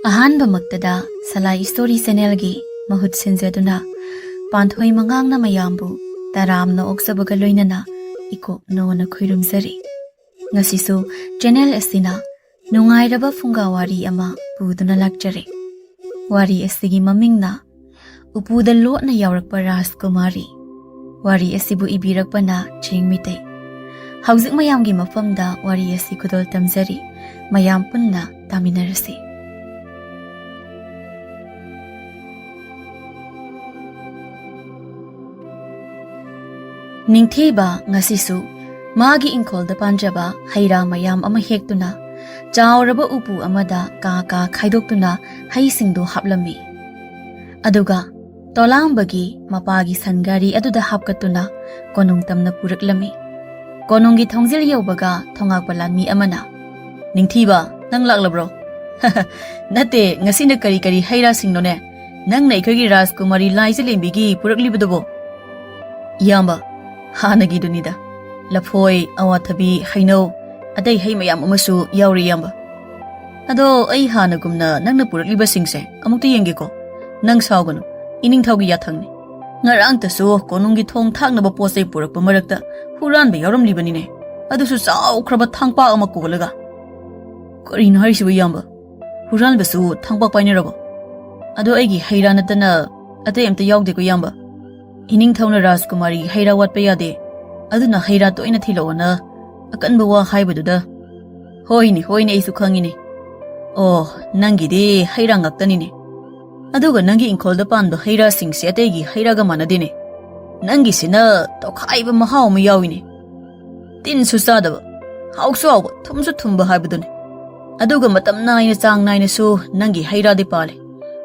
Ahanba maktada Salai Story Channelgi mahut sinjaduna Panthoi Mangang na mayambu taramna oksabaga loinana iko nona khuirumzari. Ngasisu channel asina nungairaba Phunga wari ama puduna lakjare. Wari asigi mamingna upuda lonna yaorakpa Rajkumari. Wari asibu ibirakpana Cheng Meetei. Hauzik mayamgi mafamda wari asi kudol tamzari mayam punna taminarasi. Ningthiba ngasisu magi ingkolda panjaba haira mayam ama hektuna chauraba upu amada ka khaidoktuna haisingdu haplami aduga tolambagi mapagi sangari aduda hapkatuna konung tamna puraklami konungi thongjil yobaga thongakpalanmi amana Ningthiba nang laklabro nate ngasina kari haira singnone nang naikhagi Rajkumari laise lembigi puraklibudobo yamba Hanagi dunida Lapoi awathabi haino aday hay mayam amasu yauri yamba ado ay hanagumna nangna purakliba singse amukta yengeko nang sawganu ining thawgi yathangni ngarang tasu konungi thong thaknaba posay purakpa marakta huranba yauramlibanine adusu sawkraba thangpa ama kolaga karino harisibu yamba huranbasu thangpa painarabo ado aygi haira natana atay amta yawdeko yamba Ining thawna Rajkumari haira watpa yade aduna haira toina thilowana akanba wa haibaduda hoini aisu khangine oh nangidi haira ngaktanine aduga nangi inkolda panba haira singse ategi haira ga manadine nangi sina tokhaiba mahaw ma yawine tin su sadaba hausu aw thumsu thumba haibadune aduga matam naina chang naina su nangi haira de pale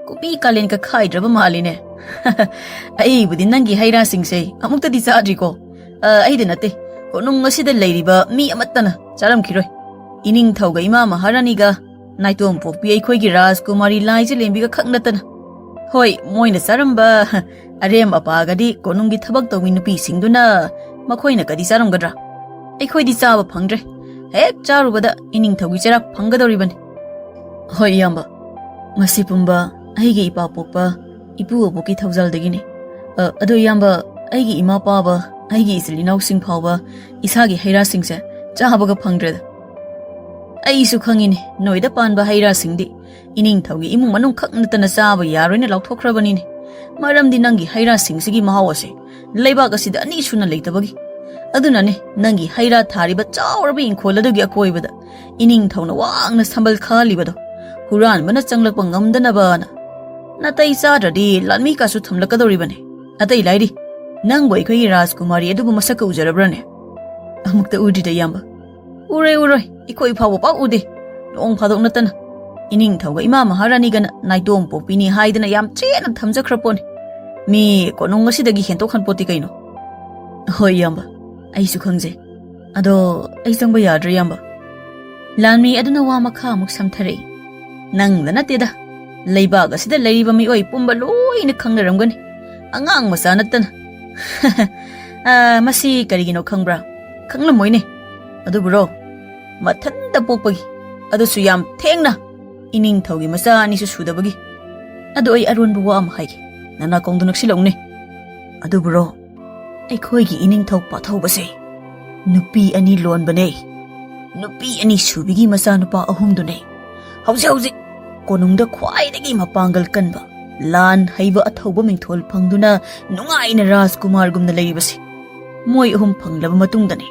kupi kalen ka khaidraba maline Ay budi nangi haira singse amukta di saadriko ay dinate konung ngasida layriba mi amattana charam khiroi ining thawga ima maharaniga naitom pokpi aikhoi Rajkumari laise lembiga khaknatana hoi moina charamba arem apagadi konungi thabak tawmi nupi singduna makhoina kadi charamgadra aikhoi di chaba phangdre hek charubada ining thawgi charak phanggadoribani hoi yamba ngasi pumba aigi ipa pokpa Ipu aboki thawjal degini ado yamba aigi ima paba aigi isilinaw sing phawba isagi haira singse chahabaga phangdred aisu khangini noida panba haira singdi ining thawgi imung manung khaknatana chaba yaroina lauthokhrabani maramdi nangi haira singsigi mahawase leiba gasida ani suna leitabagi adunane nangi haira thariba chawraba ingkholadugi akoibada ining thawna wangna sambal khalibado huran bana changlakpa ngamdanabana Natai sadradi lanmi kasu thamlakadoribane atai lairi nang boi khoi Rajkumari adubu masaka ujarabrane amukta udida yamba uroi ikoi phawo pa ude long phadok natana ining thawga ima maharani gana naidom popini haidana yam chena thamjakhrapone mi konong asidagi hentok khanpoti kaino hoi yamba aisu khangje ado ai changba yadra yamba lanmi aduna wa makha amuk samthare nang dana teda Leibaga sida leiriba mi oi pumba loina khangnaramgani angang masa natana masi karigino khangbra khanglamoine adu bro mathanda pokpagi adu su yam thengna ining thawgi masa ani su sudabagi adu ai arunbu wa am haigi nana kongdunak silongne adu bro ai khoigi ining thaw pathobase nupi ani lonbane nupi ani subigi masa nupa ahumdune hauji konungda khwaidagi mapangal kanba lan haiba Athouba mingthol phangduna nungaina Rajkumar gumna leibasi moi ahum phanglaba matungdane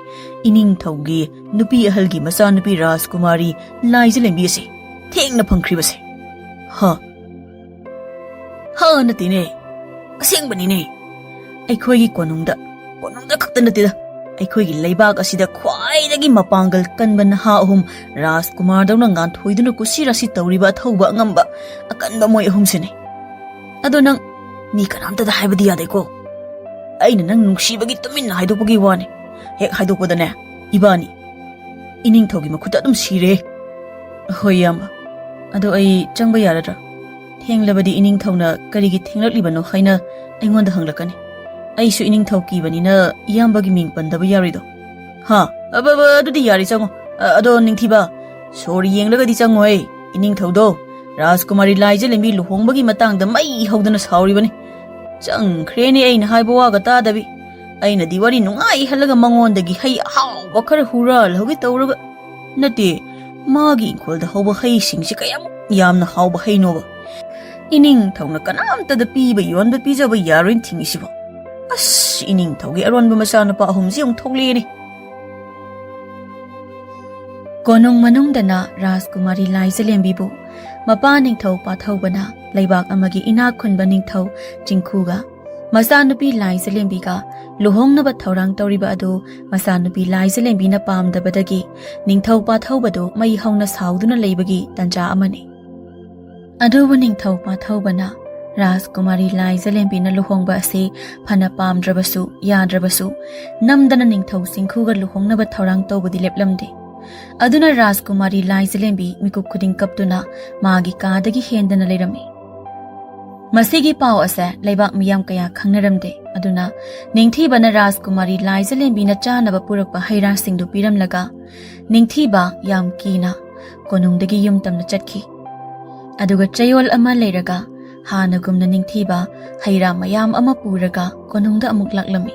ining thawgi nupi ahalgi masa nupi Rajkumari laise lembiasi thengna phangkhribase ha natine asengbani ne aikhoigi konungda khaktanatida aikhoigi leibak asida khwaidagi mapangal kanba naha ahum Rajkumar dawna ngan thoiduna kusirasi tawriba Athouba ngamba akanba moi ahum sine ado nang mi kanamta da haibadi yadeko aina nang nungsibagi tumin haidopagi wani hek haidopodane ibani ining thogi makhuta dum sire hoi yamba ado ai changba yaradra thenglabadi ining thawna karigi thenglaklibano haina aingonda hanglakani aisu ining thawki banina iyambagi ming pandaba yarido ha ababa adudi yari chango ado Ningthiba sorry yenglagadi changoi ining thawdo Rajkumari Laijalembi luhongbagi matangda mai haudana sauribani. Changkreni aina haiba waga tadabi. Aina di wari nungai halaga mangondagi hai ahauba khara hural hogi tawraga. Nate magi inkolda hauba hai singsi kayam yamna hauba hai noba. Ining thawna kanamtada piba yonba pijaba yaroin thingisiba. As ining thawgi aronba masana pa ahumsi yung thokleni. Konong manungdana Rajkumari Laijalembibu mapa ningthau Pathaubana leibak amagi inak khunba ningthau Jingkhuga masanupi Laijalembiga luhongnaba thaurang tawriba adu masanupi Laijalembina pamdabadagi ningthau Pathaubadu mai hauna sauduna leibagi tanja amani. Adubu ningthau Pathaubana Rajkumari Laijalembina luhongba ase phana pamdrabasu yadrabasu namdana ningthau Jingkhuga luhongnaba thaurang tawbudi leplamde. Aduna Rajkumari Laijalembi mikup khuding kaptuna magi kadagi hendana leirami. Masigi pau ase leibak miyam kaya khangnaramde. Aduna ningthibana Rajkumari Laijalembi na chanaba purakpa haira singdu piramlaga ningthiba yam kina konungdagi yumtamna chatkhi. Aduga chayol ama leiraga hanagumna ningthiba haira mayam ama puraga konungda amuk laklami.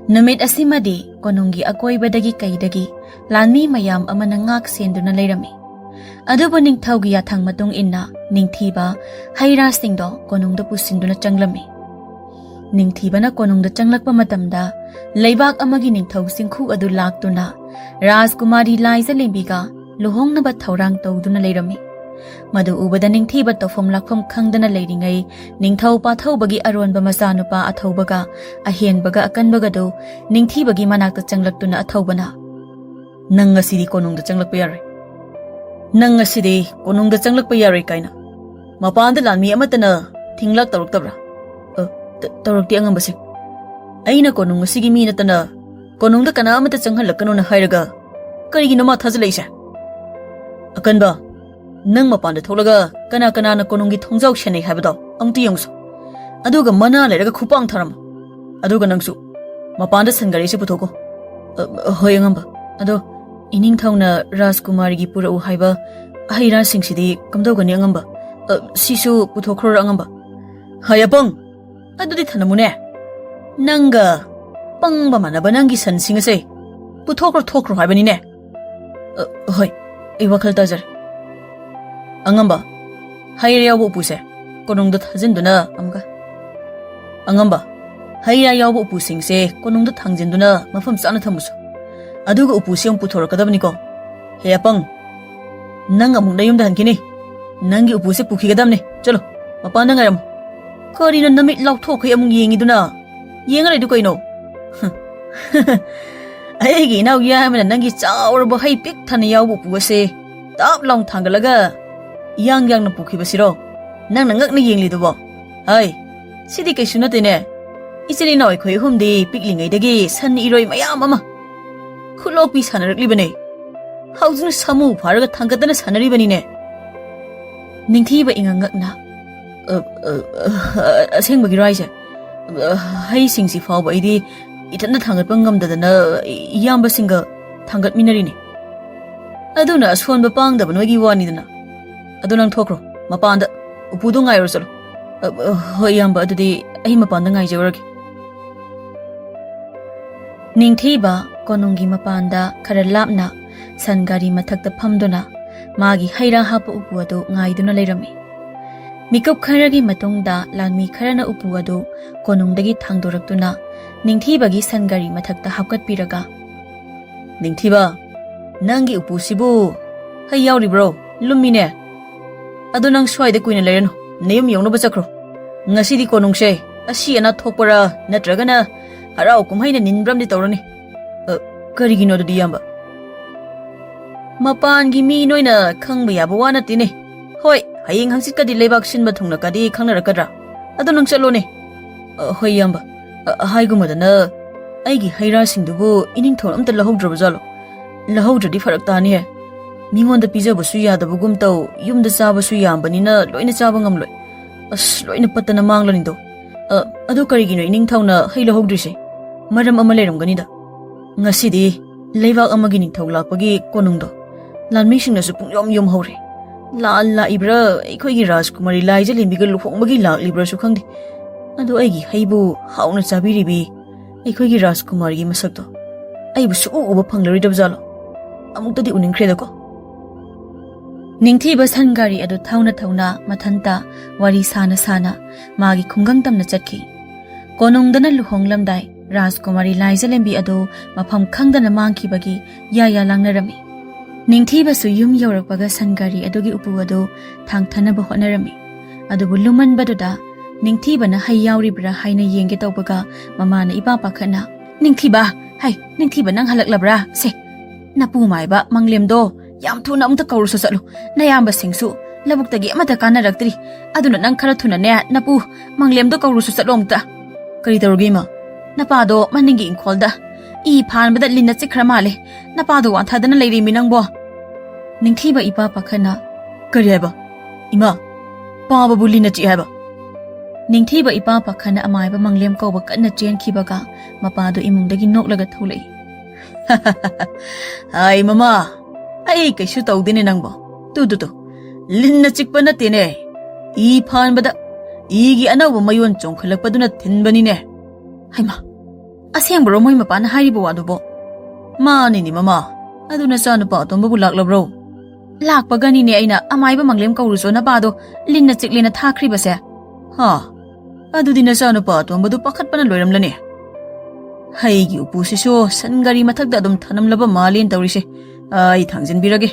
Namit asimadi konungi akoibadagi kaidagi lanmi mayam amana ngak senduna leirami. Adubu ningthaugi yathang matung inna ningthiba haira singdo konungda pusinduna changlami. Ningthibana konungda changlakpa matamda leibak amagi ningthau Jingkhu adu laktuna Rajkumari Laijalembiga luhongnaba thaurang tawduna leirami. Madu ubada ningthiba tawfam lakfam khangdana leiringai ningthau Pathaubagi aronba masanupa Athoubaga ahenbaga akanbaga do ningthibagi manakta changlaktuna Athoubana nang ngasidi konungda changlakpa yare. Nang ngasidi konungda changlakpa yare kaina. Mapanda lanmi amatana thinglak tawruktabra. Tawrukti angambasi. Aina konung ngasigi mi natana konungda kana amata changhalakkanuna hairaga karigino ma thajalaise. Akanba nang mapanda tholaga kana kana na konungi thongjau shenei haibado amti yongsu. Aduga mana leraga khupang tharama. Aduga nangsu mapanda sangari se puthoko. Hoi angamba. Ado ining thawna Rajkumari gi pura u haiba haira singsidi kamdogani angamba. Sisu puthokro angamba. Hayapang. Adudi thanamune. Nanga pangba manaba nangi san singase puthokro thokro haibani ne. Hoi ei wakhal tajar. Angamba haira yabu upuse konungda thajinduna amga. Angamba haira yabu upusingse konungda thangjinduna mafam chana thamusu. Aduga upusiyong puthorakadabni ko. Heyapang nang amuk nayumda hankini. Nangi upuse pukhigadamni. Chalo mapanda ngayam. Karina namit lauthokhay amung yengiduna. Yengalay du kaino. Aigi inaw yamana nangi chawraba hay pik thana yabu upuse tap long thangalaga yang na pukhibasiro nang nangak na yenglidubo. Ay sidi kaysu natine. Isili na oikoy humdi piklingai dagi san iroy mayam ama. Kulopi sanaraklibanay. Hauzuna samu paraga thangkatana sanaribanine. Ningthiba ingangak na. Asengbagi raise. Hay singsi fawba idi itanda thangatpa ngamdadana iyamba singa thangat minarini. Aduna aswanba pangdaba noigi wanidana. Adu nang thokro mapanda upudu ngairo salo. Hoi iyamba adudi ahi mapanda ngaijawaragi. Ningthiba konungi mapanda khara lapna sangari mathakta phamduna magi haira hapa upu adu ngaiduna leirami. Mikup kharagi matungda lanmi kharana upu adu konungdagi thangdoraktuna ningthibagi sangari mathakta hapkatpiraga. Ningthiba nangi upu sibu hai yauribro lumine. Adu nang swaida kuina leirano nayum yongnaba chakro. Ngasidi konungshe asi ana thokpara natragana harau kumhaina ninbramdi tawrani. Karigino adu diyamba. Mapangi mi noina khangba yaba wana tine. Hoi hayeng hangsitkadi leibak sinba thungnakadi khangnarakadra. Adu nang chalone. Hoi yamba. Haigumadana aigi haira singdubu ining thon amta lahowdraba jalo. Lahowdradi farak tani he. Mingonda pijabasu yadabagum taw yumda chabasu yambanina loina chaba ngamloi. As loina patana manglanido. Adu karigino ining thawna hai lahowdrise. Maram ama leiramganida. Ngasidi leibak amagi ningthau lakpagi konungdo lanmisingnasu pungyom yom hore. ꯂꯥꯛꯏꯕ꯭ꯔꯥ ꯑꯩꯈꯣꯏꯒꯤ ꯔꯥꯖꯀꯨꯃꯥꯔꯤ ꯂꯥꯏꯖꯂꯦꯝꯕꯤꯒ ꯂꯨꯍꯣꯡꯕꯒꯤ ꯂꯥꯛꯂꯤꯕ꯭ꯔꯥꯁꯨ ꯈꯪꯗꯦ ꯑꯗꯣ ꯑꯩꯒꯤ ꯍꯩꯕꯨ ꯍꯥꯎꯅ ꯆꯥꯕꯤꯔꯤꯕꯤ ꯑꯩꯈꯣꯏꯒꯤ ꯔꯥꯖꯀꯨꯃꯥꯔꯤꯒꯤ ꯃꯁꯛꯇꯣ ꯑꯩꯕꯨ ꯁꯨꯛꯎ ꯎꯕ ꯐꯪꯂꯔꯣꯏꯗꯕꯖꯥꯠꯂꯣ ꯑꯃꯨꯛꯇꯗꯤ ꯎꯅꯤꯡꯈ꯭ꯔꯦꯗꯀꯣ ꯅꯤꯡꯊꯤꯕ ꯁꯟ ꯒꯥꯔꯤ ꯑꯗꯨ ꯊꯧꯅ ꯃꯊꯟꯇ ꯋꯥꯔꯤ ꯁꯥꯅ ꯃꯥꯒꯤ ꯈꯨꯡꯒꯪ ꯇꯝꯅ ꯆꯠꯈꯤ ꯀꯣꯅꯨꯡꯗꯅ ꯂꯨꯍꯣꯡꯂꯝꯗꯥꯏ ꯔꯥꯖꯀꯨꯃꯥꯔꯤ ꯂꯥꯏꯖꯂꯦꯝꯕꯤ ꯑꯗꯨ ꯃꯐꯝ ꯈꯪꯗꯅ ꯃꯥꯡꯈꯤꯕꯒꯤ ꯌꯥ ꯂꯥꯡꯅꯔꯝꯃꯤ ꯅꯤꯡꯊꯤꯕꯁꯨ ꯌꯨꯝ ꯌꯧꯔꯛꯄꯒ ꯁꯟ ꯒꯥꯔꯤ ꯑꯗꯨꯒꯤ ꯎꯄꯨ ꯑꯗꯨ ꯊꯥꯡꯊꯅꯕ ꯍꯣꯠꯅꯔꯝꯃꯤ ꯑꯗꯨꯕꯨ ꯂꯨꯃꯟꯕꯗꯨꯗ ꯅꯤꯡꯊꯤꯕꯅ ꯍꯩ ꯌꯥꯎꯔꯤꯕ꯭ꯔꯥ ꯍꯥꯏꯅ ꯌꯦꯡꯒꯦ ꯇꯧꯕꯒ ꯃꯃꯥꯅ ꯏꯄꯥ ꯄꯥꯈꯠꯅ "ꯅꯤꯡꯊꯤꯕ ꯅꯤꯡꯊꯤꯕ ꯅꯪ ꯍꯜꯂꯛꯂꯕ꯭ꯔꯥ ꯁꯦ ꯅꯄꯨ ꯃꯥꯏꯕ ꯃꯪꯂꯦꯝꯗꯣ ꯌꯥꯝ ꯊꯨꯅ ꯑꯃꯨꯛꯇ ꯀꯧꯔꯨꯁꯨ ꯆꯠꯂꯨ ꯅꯌꯥꯝꯕꯁꯤꯡꯁꯨ ꯂꯕꯨꯛꯇꯒꯤ ꯑꯃꯠꯇ ꯀꯥꯟꯅꯔꯛꯇ꯭ꯔꯤ ꯑꯗꯨꯅ ꯅꯪ ꯈꯔ ꯊꯨꯅꯅꯦ ꯅꯄꯨ ꯃꯪꯂꯦꯝꯗꯣ ꯀꯧꯔꯨꯁꯨ ꯆꯠꯂꯣ ꯑꯃꯨꯛꯇ ꯀꯔꯤ ꯇꯧꯔꯒꯦ ꯏꯃꯥ ꯅꯄꯥꯗꯣ ꯃꯅꯤꯡꯒꯤ ꯏꯪꯈꯣꯜꯗ ꯏ ꯐꯥꯟꯕꯗ ꯂꯤꯟꯅ ꯆꯤꯛꯈ꯭ꯔ ꯃꯥꯜꯂꯦ ꯅꯄꯥꯗꯣ ꯋꯥꯟꯊꯗꯅ ꯂꯩꯔꯤꯃꯤ ꯅꯪꯕꯣ ꯅꯤꯡꯊꯤꯕ ꯏꯄꯥ ꯄꯥꯈꯠꯅ ꯀꯔꯤ ꯍꯥꯏꯕ ꯏꯃꯥ ꯄꯥꯕꯕꯨ ꯂꯤꯟꯅ ꯆꯤꯛ ꯍꯥꯏꯕ ꯅꯤꯡꯊꯤꯕ ꯏꯄꯥ ꯄꯥꯈꯠꯅ ꯑꯃꯥꯏꯕ ꯃꯪꯂꯦꯝ ꯀꯧꯕ ꯀꯟꯅ ꯆꯦꯟꯈꯤꯕꯒ ꯃꯄꯥꯗꯣ ꯏꯃꯨꯡꯗꯒꯤ ꯅꯣꯛꯂꯒ ꯊꯣꯛꯂꯛꯏ ꯍꯥꯏ ꯃꯃꯥ ꯑꯩ ꯀꯩꯁꯨ ꯇꯧꯗꯦꯅꯦ ꯅꯪꯕꯣ ꯇꯨ ꯂꯤꯟꯅ ꯆꯤꯛꯄ ꯅꯠꯇꯦꯅꯦ ꯏ ꯐꯥꯟꯕꯗ ꯏꯒꯤ ꯑꯅꯧꯕ ꯃꯌꯣꯟ ꯆꯣꯡꯈꯠꯂꯛꯄꯗꯨꯅ ꯊꯤꯟꯕꯅꯤꯅꯦ ꯍꯩꯃꯥ ꯑꯁꯦꯡꯕ꯭ꯔꯣ ꯃꯣꯏ ꯃꯄꯥꯅ ꯍꯥꯏꯔꯤꯕ ꯋꯥꯗꯨꯕꯣ ꯃꯥꯅꯤꯅꯦ ꯃꯃꯥ ꯑꯗꯨ ꯅꯆꯥꯅꯨꯄꯥ ꯑꯇꯣꯝꯕꯕꯨ ꯂꯥꯛꯂꯕ꯭ꯔꯣ ꯂꯥꯛꯄꯒꯅꯤꯅꯦ ꯑꯩꯅ ꯑꯃꯥꯏꯕ ꯃꯪꯂꯦꯝ ꯀꯧꯔꯨꯁꯣ ꯅꯄꯥꯗꯣ ꯂꯤꯟꯅ ꯆꯤꯛꯂꯦꯅ ꯊꯥꯈ꯭ꯔꯤꯕꯁꯦ ꯑꯗꯨꯗꯤ ꯅꯆꯥꯅꯨꯄꯥ ꯑꯇꯣꯝꯕꯗꯨ ꯄꯥꯈꯠꯄꯅ ꯂꯣꯏꯔꯝꯂꯅꯤ ꯍꯩꯒꯤ ꯎꯄꯨꯁꯤꯁꯨ ꯁꯟ ꯒꯥꯔꯤ ꯃꯊꯛꯇ ꯑꯗꯨꯝ ꯊꯅꯝꯂꯕ ꯃꯥꯜꯂꯦꯅ ꯇꯧꯔꯤꯁꯦ ꯑꯩ ꯊꯥꯡꯖꯤꯟꯕꯤꯔꯒꯦ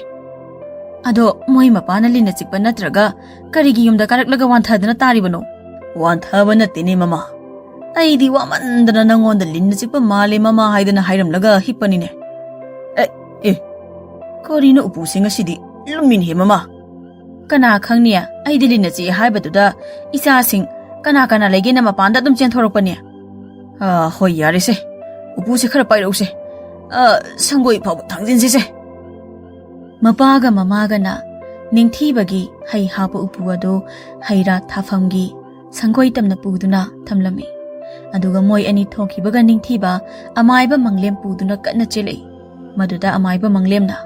ꯑꯗꯣ ꯃꯣꯏ ꯃꯄꯥꯅ ꯂꯤꯟꯅ ꯆꯤꯛꯄ ꯅꯠꯇ꯭ꯔꯒ ꯀꯔꯤꯒꯤ ꯌꯨꯝꯗ ꯀꯥꯔꯛꯂꯒ ꯋꯥꯟꯊꯗꯅ ꯇꯥꯔꯤꯕꯅꯣ ꯋꯥꯟꯊꯕ ꯅꯠꯇꯦꯅꯦ ꯃꯃꯥ ꯑꯩꯗꯤ ꯋꯥꯃꯟꯗꯅ ꯅꯪꯉꯣꯟꯗ ꯂꯤꯟꯅ ꯆꯤꯛꯄ ꯃꯥꯜꯂꯦ ꯃꯃꯥ ꯍꯥꯏꯗꯅ ꯍꯥꯏꯔꯝꯂꯒ ꯍꯤꯞꯄꯅꯤꯅꯦ ꯀꯔꯤꯅꯣ ꯎꯄꯨꯁꯤ ꯉꯁꯤꯗꯤ ꯂꯨꯝꯃꯤꯅꯦꯍꯦ ꯃꯃꯥ ꯀꯅꯥ ꯈꯪꯅꯤ ꯑꯩꯗꯤ ꯂꯤꯟꯅ ꯆꯤꯛꯑꯦ ꯍꯥꯏꯕꯗꯨꯗ ꯏꯆꯥꯁꯤꯡ ꯀꯅꯥ ꯂꯩꯒꯦꯅ ꯃꯄꯥꯟꯗ ꯑꯗꯨꯝ ꯆꯦꯟꯊꯣꯔꯛꯄꯅꯦ ꯍꯣꯏ ꯌꯥꯔꯦꯁꯦ ꯎꯄꯨꯁꯦ ꯈꯔ ꯄꯥꯏꯔꯛꯎꯁꯦ ꯁꯪꯒꯣꯏ ꯐꯥꯎꯕ ꯊꯥꯡꯖꯤꯟꯁꯤꯁꯦ ꯃꯄꯥꯒ ꯃꯃꯥꯒꯅ ꯅꯤꯡꯊꯤꯕꯒꯤ ꯍꯩ ꯍꯥꯞꯄ ꯎꯄꯨ ꯑꯗꯨ ꯍꯩꯔꯥ ꯊꯥꯐꯝꯒꯤ ꯁꯪꯒꯣꯏ ꯇꯝꯅ ꯄꯨꯗꯨꯅ ꯊꯝꯂꯝꯃꯤ ꯑꯗꯨꯒ ꯃꯣꯏ ꯑꯅꯤ ꯊꯣꯛꯈꯤꯕꯒ ꯅꯤꯡꯊꯤꯕ ꯑꯃꯥꯏꯕ ꯃꯪꯂꯦꯝ ꯄꯨꯗꯨꯅ ꯀꯟꯅ ꯆꯦꯜꯂꯛꯏ ꯃꯗꯨꯗ ꯑꯃꯥꯏꯕ ꯃꯪꯂꯦꯝꯅ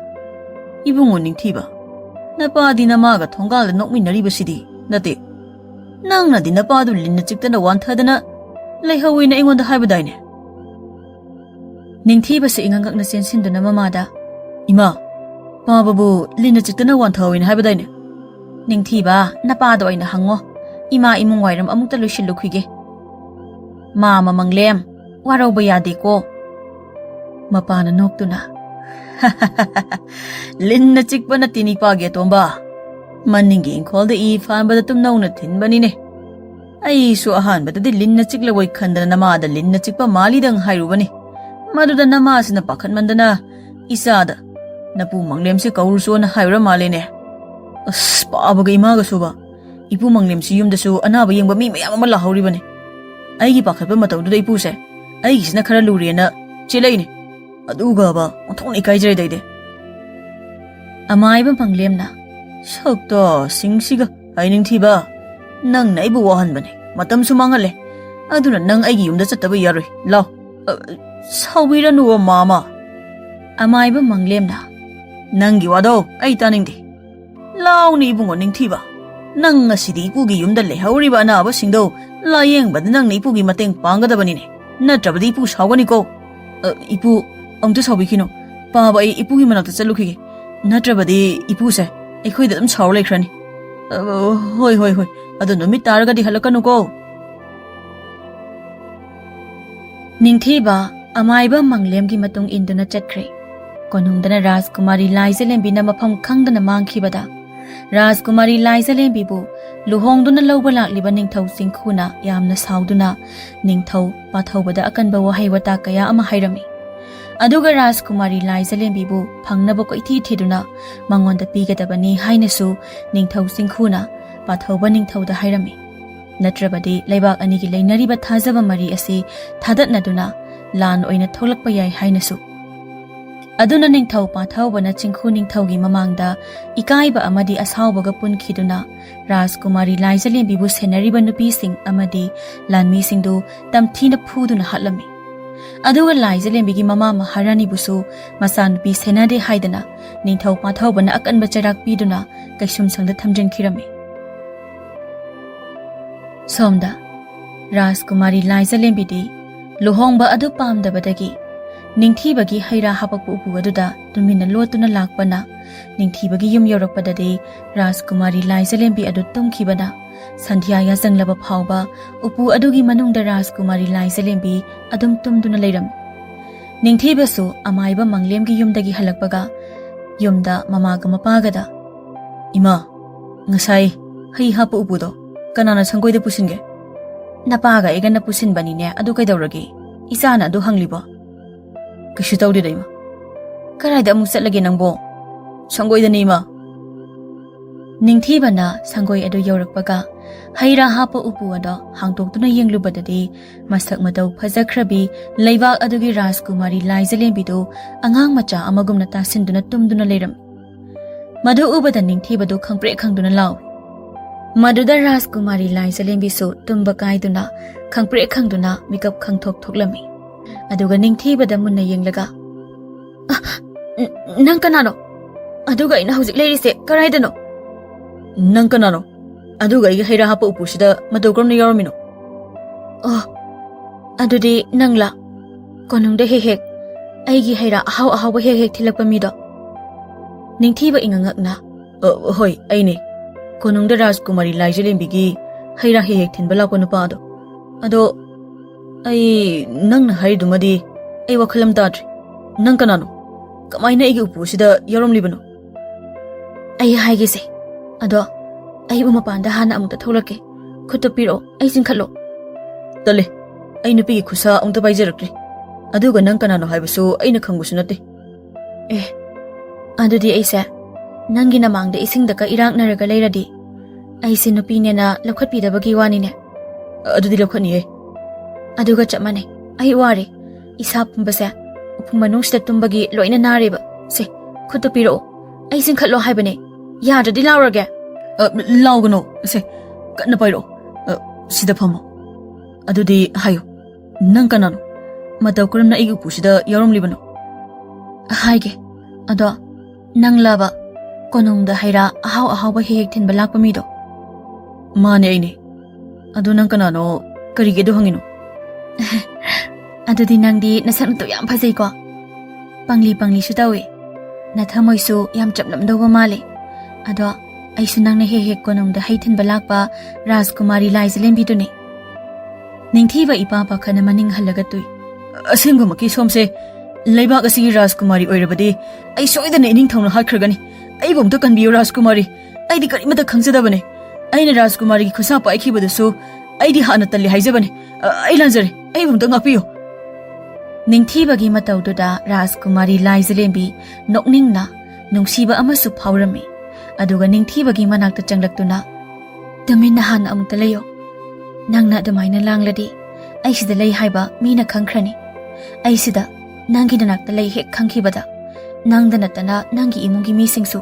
"ꯏꯕꯨꯡꯉꯣ ꯅꯤꯡꯊꯤꯕ ꯅꯄꯥꯗꯤ ꯅꯃꯥꯒ ꯊꯣꯡꯒꯥꯜꯗ ꯅꯣꯛꯃꯤꯟꯅꯔꯤꯕꯁꯤꯗꯤ ꯅꯠꯇꯦ ꯅꯪꯅꯗꯤ ꯅꯄꯥꯗꯨ ꯂꯤꯟꯅ ꯆꯤꯛꯇꯅ ꯋꯥꯟꯊꯗꯅ ꯂꯩꯍꯧꯏꯅ ꯑꯩꯉꯣꯟꯗ ꯍꯥꯏꯕꯗꯥꯏꯅꯦ?" ꯅꯤꯡꯊꯤꯕꯁꯨ ꯏꯉꯛꯉꯛꯅ ꯆꯦꯟꯁꯤꯟꯗꯨꯅ ꯃꯃꯥꯗ "ꯏꯃꯥ ꯄꯥꯕꯕꯨ ꯂꯤꯟꯅ ꯆꯤꯛꯇꯅ ꯋꯥꯟꯊꯍꯧꯏꯅ ꯍꯥꯏꯕꯗꯥꯏꯅꯦ?" "ꯅꯤꯡꯊꯤꯕ ꯅꯄꯥꯗ ꯑꯣꯏꯅ ꯍꯪꯉꯣ ꯏꯃꯥ ꯏꯃꯨꯡ ꯋꯥꯏꯔꯝ ꯑꯃꯨꯛꯇ ꯂꯣꯏꯁꯤꯜꯂꯨꯈꯤꯒꯦ ꯃꯥꯃ ꯃꯪꯂꯦꯝ ꯋꯥꯔꯧꯕ ꯌꯥꯗꯦꯀꯣ." ꯃꯄꯥꯅ ꯅꯣꯛꯇꯨꯅ "ꯂꯤꯟꯅ ꯆꯤꯛꯄ ꯅꯠꯇꯦ ꯅꯤꯄꯥꯒꯤ ꯑꯇꯣꯝꯕ ꯃꯅꯤꯡꯒꯤ ꯏꯪꯈꯣꯜꯗ ꯏ ꯐꯥꯟꯕꯗ ꯇꯨꯝꯅꯧꯅ ꯊꯤꯟꯕꯅꯤꯅꯦ ꯑꯩꯁꯨ ꯑꯍꯥꯟꯕꯗꯗꯤ ꯂꯤꯟꯅ ꯆꯤꯛꯂꯕꯣꯏ ꯈꯟꯗꯅ ꯅꯃꯥꯗ ꯂꯤꯟꯅ ꯆꯤꯛꯄ ꯃꯥꯜꯂꯤꯗꯪ ꯍꯥꯏꯔꯨꯕꯅꯤ ꯃꯗꯨꯗ ꯅꯃꯥꯁꯤꯅ ꯄꯥꯈꯠꯃꯟꯗꯅ ꯏꯆꯥꯗ ꯅꯄꯨ ꯃꯪꯂꯦꯝꯁꯤ ꯀꯧꯔꯨꯁꯣꯅ ꯍꯥꯏꯔ ꯃꯥꯜꯂꯦꯅꯦ ꯄꯥꯕꯒ ꯏꯃꯥꯒꯁꯨꯕ ꯏꯄꯨ ꯃꯪꯂꯦꯝꯁꯤ ꯌꯨꯝꯗꯁꯨ ꯑꯅꯥꯕ ꯌꯦꯡꯕ ꯃꯤ ꯃꯌꯥꯝ ꯑꯃ ꯂꯥꯛꯍꯧꯔꯤꯕꯅꯤ ꯑꯩꯒꯤ ꯄꯥꯈꯠꯄ ꯃꯇꯧꯗꯨꯗ ꯏꯄꯨꯁꯦ ꯑꯩꯒꯤꯁꯤꯅ ꯈꯔ ꯂꯨꯔꯦꯅ ꯆꯦꯜꯂꯛꯏꯅꯤ ꯑꯗꯨꯒꯕ ꯑꯣꯟꯊꯣꯛꯅ ꯏꯀꯥꯏꯖꯔꯦꯗꯩꯗꯤ." ꯑꯃꯥꯏꯕ ꯃꯪꯂꯦꯝꯅ "ꯁꯛꯇꯣ ꯁꯤꯡꯁꯤꯒ ꯅꯤꯡꯊꯤꯕ ꯅꯪꯅ ꯑꯩꯕꯨ ꯋꯥꯍꯟꯕꯅꯦ ꯃꯇꯝꯁꯨ ꯃꯥꯡꯍꯜꯂꯦ ꯑꯗꯨꯅ ꯅꯪ ꯑꯩꯒꯤ ꯌꯨꯝꯗ ꯆꯠꯇꯕ ꯌꯥꯔꯣꯏ ꯂꯥꯎ." "ꯁꯥꯎꯕꯤꯔꯅꯨ ꯃꯥꯃꯥ." ꯑꯃꯥꯏꯕ ꯃꯪꯂꯦꯝꯅ "ꯅꯪꯒꯤ ꯋꯥꯗꯣ ꯑꯩ ꯇꯥꯅꯤꯡꯗꯦ ꯂꯥꯎꯅ ꯏꯕꯨꯡꯉꯣ ꯅꯤꯡꯊꯤꯕ ꯅꯪ ꯉꯁꯤꯗꯤ ꯏꯄꯨꯒꯤ ꯌꯨꯝꯗ ꯂꯩꯍꯧꯔꯤꯕ ꯑꯅꯥꯕꯁꯤꯡꯗꯣ ꯂꯥꯌꯦꯡꯕꯗ ꯅꯪꯅ ꯏꯄꯨꯒꯤ ꯃꯇꯦꯡ ꯄꯥꯡꯒꯗꯕꯅꯤꯅꯦ ꯅꯠꯇ꯭ꯔꯕꯗꯤ ꯏꯄꯨ ꯁꯥꯎꯒꯅꯤꯀꯣ." "ꯏꯄꯨ ꯑꯃꯨꯛꯇ ꯁꯥꯎꯕꯤꯈꯤꯅꯣ ꯄꯥꯕ ꯑꯩ ꯏꯄꯨꯒꯤ ꯃꯅꯥꯛꯇ ꯆꯠꯂꯨꯈꯤꯒꯦ ꯅꯠꯇ꯭ꯔꯕꯗꯤ ꯏꯄꯨꯁꯦ ꯑꯩꯈꯣꯏꯗ ꯑꯗꯨꯝ ꯁꯥꯎꯔ ꯂꯩꯈ꯭ꯔꯅꯤ." ꯍꯣꯏ ꯑꯗꯣ ꯅꯨꯃꯤꯠ ꯇꯥꯔꯒꯗꯤ ꯍꯜꯂꯛꯀꯅꯨꯀꯣ." ꯅꯤꯡꯊꯤꯕ ꯑꯃꯥꯏꯕ ꯃꯪꯂꯦꯝꯒꯤ ꯃꯇꯨꯡ ꯏꯟꯗꯨꯅ ꯆꯠꯈ꯭ꯔꯦ ꯀꯣꯅꯨꯡꯗꯅ ꯔꯥꯖꯀꯨꯃꯥꯔꯤ ꯂꯥꯏꯖꯂꯦꯝꯕꯤꯅ ꯃꯐꯝ ꯈꯪꯗꯅ ꯃꯥꯡꯈꯤꯕꯗ ꯔꯥꯖꯀꯨꯃꯥꯔꯤ ꯂꯥꯏꯖꯂꯦꯝꯕꯤꯕꯨ ꯂꯨꯍꯣꯡꯗꯨꯅ ꯂꯧꯕ ꯂꯥꯛꯂꯤꯕ ꯅꯤꯡꯊꯧ ꯆꯤꯡꯈꯨꯅ ꯌꯥꯝꯅ ꯁꯥꯎꯗꯨꯅ ꯅꯤꯡꯊꯧ ꯄꯥꯊꯧꯕꯗ ꯑꯀꯟꯕ ꯋꯥꯍꯩ ꯋꯥꯇꯥ ꯀꯌꯥ ꯑꯃ ꯍꯥꯏꯔꯝꯃꯤ ꯑꯗꯨꯒ ꯔꯥꯖꯀꯨꯃꯥꯔꯤ ꯂꯥꯏꯖꯂꯦꯝꯕꯤꯕꯨ ꯐꯪꯅꯕ ꯀꯣꯏꯊꯤ ꯊꯤꯗꯨꯅ ꯃꯉꯣꯟꯗ ꯄꯤꯒꯗꯕꯅꯤ ꯍꯥꯏꯅꯁꯨ ꯅꯤꯡꯊꯧ ꯆꯤꯡꯈꯨꯅ ꯄꯥꯊꯧꯕ ꯅꯤꯡꯊꯧꯗ ꯍꯥꯏꯔꯝꯃꯤ ꯅꯠꯇ꯭ꯔꯕꯗꯤ ꯂꯩꯕꯥꯛ ꯑꯅꯤꯒꯤ ꯂꯩꯅꯔꯤꯕ ꯊꯥꯖꯕ ꯃꯔꯤ ꯑꯁꯤ ꯊꯥꯗꯠꯅꯗꯨꯅ ꯂꯥꯟ ꯑꯣꯏꯅ ꯊꯣꯛꯂꯛꯄ ꯌꯥꯏ ꯍꯥꯏꯅꯁꯨ ꯑꯗꯨꯅ ꯅꯤꯡꯊꯧ ꯄꯥꯊꯧꯕꯅ ꯆꯤꯡꯈꯨ ꯅꯤꯡꯊꯧꯒꯤ ꯃꯃꯥꯡꯗ ꯏꯀꯥꯏꯕ ꯑꯃꯗꯤ ꯑꯁꯥꯎꯕꯒ ꯄꯨꯟꯈꯤꯗꯨꯅ ꯔꯥꯖꯀꯨꯃꯥꯔꯤ ꯂꯥꯏꯖꯂꯦꯝꯕꯤꯕꯨ ꯁꯦꯟꯅꯔꯤꯕ ꯅꯨꯄꯤꯁꯤꯡ ꯑꯃꯗꯤ ꯂꯥꯟꯃꯤꯁꯤꯡꯗꯨ ꯇꯝꯊꯤꯅ ꯐꯨꯗꯨꯅ ꯍꯥꯠꯂꯝꯃꯤ ꯑꯗꯨꯒ ꯂꯥꯏꯖꯂꯦꯝꯕꯤꯒꯤ ꯃꯃꯥ ꯃꯍꯥꯔꯥꯅꯤꯕꯨꯁꯨ ꯃꯆꯥꯅꯨꯄꯤ ꯁꯦꯟꯅꯗꯦ ꯍꯥꯏꯗꯅ ꯅꯤꯡꯊꯧ ꯄꯥꯟꯊꯧꯕꯅ ꯑꯀꯟꯕ ꯆꯩꯔꯥꯛ ꯄꯤꯗꯨꯅ ꯀꯩꯁꯨꯝꯁꯪꯗ ꯊꯝꯖꯤꯟꯈꯤꯔꯝꯃꯤ꯫ ꯁꯣꯝꯗ ꯔꯥꯖꯀꯨꯃꯥꯔꯤ ꯂꯥꯏꯖꯂꯦꯝꯕꯤꯗꯤ ꯂꯨꯍꯣꯡꯕ ꯑꯗꯨ ꯄꯥꯝꯗꯕꯗꯒꯤ ꯅꯤꯡꯊꯤꯕꯒꯤ ꯍꯩꯔꯥ ꯍꯥꯄꯛꯄ ꯎꯄꯨ ꯑꯗꯨꯗ ꯇꯨꯃꯤꯟꯅ ꯂꯣꯠꯇꯨꯅ ꯂꯥꯛꯄꯅ ꯅꯤꯡꯊꯤꯕꯒꯤ ꯌꯨꯝ ꯌꯧꯔꯛꯄꯗꯗꯤ ꯔꯥꯖꯀꯨꯃꯥꯔꯤ ꯂꯥꯏꯖꯂꯦꯝꯕꯤ ꯑꯗꯨ ꯇꯨꯝꯈꯤꯕꯅ ꯁꯟꯙ꯭ꯌꯥ ꯌꯥꯆꯪꯂꯕ ꯐꯥꯎꯕ ꯎꯄꯨ ꯑꯗꯨꯒꯤ ꯃꯅꯨꯡꯗ ꯔꯥꯖꯀꯨꯃꯥꯔꯤ ꯂꯥꯏꯖꯂꯦꯝꯕꯤ ꯑꯗꯨꯝ ꯇꯨꯝꯗꯨꯅ ꯂꯩꯔꯝꯃꯤ꯫ ꯅꯤꯡꯊꯤꯕꯁꯨ ꯑꯃꯥꯏꯕ ꯃꯪꯂꯦꯝꯒꯤ ꯌꯨꯝꯗꯒꯤ ꯍꯜꯂꯛꯄꯒ ꯌꯨꯝꯗ ꯃꯃꯥꯒ ꯃꯄꯥꯒꯗ "ꯏꯃꯥ, ꯉꯁꯥꯏ ꯍꯩ ꯍꯥꯞꯄ ꯎꯄꯨꯗꯣ ꯀꯅꯥꯅ ꯁꯪꯒꯣꯏꯗ ꯄꯨꯁꯤꯟꯒꯦ?" "ꯅꯄꯥꯒ ꯑꯩꯒꯅ ꯄꯨꯁꯤꯟꯕꯅꯤꯅꯦ, ꯑꯗꯨ ꯀꯩꯗꯧꯔꯒꯦ? ꯏꯆꯥꯅ ꯑꯗꯨ ꯍꯪꯂꯤꯕꯣ?" "ꯀꯩꯁꯨ ꯇꯧꯗꯦꯗ ꯏꯃꯥ." "ꯀꯔꯥꯏꯗ ꯑꯃꯨꯛ ꯆꯠꯂꯒꯦ ꯅꯪꯕꯣ?" "ꯁꯪꯒꯣꯏꯗꯅꯤ ꯏꯃꯥ." ꯅꯤꯡꯊꯤꯕꯅ ꯁꯪꯒꯣꯏ ꯑꯗꯨ ꯌꯧꯔꯛꯄꯒ ꯍꯩꯔꯥ ꯍꯥꯞꯄ ꯎꯄꯨ ꯑꯗꯣ ꯍꯥꯡꯇꯣꯛꯇꯨꯅ ꯌꯦꯡꯂꯨꯕꯗꯗꯤ ꯃꯁꯛ ꯃꯇꯧ ꯐꯖꯈ꯭ꯔꯕꯤ ꯂꯩꯕꯥꯛ ꯑꯗꯨꯒꯤ ꯔꯥꯖꯀꯨꯃꯥꯔꯤ ꯂꯥꯏꯖꯂꯦꯝꯕꯤꯗꯨ ꯑꯉꯥꯡ ꯃꯆꯥ ꯑꯃꯒꯨꯝꯅ ꯇꯥꯁꯤꯟꯗꯨꯅ ꯇꯨꯝꯗꯨꯅ ꯂꯩꯔꯝꯃꯤ꯫ ꯃꯗꯨ ꯎꯕꯗ ꯅꯤꯡꯊꯤꯕꯗꯨ ꯈꯪꯄ꯭ꯔꯦꯛ ꯈꯪꯗꯨꯅ ꯂꯥꯎꯏ꯫ ꯃꯗꯨꯗ ꯔꯥꯖꯀꯨꯃꯥꯔꯤ ꯂꯥꯏꯖꯂꯦꯝꯕꯤꯁꯨ ꯇꯨꯝꯕ ꯀꯥꯏꯗꯨꯅ ꯈꯪꯄ꯭ꯔꯦꯛ ꯈꯪꯗꯨꯅ ꯃꯤꯀꯞ ꯈꯪꯊꯣꯛ ꯊꯣꯛꯂꯝꯃꯤ꯫ ꯑꯗꯨꯒ ꯅꯤꯡꯊꯤꯕꯗ ꯃꯨꯟꯅ ꯌꯦꯡꯂꯒ "ꯅꯪ ꯀꯅꯥꯅꯣ? ꯑꯗꯨꯒ ꯑꯩꯅ ꯍꯧꯖꯤꯛ ꯂꯩꯔꯤꯁꯦ ꯀꯔꯥꯏꯗꯅꯣ?" "ꯅꯪ ꯀꯅꯥꯅꯣ? ꯑꯗꯨꯒ ꯑꯩꯒꯤ ꯍꯩꯔꯥ ꯍꯥꯞꯄ ꯎꯄꯨꯁꯤꯗ ꯃꯇꯧ ꯀꯔꯝꯅ ꯌꯥꯎꯔꯝꯃꯤꯅꯣ?" "ꯑꯣ, ꯑꯗꯨꯗꯤ ꯅꯪꯂꯥ? ꯀꯣꯅꯨꯡꯗ ꯍꯦꯛ ꯍꯦꯛ ꯑꯩꯒꯤ ꯍꯩꯔꯥ ꯑꯍꯥꯎ ꯑꯍꯥꯎꯕ ꯍꯦꯛ ꯍꯦꯛ ꯊꯤꯜꯂꯛꯄ ꯃꯤꯗꯣ?" ꯅꯤꯡꯊꯤꯕ ꯏꯉꯛꯉꯛꯅ ꯍꯣꯏ, ꯑꯩꯅꯦ꯫ ꯀꯣꯅꯨꯡꯗ ꯔꯥꯖꯀꯨꯃꯥꯔꯤ ꯂꯥꯏꯖꯂꯦꯝꯕꯤꯒꯤ ꯍꯩꯔꯥ ꯍꯦꯛ ꯍꯦꯛ ꯊꯤꯟꯕ ꯂꯥꯛꯄ ꯅꯨꯄꯥ ꯑꯗꯣ꯫ ꯑꯗꯣ ꯑꯩ ꯅꯪꯅ ꯍꯥꯏꯔꯤꯗꯨꯃꯗꯤ ꯑꯩ ꯋꯥꯈꯜ ꯑꯃ ꯇꯥꯗ꯭ꯔꯤ꯫ ꯅꯪ ꯀꯅꯥꯅꯣ? ꯀꯃꯥꯏꯅ ꯑꯩꯒꯤ ꯎꯄꯨꯁꯤꯗ ꯌꯥꯎꯔꯝꯂꯤꯕꯅꯣ?" "ꯑꯩ ꯍꯥꯏꯒꯦꯁꯦ, ꯑꯗꯣ ꯑꯩꯕꯨ ꯃꯄꯥꯟꯗ ꯍꯥꯟꯅ ꯑꯃꯨꯛꯇ ꯊꯣꯛꯂꯛꯀꯦ꯫ ꯈꯨꯠꯇꯨ ꯄꯤꯔꯛꯑꯣ, ꯑꯩ ꯆꯤꯡꯈꯠꯂꯣ." "ꯇꯜꯂꯦ, ꯑꯩ ꯅꯨꯄꯤꯒꯤ ꯈꯨꯠꯁꯥ ꯑꯃꯨꯛꯇ ꯄꯥꯏꯖꯔꯛꯇ꯭ꯔꯤ꯫ ꯑꯗꯨꯒ ꯅꯪ ꯀꯅꯥꯅꯣ ꯍꯥꯏꯕꯁꯨ ꯑꯩꯅ ꯈꯪꯕꯁꯨ ꯅꯠꯇꯦ." "ꯑꯦ, ꯑꯗꯨꯗꯤ ꯑꯩꯁꯦ ꯅꯪꯒꯤ ꯅꯃꯥꯡꯗ ꯏꯁꯤꯡꯗꯒ ꯏꯔꯥꯛꯅꯔꯒ ꯂꯩꯔꯗꯤ ꯑꯩꯁꯦ ꯅꯨꯄꯤꯅꯦꯅ ꯂꯧꯈꯠꯄꯤꯗꯕꯒꯤ ꯋꯥꯅꯤꯅꯦ?" "ꯑꯗꯨꯗꯤ ꯂꯧꯈꯠꯅꯤꯌꯦ." "ꯑꯗꯨꯒ ꯆꯞ ꯃꯥꯟꯅꯩ, ꯑꯩ ꯋꯥꯔꯦ꯫ ꯏꯁꯥ ꯄꯨꯝꯕꯁꯦ ꯎꯐꯨ ꯃꯅꯨꯡꯁꯤꯗ ꯇꯨꯝꯕꯒꯤ ꯂꯣꯏꯅ ꯅꯥꯔꯦꯕ꯫ ꯁꯦ, ꯈꯨꯠꯇꯨ ꯄꯤꯔꯛꯑꯣ, ꯑꯩ ꯆꯤꯡꯈꯠꯂꯣ ꯍꯥꯏꯕꯅꯦ꯫ ꯌꯥꯗ꯭ꯔꯗꯤ ꯂꯥꯎꯔꯒꯦ." "ꯂꯥꯎꯒꯅꯣ, ꯁꯦ ꯀꯟꯅ ꯄꯥꯏꯔꯛꯑꯣ꯫ ꯁꯤꯗ ꯐꯝꯃꯣ꯫ ꯑꯗꯨꯗꯤ ꯍꯥꯏꯌꯨ, ꯅꯪ ꯀꯅꯥꯅꯣ? ꯃꯇꯧ ꯀꯔꯝꯅ ꯑꯩꯒꯤ ꯎꯄꯨꯁꯤꯗ ꯌꯥꯎꯔꯝꯂꯤꯕꯅꯣ?" "ꯍꯥꯏꯒꯦ, ꯑꯗꯣ ꯅꯪꯂꯕ ꯀꯣꯅꯨꯡꯗ ꯍꯩꯔꯥ ꯑꯍꯥꯎ ꯑꯍꯥꯎꯕ ꯍꯦꯛ ꯍꯦꯛ ꯊꯤꯟꯕ ꯂꯥꯛꯄ ꯃꯤꯗꯣ?" "ꯃꯥꯅꯦ, ꯑꯩꯅꯦ꯫ ꯑꯗꯨ ꯅꯪ ꯀꯅꯥꯅꯣ? ꯀꯔꯤꯒꯤ ꯑꯗꯨ ꯍꯪꯉꯤꯅꯣ?" "ꯑꯗꯨꯗꯤ ꯅꯪꯗꯤ ꯅꯁꯛ ꯅꯇꯧ ꯌꯥꯝ ꯐꯖꯩꯀꯣ? ꯄꯪꯂꯤ ꯄꯪꯂꯤꯁꯨ ꯇꯧꯏ, ꯅꯊꯃꯣꯏꯁꯨ ꯌꯥꯝ ꯆꯞꯂꯝꯗꯧꯕ ꯃꯥꯜꯂꯦ꯫ ꯑꯗꯣ ꯑꯩꯁꯨ ꯅꯪꯅ ꯍꯦꯛ ꯍꯦꯛ ꯀꯣꯅꯨꯡꯗ ꯍꯩ ꯊꯤꯟꯕ ꯂꯥꯛꯄ ꯔꯥꯖꯀꯨꯃꯥꯔꯤ ꯂꯥꯏꯖꯂꯦꯝꯕꯤꯗꯨꯅꯦ." ꯅꯤꯡꯊꯤꯕ ꯏꯄꯥ ꯄꯥꯈꯠꯅ ꯃꯅꯤꯡ ꯍꯜꯂꯒ ꯇꯨꯏ꯫ "ꯑꯁꯦꯡꯕꯃꯛꯀꯤ ꯁꯣꯝꯁꯦ ꯂꯩꯕꯥꯛ ꯑꯁꯤꯒꯤ ꯔꯥꯖꯀꯨꯃꯥꯔꯤ ꯑꯣꯏꯔꯕꯗꯤ ꯑꯩ ꯁꯣꯏꯗꯅ ꯏꯅꯤꯡꯊꯧꯅ ꯍꯥꯠꯈ꯭ꯔꯒꯅꯤ꯫ ꯑꯩꯕꯨ ꯑꯝꯇ ꯀꯟꯕꯤꯌꯨ ꯔꯥꯖꯀꯨꯃꯥꯔꯤ, ꯑꯩꯗꯤ ꯀꯔꯤꯃꯠꯇ ꯈꯪꯖꯗꯕꯅꯦ꯫ ꯑꯩꯅ ꯔꯥꯖꯀꯨꯃꯥꯔꯤꯒꯤ ꯈꯨꯠꯁꯥ ꯄꯥꯏꯈꯤꯕꯗꯨꯁꯨ ꯑꯩꯗꯤ ꯍꯥꯟꯅ ꯇꯜꯂꯤ ꯍꯥꯏꯖꯕꯅꯦ꯫ ꯑꯩ ꯂꯥꯟꯖꯔꯦ, ꯑꯩꯕꯨ ꯑꯝꯇ ꯉꯥꯛꯄꯤꯌꯨ." ꯅꯤꯡꯊꯤꯕꯒꯤ ꯃꯇꯧꯗꯨꯗ ꯔꯥꯖꯀꯨꯃꯥꯔꯤ ꯂꯥꯏꯖꯂꯦꯝꯕꯤ ꯅꯣꯛꯅꯤꯡꯅ ꯅꯨꯡꯁꯤꯕ ꯑꯃꯁꯨ ꯐꯥꯎꯔꯝꯃꯤ꯫ ꯑꯗꯨꯒ ꯅꯤꯡꯊꯤꯕꯒꯤ ꯃꯅꯥꯛꯇ ꯆꯪꯂꯛꯇꯨꯅ "ꯇꯨꯃꯤꯟꯅ ꯍꯥꯟꯅ ꯑꯃꯨꯛꯇ ꯂꯩꯌꯣ. ꯅꯪꯅ ꯑꯗꯨꯃꯥꯏꯅ ꯂꯥꯡꯂꯗꯤ ꯑꯩ ꯁꯤꯗ ꯂꯩ ꯍꯥꯏꯕ ꯃꯤꯅ ꯈꯪꯈ꯭ꯔꯅꯤ. ꯑꯩ ꯁꯤꯗ ꯅꯪꯒꯤ ꯅꯅꯥꯛꯇ ꯂꯩ ꯍꯦꯛ ꯈꯪꯈꯤꯕꯗ ꯅꯪꯗ ꯅꯠꯇꯅ ꯅꯪꯒꯤ ꯏꯃꯨꯡꯒꯤ ꯃꯤꯁꯤꯡꯁꯨ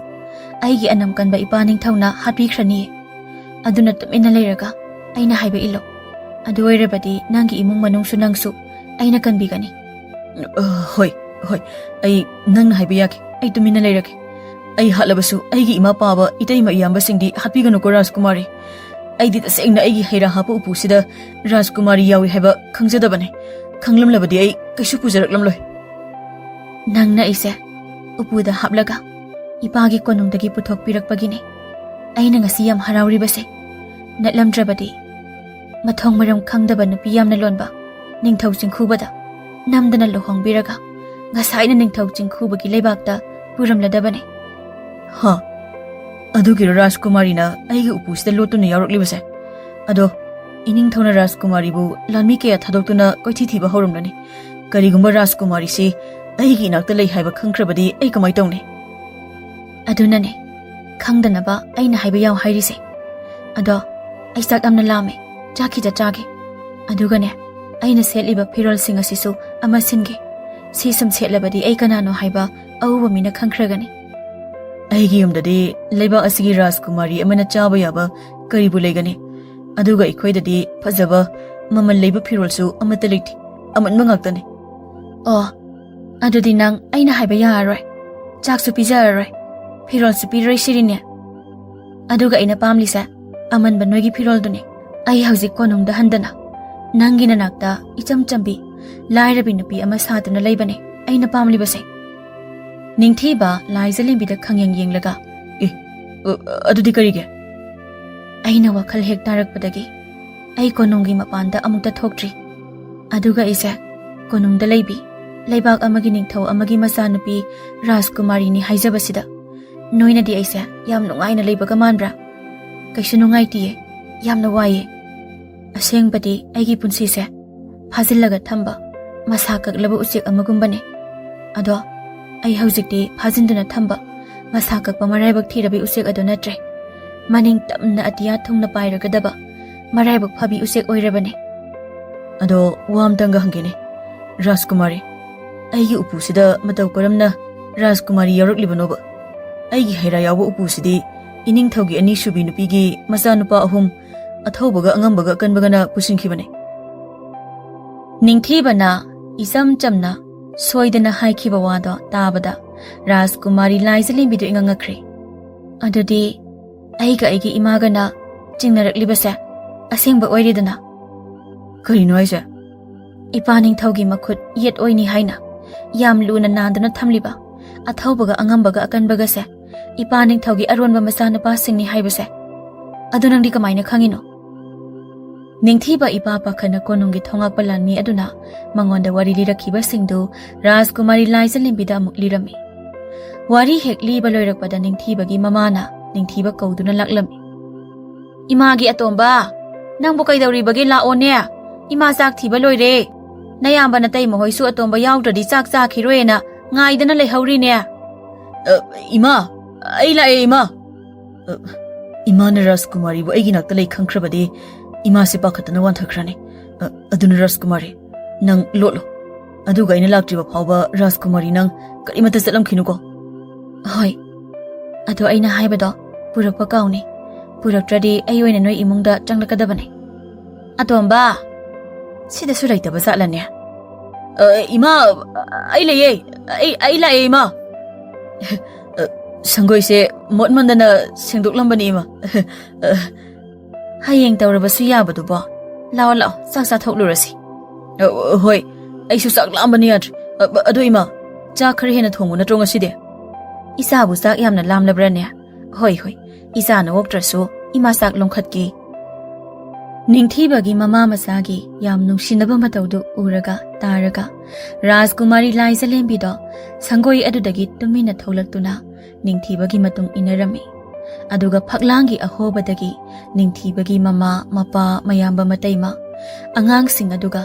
ꯑꯩꯒꯤ ꯑꯅꯝ ꯀꯟꯕ ꯏꯄꯥ ꯅꯤꯡꯊꯧꯅ ꯍꯥꯠꯄꯤꯈ꯭ꯔꯅꯤꯌꯦ. ꯑꯗꯨꯅ ꯇꯨꯃꯤꯟꯅ ꯂꯩꯔꯒ ꯑꯩꯅ ꯍꯥꯏꯕ ꯏꯜꯂꯣ. ꯑꯗꯨ ꯑꯣꯏꯔꯕꯗꯤ ꯅꯪꯒꯤ ꯏꯃꯨꯡ ꯃꯅꯨꯡꯁꯨ ꯅꯪꯁꯨ ꯑꯩꯅ ꯀꯟꯕꯤꯒꯅꯤ." ꯍꯣꯏ, ꯑꯩ ꯅꯪꯅ ꯍꯥꯏꯕ ꯌꯥꯒꯦ. ꯑꯩ ꯇꯨꯃꯤꯟꯅ ꯂꯩꯔꯒꯦ. ꯑꯩ ꯍꯥꯠꯂꯕꯁꯨ ꯑꯩꯒꯤ ꯏꯃꯥ ꯄꯥꯕ ꯏꯇꯩꯃ ꯏꯌꯥꯝꯕꯁꯤꯡꯗꯤ ꯍꯥꯠꯄꯤꯒꯅꯨꯀꯣ ꯔꯥꯖꯀꯨꯃꯥꯔꯤ. ꯑꯩꯗꯤ ꯇꯁꯦꯡꯅ ꯑꯩꯒꯤ ꯍꯩꯔꯥ ꯍꯥꯞꯄ ꯎꯄꯨꯁꯤꯗ ꯔꯥꯖꯀꯨꯃꯥꯔꯤ ꯌꯥꯎꯏ ꯍꯥꯏꯕ ꯈꯪꯖꯗꯕꯅꯦ. ꯈꯪꯂꯝꯂꯕꯗꯤ ꯑꯩ ꯀꯩꯁꯨ ꯄꯨꯖꯔꯛꯂꯝꯂꯣꯏ." "ꯅꯪꯅ ꯑꯩꯁꯦ ꯎꯄꯨꯗ ꯍꯥꯞꯂꯒ ꯏꯄꯥꯒꯤ ꯀꯣꯅꯨꯡꯗꯒꯤ ꯄꯨꯊꯣꯛꯄꯤꯔꯛꯄꯒꯤꯅꯦ ꯑꯩꯅ ꯉꯁꯤ ꯌꯥꯝ ꯍꯔꯥꯎꯔꯤꯕꯁꯦ. ꯅꯠꯂꯝꯗ꯭ꯔꯕꯗꯤ ꯃꯊꯣꯡ ꯃꯔꯝ ꯈꯪꯗꯕ ꯅꯨꯄꯤ ꯌꯥꯝꯅ ꯂꯣꯟꯕ ꯅꯤꯡꯊꯧ ꯆꯤꯡꯈꯨꯕꯗ ꯅꯝꯗꯅ ꯂꯨꯍꯣꯡꯕꯤꯔꯒ ꯉꯁꯥꯏꯅ ꯅꯤꯡꯊꯧ ꯆꯤꯡꯈꯨꯕꯒꯤ ꯂꯩꯕꯥꯛꯇ ꯄꯨꯔꯝꯂꯗꯕꯅꯦ." "ꯍꯥ, ꯑꯗꯨꯒꯤꯔꯣ ꯔꯥꯖꯀꯨꯃꯥꯔꯤꯅ ꯑꯩꯒꯤ ꯎꯄꯨꯁꯤꯗ ꯂꯣꯠꯇꯨꯅ ꯌꯥꯎꯔꯛꯂꯤꯕꯁꯦ? ꯑꯗꯣ ꯏꯅꯤꯡꯊꯧꯅ ꯔꯥꯖꯀꯨꯃꯥꯔꯤꯕꯨ ꯂꯥꯟꯃꯤ ꯀꯌꯥ ꯊꯥꯗꯣꯛꯇꯨꯅ ꯀꯣꯏꯊꯤ ꯊꯤꯕ ꯍꯧꯔꯝꯂꯅꯤ. ꯀꯔꯤꯒꯨꯝꯕ ꯔꯥꯖꯀꯨꯃꯥꯔꯤꯁꯤ ꯑꯩꯒꯤ ꯏꯅꯥꯛꯇ ꯂꯩ ꯍꯥꯏꯕ ꯈꯪꯈ꯭ꯔꯕꯗꯤ ꯑꯩ ꯀꯃꯥꯏ ꯇꯧꯅꯤ?" "ꯑꯗꯨꯅꯅꯦ ꯈꯪꯗꯅꯕ ꯑꯩꯅ ꯍꯥꯏꯕ ꯌꯥꯎ ꯍꯥꯏꯔꯤꯁꯦ. ꯑꯗꯣ ꯑꯩ ꯆꯥꯛ ꯌꯥꯝꯅ ꯂꯥꯝꯃꯦ, ꯆꯥꯛ ꯈꯤꯇ ꯆꯥꯒꯦ. ꯑꯗꯨꯒꯅꯦ ꯑꯩꯅ ꯁꯦꯠꯂꯤꯕ ꯐꯤꯔꯣꯜꯁꯤꯡ ꯑꯁꯤꯁꯨ ꯑꯃ ꯁꯤꯟꯒꯦ. ꯁꯤ ꯁꯨꯝ ꯁꯦꯠꯂꯕꯗꯤ ꯑꯩ ꯀꯅꯥꯅꯣ ꯍꯥꯏꯕ ꯑꯎꯕ ꯃꯤꯅ ꯈꯪꯈ꯭ꯔꯒꯅꯤ." "ꯑꯩꯒꯤ ꯌꯨꯝꯗꯗꯤ ꯂꯩꯕꯥꯛ ꯑꯁꯤꯒꯤ ꯔꯥꯖꯀꯨꯃꯥꯔꯤ ꯑꯃꯅ ꯆꯥꯕ ꯌꯥꯕ ꯀꯔꯤꯕꯨ ꯂꯩꯒꯅꯤ? ꯑꯗꯨꯒ ꯑꯩꯈꯣꯏꯗꯗꯤ ꯐꯖꯕ ꯃꯃꯜ ꯂꯩꯕ ꯐꯤꯔꯣꯜꯁꯨ ꯑꯃꯠꯇ ꯂꯩꯇꯦ. ꯑꯃꯟꯕ ꯉꯥꯛꯇꯅꯤ." ꯑꯣ ꯑꯗꯨꯗꯤ ꯅꯪ ꯑꯩꯅ ꯍꯥꯏꯕ ꯌꯥꯔꯔꯣꯏ ꯆꯥꯛꯁꯨ ꯄꯤꯖꯔꯔꯣꯏ ꯐꯤꯔꯣꯜꯁꯨ ꯄꯤꯔꯔꯣꯏ ꯁꯤꯔꯤꯅꯦ ꯑꯗꯨꯒ ꯑꯩꯅ ꯄꯥꯝꯂꯤꯁꯦ ꯑꯃꯟꯕ ꯅꯣꯏꯒꯤ ꯐꯤꯔꯣꯜꯗꯨꯅꯤ ꯑꯩ ꯍꯧꯖꯤꯛ ꯀꯣꯅꯨꯡꯗ ꯍꯟꯗꯅ ꯅꯪꯒꯤ ꯅꯅꯥꯛꯇ ꯏꯆꯝ ꯆꯝꯕꯤ ꯂꯥꯏꯔꯕꯤ ꯅꯨꯄꯤ ꯑꯃ ꯁꯥꯗꯨꯅ ꯂꯩꯕꯅꯦ ꯑꯩꯅ ꯄꯥꯝꯂꯤꯕꯁꯦ ꯅꯤꯡꯊꯤꯕ ꯂꯥꯏꯖꯂꯦꯝꯕꯤꯗ ꯈꯪꯌꯦꯡ ꯌꯦꯡꯂꯒ ꯑꯗꯨꯗꯤ ꯀꯔꯤꯒꯤ ꯑꯩꯅ ꯋꯥꯈꯜ ꯍꯦꯛ ꯇꯥꯔꯛꯄꯗꯒꯤ ꯑꯩ ꯀꯣꯅꯨꯡꯒꯤ ꯃꯄꯥꯟꯗ ꯑꯃꯨꯛꯇ ꯊꯣꯛꯇ꯭ꯔꯤ ꯑꯗꯨꯒ ꯑꯩꯁꯦ ꯀꯣꯅꯨꯡꯗ ꯂꯩꯕꯤ ꯂꯩꯕꯥꯛ ꯑꯃꯒꯤ ꯅꯤꯡꯊꯧ ꯑꯃꯒꯤ ꯃꯆꯥꯅꯨꯄꯤ ꯔꯥꯖꯀꯨꯃꯥꯔꯤꯅꯤ ꯍꯥꯏꯖꯕꯁꯤꯗ ꯅꯣꯏꯅꯗꯤ ꯑꯩꯁꯦ ꯌꯥꯝ ꯅꯨꯡꯉꯥꯏꯅ ꯂꯩꯕꯒ ꯃꯥꯟꯕ꯭ꯔꯥ ꯀꯩꯁꯨ ꯅꯨꯡꯉꯥꯏꯇꯤꯌꯦ ꯌꯥꯝꯅ ꯋꯥꯏꯌꯦ ꯑꯁꯦꯡꯕꯗꯤ ꯑꯩꯒꯤ ꯄꯨꯟꯁꯤꯁꯦ ꯐꯥꯖꯤꯜꯂꯒ ꯊꯝꯕ ꯃꯁꯥ ꯀꯛꯂꯕ ꯎꯆꯦꯛ ꯑꯃꯒꯨꯝꯕꯅꯦ ꯑꯗꯣ ꯑꯩ ꯍꯧꯖꯤꯛꯇꯤ ꯐꯥꯖꯤꯟꯗꯨꯅ ꯊꯝꯕ ꯃꯁꯥ ꯀꯛꯄ ꯃꯔꯥꯏꯕꯛ ꯊꯤꯔꯕꯤ ꯎꯆꯦꯛ ꯑꯗꯨ ꯅꯠꯇ꯭ꯔꯦ ꯃꯅꯤꯡ ꯇꯝꯅ ꯑꯇꯤꯌꯥ ꯊꯨꯡꯅ ꯄꯥꯏꯔꯒꯗꯕ ꯃꯔꯥꯏꯕꯛ ꯐꯕꯤ ꯎꯆꯦꯛ ꯑꯣꯏꯔꯕꯅꯦ ꯑꯗꯣ ꯋꯥ ꯑꯝꯇꯪꯒ ꯍꯪꯒꯦꯅꯦ ꯔꯥꯖꯀꯨꯃꯥꯔꯤ ꯑꯩꯒꯤ ꯎꯄꯨꯁꯤꯗ ꯃꯇꯧ ꯀꯔꯝꯅ ꯔꯥꯖꯀꯨꯃꯥꯔꯤ ꯌꯥꯎꯔꯛꯂꯤꯕꯅꯣꯕ ꯑꯩꯒꯤ ꯍꯩꯔꯥ ꯌꯥꯎꯕ ꯎꯄꯨꯁꯤꯗꯤ ꯏꯅꯤꯡꯊꯧꯒꯤ ꯑꯅꯤꯁꯨꯕꯤ ꯅꯨꯄꯤꯒꯤ ꯃꯆꯥꯅꯨꯄꯥ 3 ꯑꯊꯧꯕꯒ ꯑꯉꯝꯕꯒ ꯑꯀꯟꯕꯒꯅ ꯄꯨꯁꯤꯟꯈꯤꯕꯅꯦ ꯅꯤꯡꯊꯤꯕꯅ ꯏꯆꯝ ꯆꯝꯅ ꯁꯣꯏꯗꯅ ꯍꯥꯏꯈꯤꯕ ꯋꯥꯗꯣ ꯇꯥꯕꯗ ꯔꯥꯖꯀꯨꯃꯥꯔꯤ ꯂꯥꯏꯖꯂꯦꯝꯕꯤꯗꯨ ꯏꯉꯛꯉꯛꯈ꯭ꯔꯦ ꯑꯗꯨꯗꯤ ꯑꯩꯒ ꯑꯩꯒꯤ ꯏꯃꯥꯒꯅ ꯆꯤꯡꯅꯔꯛꯂꯤꯕꯁꯦ ꯑꯁꯦꯡꯕ ꯑꯣꯏꯔꯤꯗꯅ ꯀꯔꯤꯅꯣ ꯍꯥꯏꯁꯦ ꯏꯄꯥ ꯅꯤꯡꯊꯧꯒꯤ ꯃꯈꯨꯠ ꯌꯦꯠ ꯑꯣꯏꯅꯤ ꯍꯥꯏꯅ ꯌꯥꯝ ꯂꯨꯅ ꯅꯥꯟꯗꯨꯅ ꯊꯝꯂꯤꯕ ꯑꯊꯧꯕꯒ ꯑꯉꯝꯕꯒ ꯑꯀꯟꯕꯒꯁꯦ ꯏꯄꯥ ꯅꯤꯡꯊꯧꯒꯤ ꯑꯔꯣꯟꯕ ꯃꯆꯥꯅꯨꯄꯥꯁꯤꯡꯅꯤ ꯍꯥꯏꯕꯁꯦ ꯑꯗꯨ ꯅꯪꯗꯤ ꯀꯃꯥꯏꯅ ꯈꯪꯉꯤꯅꯣ ꯅꯤꯡꯊꯤꯕ ꯏꯄꯥ ꯄꯥꯈꯠꯅ ꯀꯣꯅꯨꯡꯒꯤ ꯊꯧꯉꯥꯛꯄ ꯂꯥꯟꯃꯤ ꯑꯗꯨꯅ ꯃꯉꯣꯟꯗ ꯋꯥꯔꯤ ꯂꯤꯔꯛꯈꯤꯕꯁꯤꯡꯗꯨ ꯔꯥꯖꯀꯨꯃꯥꯔꯤ ꯂꯥꯏꯖꯂꯦꯝꯕꯤꯗ ꯑꯃꯨꯛ ꯂꯤꯔꯝꯃꯤ ꯋꯥꯔꯤ ꯍꯦꯛ ꯂꯤꯕ ꯂꯣꯏꯔꯛꯄꯗ ꯅꯤꯡꯊꯤꯕꯒꯤ ꯃꯃꯥꯅ ꯅꯤꯡꯊꯤꯕ ꯀꯧꯗꯨꯅ ꯂꯥꯛꯂꯝꯃꯤ ꯏꯃꯥꯒꯤ ꯑꯇꯣꯝꯕ ꯅꯪꯕꯨ ꯀꯩꯗꯧꯔꯤꯕꯒꯦ ꯂꯥꯛꯑꯣꯅꯦ ꯏꯃꯥ ꯆꯥꯛ ꯊꯤꯕ ꯂꯣꯏꯔꯦ ꯅꯌꯥꯝꯕ ꯅꯇꯩ ꯃꯍꯣꯏꯁꯨ ꯑꯇꯣꯝꯕ ꯌꯥꯎꯗ꯭ꯔꯗꯤ ꯆꯥꯛ ꯆꯥꯈꯤꯔꯣꯏꯅ ꯉꯥꯏꯗꯅ ꯂꯩꯍꯧꯔꯤꯅꯦ ꯏꯃꯥ ꯑꯩ ꯂꯥꯛꯑꯦ ꯏꯃꯥ ꯏꯃꯥꯅ ꯔꯥꯖꯀꯨꯃꯥꯔꯤꯕꯨ ꯑꯩꯒꯤ ꯅꯥꯛꯇ ꯂꯩ ꯈꯪꯈ꯭ꯔꯕꯗꯤ ꯏꯃꯥꯁꯦ ꯄꯥꯈꯠꯇꯅ ꯋꯥꯟꯊꯈ꯭ꯔꯅꯤ ꯑꯗꯨꯅ ꯔꯥꯖꯀꯨꯃꯥꯔꯤ ꯅꯪ ꯂꯣꯠꯂꯣ ꯑꯗꯨꯒ ꯑꯩꯅ ꯂꯥꯛꯇ꯭ꯔꯤꯕ ꯐꯥꯎꯕ ꯔꯥꯖꯀꯨꯃꯥꯔꯤ ꯅꯪ ꯀꯔꯤꯃꯠꯇ ꯆꯠꯂꯝꯈꯤꯅꯨꯀꯣ ꯍꯣꯏ ꯑꯗꯣ ꯑꯩꯅ ꯍꯥꯏꯕꯗꯣ ꯄꯨꯔꯛꯄ ꯀꯥꯎꯅꯤ ꯄꯨꯔꯛꯇ꯭ꯔꯗꯤ ꯑꯩ ꯑꯣꯏꯅ ꯅꯣꯏ ꯏꯃꯨꯡꯗ ꯆꯪꯂꯛꯀꯗꯕꯅꯦ ꯑꯇꯣꯝꯕ ꯁꯤꯗꯁꯨ ꯂꯩꯇꯕ ꯖꯥꯠꯂꯅꯦ ꯏꯃꯥ ꯑꯩ ꯂꯩꯌꯦ ꯑꯩ ꯂꯥꯛꯑꯦ ꯏꯃꯥ ꯁꯪꯒꯣꯏꯁꯦ ꯃꯣꯠꯃꯟꯗꯅ ꯁꯦꯡꯗꯣꯛꯂꯝꯕꯅꯤ ꯏꯃꯥ ꯍꯌꯦꯡ ꯇꯧꯔꯕꯁꯨ ꯌꯥꯕꯗꯨꯕꯣ ꯂꯥꯛꯑꯣ ꯂꯥꯛꯑꯣ ꯆꯥꯛ ꯆꯥꯊꯣꯛꯂꯨꯔꯁꯤ ꯍꯣꯏ ꯑꯩꯁꯨ ꯆꯥꯛ ꯂꯥꯝꯕꯅꯤ ꯌꯥꯗ꯭ꯔꯦ ꯑꯗꯣ ꯏꯃꯥ ꯆꯥꯛ ꯈꯔ ꯍꯦꯟꯅ ꯊꯣꯡꯕ ꯅꯠꯇ꯭ꯔꯣ ꯉꯁꯤꯗꯤ ꯏꯆꯥꯕꯨ ꯆꯥꯛ ꯌꯥꯝꯅ ꯂꯥꯝꯂꯕ꯭ꯔꯅꯦ ꯍꯣꯏ ꯍꯣꯏ ꯏꯆꯥꯅ ꯑꯣꯛꯇ꯭ꯔꯁꯨ ꯏꯃꯥ ꯆꯥꯛ ꯂꯣꯡꯈꯠꯀꯦ ꯅꯤꯡꯊꯤꯕꯒꯤ ꯃꯃꯥ ꯃꯆꯥꯒꯤ ꯌꯥꯝ ꯅꯨꯡꯁꯤꯅꯕ ꯃꯇꯧꯗꯨ ꯎꯔꯒ ꯇꯥꯔꯒ ꯔꯥꯖꯀꯨꯃꯥꯔꯤ ꯂꯥꯏꯖꯂꯦꯝꯕꯤꯗꯣ ꯁꯪꯒꯣꯏ ꯑꯗꯨꯗꯒꯤ ꯇꯨꯃꯤꯟꯅ ꯊꯣꯛꯂꯛꯇꯨꯅ ꯅꯤꯡꯊꯤꯕꯒꯤ ꯃꯇꯨꯡ ꯏꯟꯅꯔꯝꯃꯤ ꯑꯗꯨꯒ ꯐꯛꯂꯥꯡꯒꯤ ꯑꯍꯣꯕꯗꯒꯤ ꯅꯤꯡꯊꯤꯕꯒꯤ ꯃꯃꯥ ꯃꯄꯥ ꯃꯌꯥꯝꯕ ꯃꯇꯩꯃ ꯑꯉꯥꯡꯁꯤꯡ ꯑꯗꯨꯒ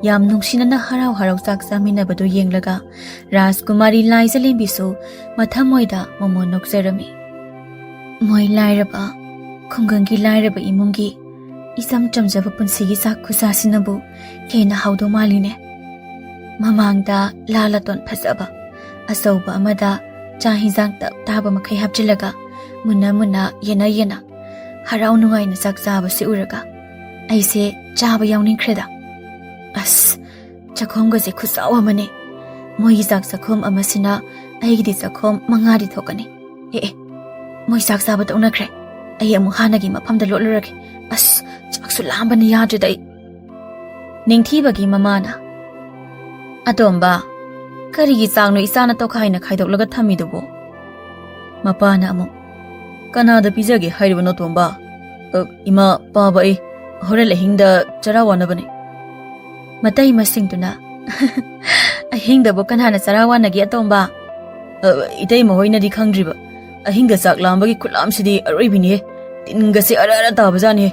ꯌꯥꯝ ꯅꯨꯡꯁꯤꯅꯅ ꯍꯔꯥꯎ ꯍꯔꯥꯎ ꯆꯥꯛ ꯆꯥꯃꯤꯟꯅꯕꯗꯨ ꯌꯦꯡꯂꯒ ꯔꯥꯖꯀꯨꯃꯥꯔꯤ ꯂꯥꯏꯖꯂꯦꯝꯕꯤꯁꯨ ꯃꯊꯃꯣꯏꯗ ꯃꯃꯣꯟ ꯅꯣꯛꯆꯔꯝꯃꯤ ꯃꯣꯏ ꯂꯥꯏꯔꯕ ꯈꯨꯡꯒꯪꯒꯤ ꯂꯥꯏꯔꯕ ꯏꯃꯨꯡꯒꯤ ꯏꯆꯝ ꯆꯝꯖꯕ ꯄꯨꯟꯁꯤꯒꯤ ꯆꯥꯛ ꯈꯨꯆꯥꯁꯤꯅꯕꯨ ꯍꯦꯟꯅ ꯍꯥꯎꯗꯧ ꯃꯥꯜꯂꯤꯅꯦ ꯃꯃꯥꯡꯗ ꯂꯥꯂꯇꯣꯟ ꯐꯖꯕ ꯑꯆꯧꯕ ꯑꯃꯗ ꯆꯥꯛ ꯍꯤꯟꯖꯥꯡ ꯇꯞ ꯇꯥꯕ ꯃꯈꯩ ꯍꯥꯞꯆꯤꯜꯂꯒ ꯃꯨꯟꯅ ꯃꯨꯟꯅ ꯌꯦꯟꯅ ꯍꯔꯥꯎ ꯅꯨꯡꯉꯥꯏꯅ ꯆꯥꯛ ꯆꯥꯕꯁꯤ ꯎꯔꯒ ꯑꯩꯁꯦ ꯆꯥꯕ ꯌꯥꯎꯅꯤꯡꯈ꯭ꯔꯦꯗ ꯑꯁ ꯆꯥꯛꯈꯣꯝꯒꯁꯦ ꯈꯨꯆꯥꯎ ꯑꯃꯅꯦ ꯃꯣꯏꯒꯤ ꯆꯥꯛ ꯆꯥꯛꯈꯣꯝ ꯑꯃꯁꯤꯅ ꯑꯩꯒꯤꯗꯤ ꯆꯥꯛꯈꯣꯝ 5ꯗꯤ ꯊꯣꯛꯀꯅꯤ ꯑꯦ ꯃꯣꯏ ꯆꯥꯛ ꯆꯥꯕ ꯇꯧꯅꯈ꯭ꯔꯦ ꯑꯩ ꯑꯃꯨꯛ ꯍꯥꯟꯅꯒꯤ ꯃꯐꯝꯗ ꯂꯣꯠꯂꯨꯔꯒꯦ ꯑꯁ ꯆꯥꯛꯁꯨ ꯂꯥꯝꯕꯅ ꯌꯥꯗ꯭ꯔꯦꯗ ꯑꯩ ꯅꯤꯡꯊꯤꯕꯒꯤ ꯃꯃꯥꯅ ꯑꯇꯣꯝꯕ ꯀꯔꯤꯒꯤ ꯆꯥꯛꯅꯣ ꯏꯆꯥꯅ ꯇꯣꯈꯥꯏꯅ ꯈꯥꯏꯗꯣꯛꯂꯒ ꯊꯝꯃꯤꯗꯨꯕꯣ ꯃꯄꯥꯅ ꯑꯃꯨꯛ ꯀꯅꯥꯗ ꯄꯤꯖꯒꯦ ꯍꯥꯏꯔꯤꯕꯅꯣ ꯇꯣꯝꯕ ꯏꯃꯥ ꯄꯥꯕ ꯑꯩ ꯍꯣꯔꯦꯟ ꯑꯍꯤꯡꯗ ꯆꯔꯥ ꯋꯥꯅꯕꯅꯤ ꯃꯇꯩꯃꯁꯤꯡꯗꯨꯅ ꯑꯍꯤꯡꯗꯕꯨ ꯀꯅꯥꯅ ꯆꯔꯥ ꯋꯥꯅꯒꯦ ꯑꯇꯣꯝꯕ ꯏꯇꯩꯃ ꯍꯣꯏꯅꯗꯤ ꯈꯪꯗ꯭ꯔꯤꯕ ꯑꯍꯤꯡꯗ ꯆꯥꯛ ꯂꯥꯝꯕꯒꯤ ꯈꯨꯠꯂꯥꯝꯁꯤꯗꯤ ꯑꯔꯣꯏꯕꯤꯅꯤꯍꯦ ꯇꯤꯟꯒꯁꯦ ꯑꯔ ꯇꯥꯕꯖꯥꯠꯅꯤꯍꯦ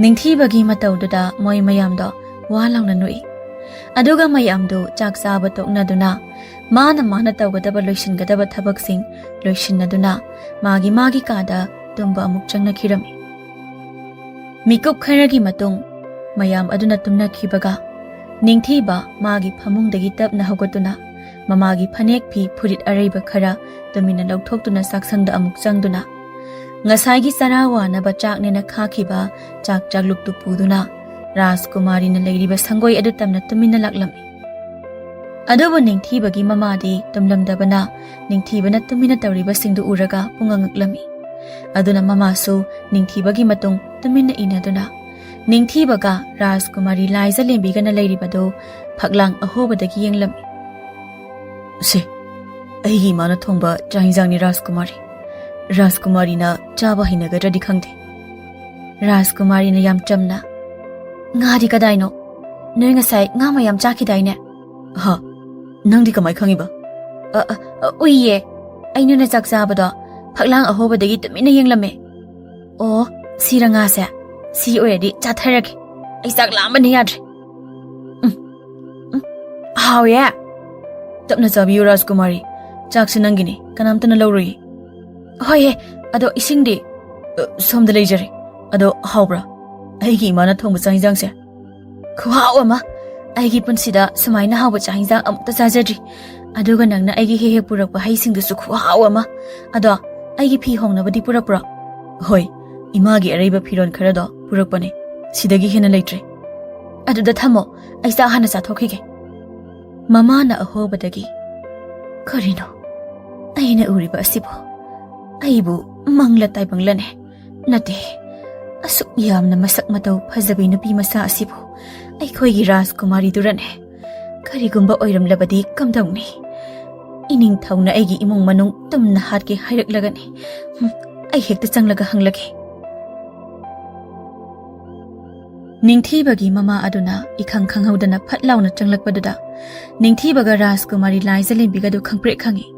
ꯅꯤꯡꯊꯤꯕꯒꯤ ꯃꯇꯧꯗꯨꯗ ꯃꯣꯏ ꯃꯌꯥꯝꯗꯣ ꯋꯥ ꯂꯥꯎꯅ ꯅꯣꯛꯏ ꯑꯗꯨꯒ ꯃꯌꯥꯝꯗꯨ ꯆꯥꯛ ꯆꯥꯕ ꯇꯣꯛꯅꯗꯨꯅ ꯃꯥꯅ ꯇꯧꯒꯗꯕ ꯂꯣꯏꯁꯤꯟꯒꯗꯕ ꯊꯕꯛꯁꯤꯡ ꯂꯣꯏꯁꯤꯟꯅꯗꯨꯅ ꯃꯥꯒꯤ ꯀꯥꯗ ꯇꯨꯝꯕ ꯑꯃꯨꯛ ꯆꯪꯅꯈꯤꯔꯝꯃꯤ ꯃꯤꯀꯨꯞ ꯈꯔꯒꯤ ꯃꯇꯨꯡ ꯃꯌꯥꯝ ꯑꯗꯨꯅ ꯇꯨꯝꯅꯈꯤꯕꯒ ꯅꯤꯡꯊꯤꯕ ꯃꯥꯒꯤ ꯐꯃꯨꯡꯗꯒꯤ ꯇꯞꯅ ꯍꯧꯒꯠꯇꯨꯅ ꯃꯃꯥꯒꯤ ꯐꯅꯦꯛ ꯐꯤ ꯐꯨꯔꯤꯠ ꯑꯔꯩꯕ ꯈꯔ ꯇꯨꯃꯤꯟꯅ ꯂꯧꯊꯣꯛꯇꯨꯅ ꯆꯥꯛꯁꯪꯗ ꯑꯃꯨꯛ ꯆꯪꯗꯨꯅ ꯉꯁꯥꯏꯒꯤ ꯆꯔꯥ ꯋꯥꯅꯕ ꯆꯥꯛꯅꯦꯅ ꯈꯥꯛꯈꯤꯕ ꯆꯥꯛꯂꯨꯛꯇꯨ ꯄꯨꯗꯨꯅ ꯔꯥꯖꯀꯨꯃꯥꯔꯤꯅ ꯂꯩꯔꯤꯕ ꯁꯪꯒꯣꯏ ꯑꯗꯨ ꯇꯝꯅ ꯇꯨꯃꯤꯟꯅ ꯂꯥꯛꯂꯝꯃꯤ ꯑꯗꯨꯕꯨ ꯅꯤꯡꯊꯤꯕꯒꯤ ꯃꯃꯥꯗꯤ ꯇꯨꯝꯂꯝꯗꯕꯅ ꯅꯤꯡꯊꯤꯕꯅ ꯇꯨꯃꯤꯟꯅ ꯇꯧꯔꯤꯕꯁꯤꯡꯗꯨ ꯎꯔꯒ ꯄꯨꯡꯉꯛ ꯉꯛꯂꯝꯃꯤ꯫ ꯑꯗꯨꯅ ꯃꯃꯥꯁꯨ ꯅꯤꯡꯊꯤꯕꯒꯤ ꯃꯇꯨꯡ ꯇꯨꯃꯤꯟꯅ ꯏꯟꯅꯗꯨꯅ ꯅꯤꯡꯊꯤꯕꯒ ꯔꯥꯖꯀꯨꯃꯥꯔꯤ ꯂꯥꯏꯖꯂꯦꯝꯕꯤꯒꯅ ꯂꯩꯔꯤꯕꯗꯨ ꯐꯛꯂꯥꯡ ꯑꯍꯣꯕꯗꯒꯤ ꯌꯦꯡꯂꯝꯃꯤ꯫ ꯁꯦ, ꯑꯩꯒꯤ ꯏꯃꯥꯅ ꯊꯣꯡꯕ ꯆꯥꯛ ꯏꯟꯖꯥꯡꯅꯤ ꯔꯥꯖꯀꯨꯃꯥꯔꯤ꯫ ꯔꯥꯖꯀꯨꯃꯥꯔꯤꯅ ꯆꯥꯕ ꯍꯩꯅꯒꯗ꯭ꯔꯗꯤ ꯈꯪꯗꯦ꯫ ꯔꯥꯖꯀꯨꯃꯥꯔꯤꯅ ꯌꯥꯝ ꯆꯝꯅ, ꯉꯥꯗꯤ ꯀꯗꯥꯏꯅꯣ? ꯅꯣꯏ ꯉꯁꯥꯏ ꯉꯥ ꯃꯌꯥꯝ ꯆꯥꯈꯤꯗꯥꯏꯅꯦ? ꯍꯥ, ꯅꯪꯗꯤ ꯀꯃꯥꯏ ꯈꯪꯉꯤꯕ? ꯎꯏꯌꯦ, ꯑꯩꯅ ꯆꯥꯛ ꯆꯥꯕꯗꯣ ꯐꯛꯂꯥꯡ ꯑꯍꯣꯕꯗꯒꯤ ꯇꯨꯃꯤꯟꯅ ꯌꯦꯡꯂꯝꯃꯦ꯫ ꯑꯣ, ꯁꯤꯔ ꯉꯥꯁꯦ? ꯁꯤ ꯑꯣꯏꯔꯗꯤ ꯆꯥꯊꯔꯒꯦ꯫ ꯑꯩ ꯆꯥꯛ ꯂꯥꯝꯕꯅ ꯌꯥꯗ꯭ꯔꯦ꯫ ꯍꯥꯎꯌꯦ꯫ ꯇꯞꯅ ꯆꯥꯕꯤꯌꯨ ꯔꯥꯖꯀꯨꯃꯥꯔꯤ, ꯆꯥꯛꯁꯤ ꯅꯪꯒꯤꯅꯤ, ꯀꯅꯥꯝꯇꯅ ꯂꯧꯔꯣꯏꯌꯦ꯫ ꯍꯣꯏꯍꯦ, ꯑꯗꯣ ꯏꯁꯤꯡꯗꯤ? ꯁꯣꯝꯗ ꯂꯩꯖꯔꯦ꯫ ꯑꯗꯣ ꯍꯥꯎꯕ꯭ꯔꯥ ꯑꯩꯒꯤ ꯏꯃꯥꯅ ꯊꯣꯡꯕ ꯆꯥꯛ ꯏꯟꯖꯥꯡꯁꯦ? ꯈꯨꯍꯥꯎ ꯑꯃ! ꯑꯩꯒꯤ ꯄꯨꯟꯁꯤꯗ ꯁꯨꯃꯥꯏꯅ ꯍꯥꯎꯕ ꯆꯥꯛ ꯏꯟꯖꯥꯡ ꯑꯃꯨꯛꯇ ꯆꯥꯖꯗ꯭ꯔꯤ꯫ ꯑꯗꯨꯒ ꯅꯪꯅ ꯑꯩꯒꯤ ꯍꯦꯛ ꯍꯦꯛ ꯄꯨꯔꯛꯄ ꯍꯩꯁꯤꯡꯗꯨꯁꯨ ꯈꯨꯍꯥꯎ ꯑꯃ꯫ ꯑꯗꯣ ꯑꯩꯒꯤ ꯐꯤ ꯍꯣꯡꯅꯕꯗꯤ ꯄꯨꯔꯛꯄ꯭ꯔꯣ? ꯍꯣꯏ, ꯏꯃꯥꯒꯤ ꯑꯔꯩꯕ ꯐꯤꯔꯣꯜ ꯈꯔꯗꯣ ꯄꯨꯔꯛꯄꯅꯦ, ꯁꯤꯗꯒꯤ ꯍꯦꯟꯅ ꯂꯩꯇ꯭ꯔꯦ꯫ ꯑꯗꯨꯗ ꯊꯝꯃꯣ, ꯑꯩ ꯆꯥꯛ ꯍꯥꯟꯅ ꯆꯥꯊꯣꯛꯈꯤꯒꯦ꯫ ꯃꯃꯥꯅ ꯑꯍꯣꯕꯗꯒꯤ, ꯀꯔꯤꯅꯣ ꯑꯩꯅ ꯎꯔꯤꯕ ꯑꯁꯤꯕꯨ? ꯑꯩꯕꯨ ꯃꯪꯂ ꯇꯥꯏꯕꯪꯂꯅꯦ? ꯅꯠꯇꯦ, ꯑꯁꯨꯛ ꯌꯥꯝꯅ ꯃꯁꯛ ꯃꯇꯧ ꯐꯖꯕꯤ ꯅꯨꯄꯤ ꯃꯆꯥ ꯑꯁꯤꯕꯨ ꯑꯩꯈꯣꯏꯒꯤ ꯔꯥꯖꯀꯨꯃꯥꯔꯤꯗꯨꯔꯅꯦ? ꯀꯔꯤꯒꯨꯝꯕ ꯑꯣꯏꯔꯝꯂꯕꯗꯤ ꯀꯝꯗꯧꯅꯤ? ꯏꯅꯤꯡꯊꯧꯅ ꯑꯩꯒꯤ ꯏꯃꯨꯡ ꯃꯅꯨꯡ ꯇꯨꯝꯅ ꯍꯥꯠꯀꯦ ꯍꯥꯏꯔꯛꯂꯒꯅꯤ꯫ ꯑꯩ ꯍꯦꯛꯇ ꯆꯪꯂꯒ ꯍꯪꯂꯒꯦ꯫ ꯅꯤꯡꯊꯤꯕꯒꯤ ꯃꯃꯥ ꯑꯗꯨꯅ ꯏꯈꯪ ꯈꯪꯍꯧꯗꯅ ꯐꯠ ꯂꯥꯎꯅ ꯆꯪꯂꯛꯄꯗꯨꯗ ꯅꯤꯡꯊꯤꯕꯒ ꯔꯥꯖꯀꯨꯃꯥꯔꯤ ꯂꯥꯏꯖꯂꯦꯝꯕꯤꯒꯗꯨ ꯈꯪꯄ꯭ꯔꯦꯛ ꯈꯪꯉꯤ꯫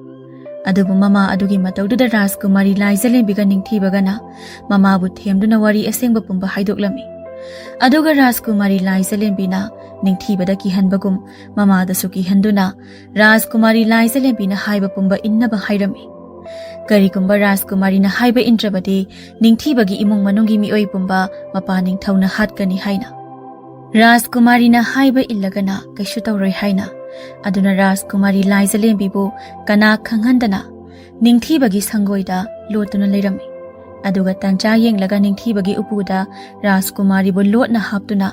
ꯑꯗꯨꯕꯨ ꯃꯃꯥ ꯑꯗꯨꯒꯤ ꯃꯇꯧꯗꯨꯗ ꯔꯥꯖꯀꯨꯃꯥꯔꯤ ꯂꯥꯏꯖꯂꯦꯝꯕꯤꯒ ꯅꯤꯡꯊꯤꯕꯒꯅ ꯃꯃꯥꯕꯨ ꯊꯦꯝꯗꯨꯅ ꯋꯥꯔꯤ ꯑꯁꯦꯡꯕ ꯄꯨꯝꯕ ꯍꯥꯏꯗꯣꯛꯂꯝꯃꯤ꯫ ꯑꯗꯨꯒ ꯔꯥꯖꯀꯨꯃꯥꯔꯤ ꯂꯥꯏꯖꯂꯦꯝꯕꯤꯅ ꯅꯤꯡꯊꯤꯕꯗ ꯀꯤꯍꯟꯕꯒꯨꯝ ꯃꯃꯥꯗꯁꯨ ꯀꯤꯍꯟꯗꯨꯅ ꯔꯥꯖꯀꯨꯃꯥꯔꯤ ꯂꯥꯏꯖꯂꯦꯝꯕꯤꯅ ꯍꯥꯏꯕ ꯄꯨꯝꯕ ꯏꯟꯅꯕ ꯍꯥꯏꯔꯝꯃꯤ꯫ ꯀꯔꯤꯒꯨꯝꯕ ꯔꯥꯖꯀꯨꯃꯥꯔꯤꯅ ꯍꯥꯏꯕ ꯏꯟꯗ꯭ꯔꯕꯗꯤ ꯅꯤꯡꯊꯤꯕꯒꯤ ꯏꯃꯨꯡ ꯃꯅꯨꯡꯒꯤ ꯃꯤꯑꯣꯏ ꯄꯨꯝꯕ ꯃꯄꯥꯅꯤꯡꯊꯧꯅ ꯍꯥꯠꯀꯅꯤ ꯍꯥꯏꯅ, ꯔꯥꯖꯀꯨꯃꯥꯔꯤꯅ ꯍꯥꯏꯕ ꯏꯜꯂꯒꯅ ꯀꯩꯁꯨ ꯇꯧꯔꯣꯏ ꯍꯥꯏꯅ꯫ ꯑꯗꯨꯅ ꯔꯥꯖꯀꯨꯃꯥꯔꯤ ꯂꯥꯏꯖꯂꯦꯝꯕꯤꯕు ꯀꯅꯥ ꯈꯪꯍꯟꯗꯅ ꯅꯤꯡꯊꯤꯕꯒꯤ ꯁꯪꯒꯣꯏꯗ ꯂꯣꯠꯇꯨꯅ ꯂꯩꯔꯝꯃꯤ꯫ ꯑꯗꯨꯒ ꯇꯟꯖꯥ ꯌꯦꯡꯂꯒ ꯅꯤꯡꯊꯤꯕꯒꯤ ꯎꯄꯨꯗ ꯔꯥꯖꯀꯨꯃꯥꯔꯤꯕꯨ ꯂꯣꯠꯅ ꯍꯥꯞꯇꯨꯅ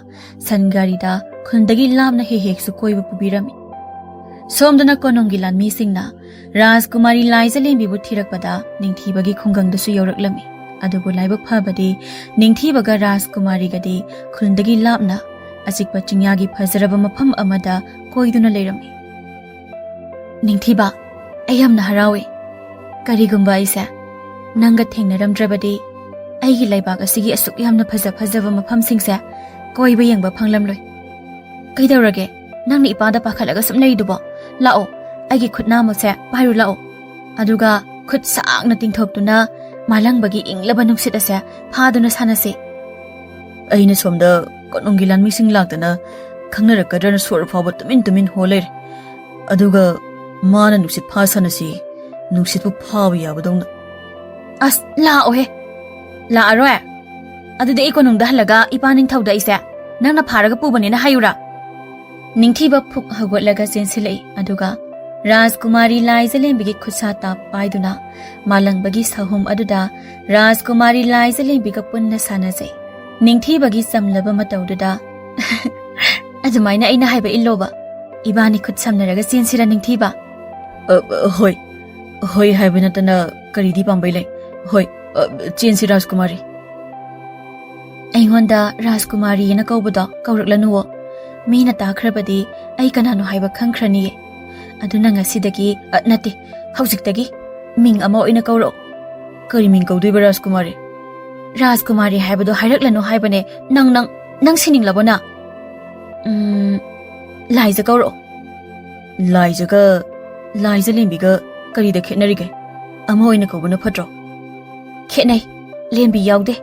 ꯁꯟ ꯒꯥꯔꯤꯗ ꯈꯨꯟꯗꯒꯤ ꯂꯥꯞꯅ ꯍꯦꯛ ꯍꯦꯛꯁꯨ ꯀꯣꯏꯕ ꯄꯨꯕꯤꯔꯝꯃꯤ꯫ ꯁꯣꯝꯗꯅ ꯀꯣꯅꯨꯡꯒꯤ ꯂꯥꯟꯃꯤꯁꯤꯡꯅ ꯔꯥꯖꯀꯨꯃꯥꯔꯤ ꯂꯥꯏꯖꯂꯦꯝꯕꯤꯕꯨ ꯊꯤꯔꯛꯄꯗ ꯅꯤꯡꯊꯤꯕꯒꯤ ꯈꯨꯡꯒꯪꯗꯁꯨ ꯌꯧꯔꯛꯂꯝꯃꯤ꯫ ꯑꯗꯨꯕꯨ ꯂꯥꯏꯕꯛ ꯐꯕꯗꯤ ꯅꯤꯡꯊꯤꯕꯒ ꯔꯥꯖꯀꯨꯃꯥꯔꯤꯒꯗꯤ ꯈꯨꯟꯗꯒꯤ ꯂꯥꯞꯅ ꯑꯆꯤꯛꯄ ꯆꯤꯡꯌꯥꯒꯤ ꯐꯖꯔꯕ ꯃꯐꯝ ꯑꯃꯗ ꯀꯣꯏꯗꯨꯅ ꯂꯩꯔꯝꯃꯤ꯫ ꯅꯤꯡꯊꯤꯕ, ꯑꯩ ꯌꯥꯝꯅ ꯍꯔꯥꯎꯏ꯫ ꯀꯔꯤꯒꯨꯝꯕ ꯑꯩꯁꯦ ꯅꯪꯒ ꯊꯦꯡꯅꯔꯝꯗ꯭ꯔꯕꯗꯤ ꯑꯩꯒꯤ ꯂꯩꯕꯥꯛ ꯑꯁꯤꯒꯤ ꯑꯁꯨꯛ ꯌꯥꯝꯅ ꯐꯖꯕ ꯃꯐꯝꯁꯤꯡꯁꯦ ꯀꯣꯏꯕ ꯌꯦꯡꯕ ꯐꯪꯂꯝꯂꯣꯏ꯫ ꯀꯩꯗꯧꯔꯒꯦ ꯅꯪꯅ ꯏꯄꯥꯗ ꯄꯥꯈꯠꯂꯒ ꯁꯨꯝ ꯂꯩꯔꯤꯗꯨꯕꯣ? ꯂꯥꯛꯑꯣ, ꯑꯩꯒꯤ ꯈꯨꯠ ꯅꯥꯝꯃꯁꯦ ꯄꯥꯏꯔꯨ ꯂꯥꯛꯑꯣ꯫ ꯑꯗꯨꯒ ꯈꯨꯠ ꯁꯥꯡꯅ ꯇꯤꯡꯊꯣꯛꯇꯨꯅ ꯃꯥꯂꯪꯕꯒꯤ ꯏꯪꯂꯕ ꯅꯨꯡꯁꯤꯠ ꯑꯁꯦ ꯐꯥꯗꯨꯅ ꯁꯥꯟꯅꯁꯤ꯫ ꯑꯩꯅ ꯁꯣꯝꯗ ꯀꯣꯅꯨꯡꯒꯤ ꯂꯥꯟꯃꯤꯁꯤꯡ ꯂꯥꯛꯇꯅ ꯈꯪꯅꯔꯛꯀꯗ꯭ꯔꯅ ꯁꯣꯔ ꯐꯥꯎꯕ ꯇꯨꯃꯤꯟ ꯍꯣ ꯂꯩꯔꯦ꯫ ꯑꯗꯨꯒ ꯃꯥꯅ ꯅꯨꯡꯁꯤꯠ ꯐꯥ ꯁꯥꯟꯅꯁꯤ, ꯅꯨꯡꯁꯤꯠꯄꯨ ꯐꯥꯕ ꯌꯥꯕꯗꯧꯅ꯫ ꯑꯁ ꯂꯥꯛꯑꯣꯍꯦ꯫ ꯂꯥꯛꯑꯔꯣꯏ? ꯑꯗꯨꯗꯤ ꯑꯩ ꯀꯣꯅꯨꯡꯗ ꯍꯜꯂꯒ ꯏꯄꯥ ꯅꯤꯡꯊꯧꯗ ꯑꯩꯁꯦ ꯅꯪꯅ ꯐꯥꯔꯒ ꯄꯨꯕꯅꯦꯅ ꯍꯥꯏꯌꯨꯔꯥ? ꯅꯤꯡꯊꯤꯕ ꯐꯨꯛ ꯍꯧꯒꯠꯂꯒ ꯆꯦꯟꯁꯤꯜꯂꯛꯏ꯫ ꯑꯗꯨꯒ ꯔꯥꯖꯀꯨꯃꯥꯔꯤ ꯂꯥꯏꯖꯂꯦꯝꯕꯤꯒꯤ ꯈꯨꯠꯁꯥ ꯄꯥꯏꯗꯨꯅ ꯃꯥꯂꯪꯕꯒꯤ ꯁꯍꯨꯝ ꯑꯗꯨꯗ ꯔꯥꯖꯀꯨꯃꯥꯔꯤ ꯂꯥꯏꯖꯂꯦꯝꯕꯤꯒ ꯄꯨꯟꯅ ꯁꯥꯟꯅꯖꯩ꯫ ꯅꯤꯡꯊꯤꯕꯒꯤ ꯆꯝꯂꯕ ꯃꯇꯧꯗꯨꯗ ꯑꯗꯨꯃꯥꯏꯅ ꯑꯩꯅ ꯍꯥꯏꯕ ꯏꯜꯂꯣꯕ꯫ ꯏꯕꯥꯅꯤ ꯈꯨꯠ ꯁꯝꯅꯔꯒ ꯆꯦꯟꯁꯤꯔ ꯅꯤꯡꯊꯤꯕ? ꯍꯣꯏ, ꯍꯣꯏ ꯍꯥꯏꯕ ꯅꯠꯇꯅ ꯀꯔꯤꯗꯤ ꯄꯥꯝꯕꯩ ꯂꯩ꯫ ꯍꯣꯏ, ꯆꯦꯟꯁꯤ ꯔꯥꯖꯀꯨꯃꯥꯔꯤ꯫ ꯑꯩꯉꯣꯟꯗ ꯔꯥꯖꯀꯨꯃꯥꯔꯤꯅ ꯀꯧꯕꯗꯣ ꯀꯧꯔꯛꯂꯅꯨꯋꯣ꯫ ꯃꯤꯅ ꯇꯥꯈ꯭ꯔꯕꯗꯤ ꯑꯩ ꯀꯅꯥꯅꯣ ꯍꯥꯏꯕ ꯈꯪꯈ꯭ꯔꯅꯤꯌꯦ꯫ ꯑꯗꯨꯅ ꯉꯁꯤꯗꯒꯤ ꯅꯠꯇꯦ, ꯍꯧꯖꯤꯛꯇꯒꯤ ꯃꯤꯡ ꯑꯃ ꯑꯣꯏꯅ ꯀꯧꯔꯛꯑꯣ꯫ ꯀꯔꯤ ꯃꯤꯡ ꯀꯧꯗꯣꯏꯕ ꯔꯥꯖꯀꯨꯃꯥꯔꯤ? ꯔꯥꯖꯀꯨꯃꯥꯔꯤ ꯍꯥꯏꯕꯗꯣ ꯍꯥꯏꯔꯛꯂꯅꯨ ꯍꯥꯏꯕꯅꯦ꯫ ꯅꯪ ꯁꯤꯅꯤꯡꯂꯕꯣꯅ? ꯂꯥꯏꯖ ꯀꯧꯔꯛꯑꯣ꯫ ꯂꯥꯏꯖꯒ ꯂꯥꯏꯖꯂꯦꯝꯕꯤꯒ ꯀꯔꯤꯗ ꯈꯦꯠꯅꯔꯤꯒꯦ? ꯑꯃ ꯑꯣꯏꯅ ꯀꯧꯕꯅ ꯐꯠꯇ꯭ꯔꯣ? ꯈꯦꯠꯅꯩ, ꯂꯦꯝꯕꯤ ꯌꯥꯎꯗꯦ꯫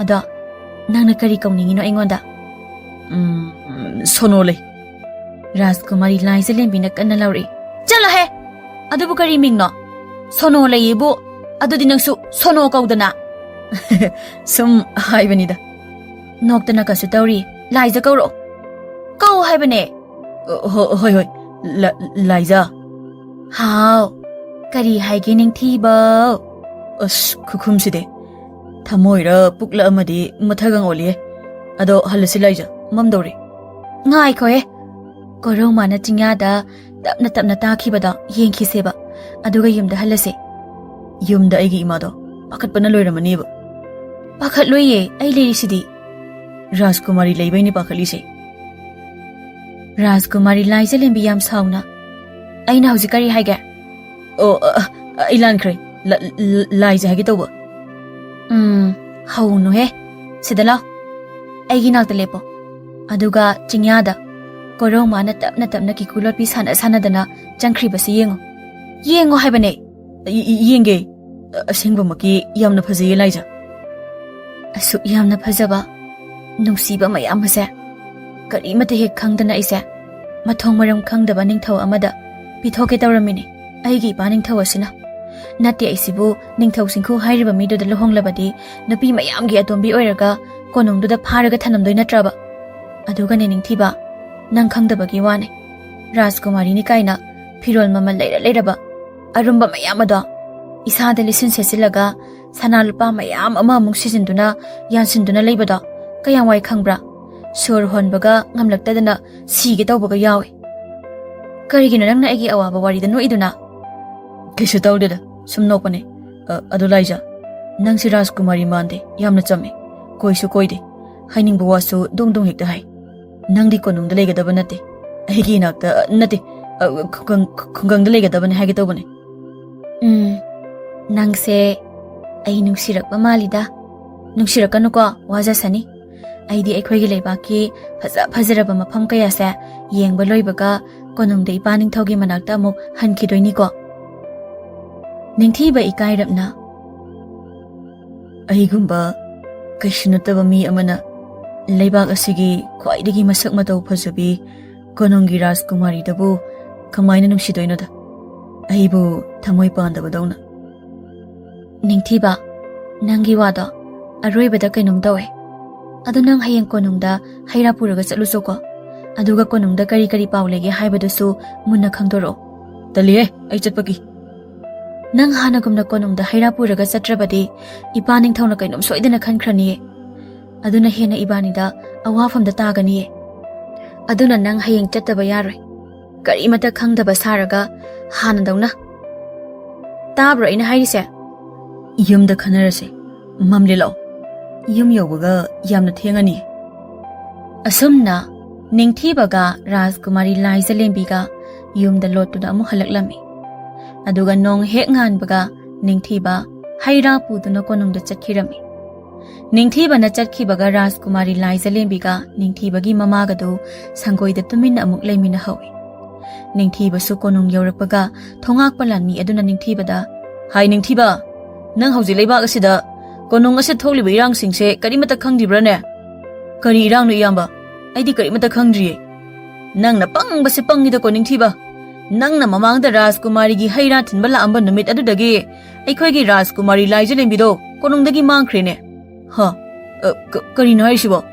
ꯑꯗꯣ ꯅꯪꯅ ꯀꯔꯤ ꯀꯧꯅꯤꯡꯉꯤꯅꯣ ꯑꯩꯉꯣꯟꯗ? ꯁꯣꯅꯣꯂꯩ꯫ ꯔꯥꯖꯀꯨꯃꯥꯔꯤ ꯂꯥꯏꯖꯂꯦꯝꯕꯤꯅ ꯀꯟꯅ ꯂꯥꯎꯔꯛꯏ꯫ ꯆꯠꯂꯣꯍꯦ! ꯑꯗꯨꯕꯨ ꯀꯔꯤ ꯃꯤꯡꯅꯣ? ꯁꯣꯅꯣꯂꯩꯌꯦꯕꯨ ꯑꯗꯨꯗꯤ ꯅꯪꯁꯨ ꯁꯣꯅꯣ ꯀꯧꯗꯅ꯫ ꯁꯨꯝ ꯍꯥꯏꯕꯅꯤꯗ꯫ ꯅꯣꯛꯇꯅ ꯀꯁꯨ ꯇꯧꯔꯤ꯫ ꯂꯥꯏꯖ ꯀꯧꯔꯛꯑꯣ꯫ ꯀꯧ ꯍꯥꯏꯕꯅꯦ꯫ ꯍꯣꯏ, ꯂꯥꯏꯖ꯫ ꯍꯥꯎ, ꯀꯔꯤ ꯍꯥꯏꯒꯦ ꯅꯤꯡꯊꯤꯕ? ꯑꯁ ꯈꯨꯈꯨꯝꯁꯤꯗꯤ ꯊꯃꯣꯏꯔ ꯄꯨꯛꯂ ꯑꯃꯗꯤ ꯃꯊꯒꯪ ꯑꯣꯜꯂꯤꯌꯦ꯫ ꯑꯗꯣ ꯍꯜꯂꯁꯤ ꯂꯥꯏꯖ, ꯃꯝꯗꯧꯔꯤ꯫ ꯉꯥꯏꯈꯣꯍꯦ, Korong mana Chinyada, tapna takibada, Yankiseba, Aduga Yumda Halase. Yumda Egi Imado, Pakat Panaloy Ramanib. Pakat Loye, I lady city. Rajkumari Labani Pakalise. Rajkumari Liza Limbiam Sauna. I know Zikari Haga. Oh, Ilankre, Liza Hagitoba. How no he? Sidala. Aginal the lepo. Aduga, Chinyada. Korong mana tapna kikulot pisan sanadana, Jankribasi Yengo. Yengo Habane. Yenge, a single Maki, Yamna Pazi Eliza. Asu Yamna Pazaba. No siba my amase. Karimata he kangdana isa. Matong maram kang the banning tow amada. Pitoke Doramini. Aigi banning towasina. Nati Isibu, Ningto Sinku Hiriba Mido the Lohong Labadi, Napi Mayamgi Atombi Oiraga, Konum do the Paragatanam do Natraba. Aduga Ning Tiba, Nankang the Bagiwane. Rajkumari Nikaina, Pirol Mama Ladaba, Arumba Mayamada, Isa the Listen Cecilaga, Sanalpa Mayam among Sisinduna, Yansinduna Labada, Kayawai Kangbra, Sur Honbaga, Namlakadana, Sigitobaga Yawi. Kariginang Egi Awa Wari the Noiduna. Kishatauda, some nopane, Adolija. Nangsi Rajkumari Mande, Yamna Chame, Koisu Koide, Hining Bawasu, don't hit the high. Nangdi Konum the Lega Dabanate, Higinak the Nati, Kungang the Lega Daban Hagatobane. Nangse, ay nungsirak mamalida. Nungsirak kanuka, waza sani. Ay di ekwegile baki, Pazaraba mapam kaya sa, Yang Baloibaga, Konum de Ipaning Togi Manakta mo, Hankido Niko. Ningtiba ikairapna. Aigumba, Kashinataba mi amana, Laibag asigi, Kwaidigi Masak Matau Pazabi, Konongi Rajkumari dabu, Kamaina Numsidoinada. Aibu, Tamoy Pandabadona. Ningtiba, Nangiwada, Arroybada Kanum Dawe. Adunang Hayang Konumda, Hairapuraga Salusoko, Aduga Konumda Kari Paulege Haibadasu, Muna Kangdoro. Talie, Aichapaki. Nang hanagum na konum da Hairapuraga Satrabadi, Ipaning Tona Kainum Soidina Kankrani. Aduna Hena Ibanida, awa from the Tagani. Aduna Nang Haying Tetabayare. Karimata Kangda Basaraga, Hanadona. Tabra in Haise. Yum the Canarase, Mamlilo. Yum Yoga, Yam the Tiangani. Asumna, Ningtibaga, Rajkumari Liza Limbiga, Yum the Lot to the Muhalaklami. Aduga nong hek ngan baga Ningtiba Haira puduna konung da chatkirami. Ningtiba na chatkibaga Rajkumari Liza Limbiga Ningtibagi mamagadu sangoi da tumin amuk laimina hawi. Ningtiba su konung yaorakpaga thongak palanmi aduna Ningtiba da Hai Ningtiba nang hauji leibak asida konung ase tholiba irang singse karimata khangdibrane. Kari irang no iyamba aidi karimata khangdriye. Nang na pang base pangida ko Ningtiba. Nang na mamang da Rajkumari gi haira thinba laamba numit adudagi aikhoigi Rajkumari Liza Limbido konungdagi mangkhrene. Ha, kari na haishibo.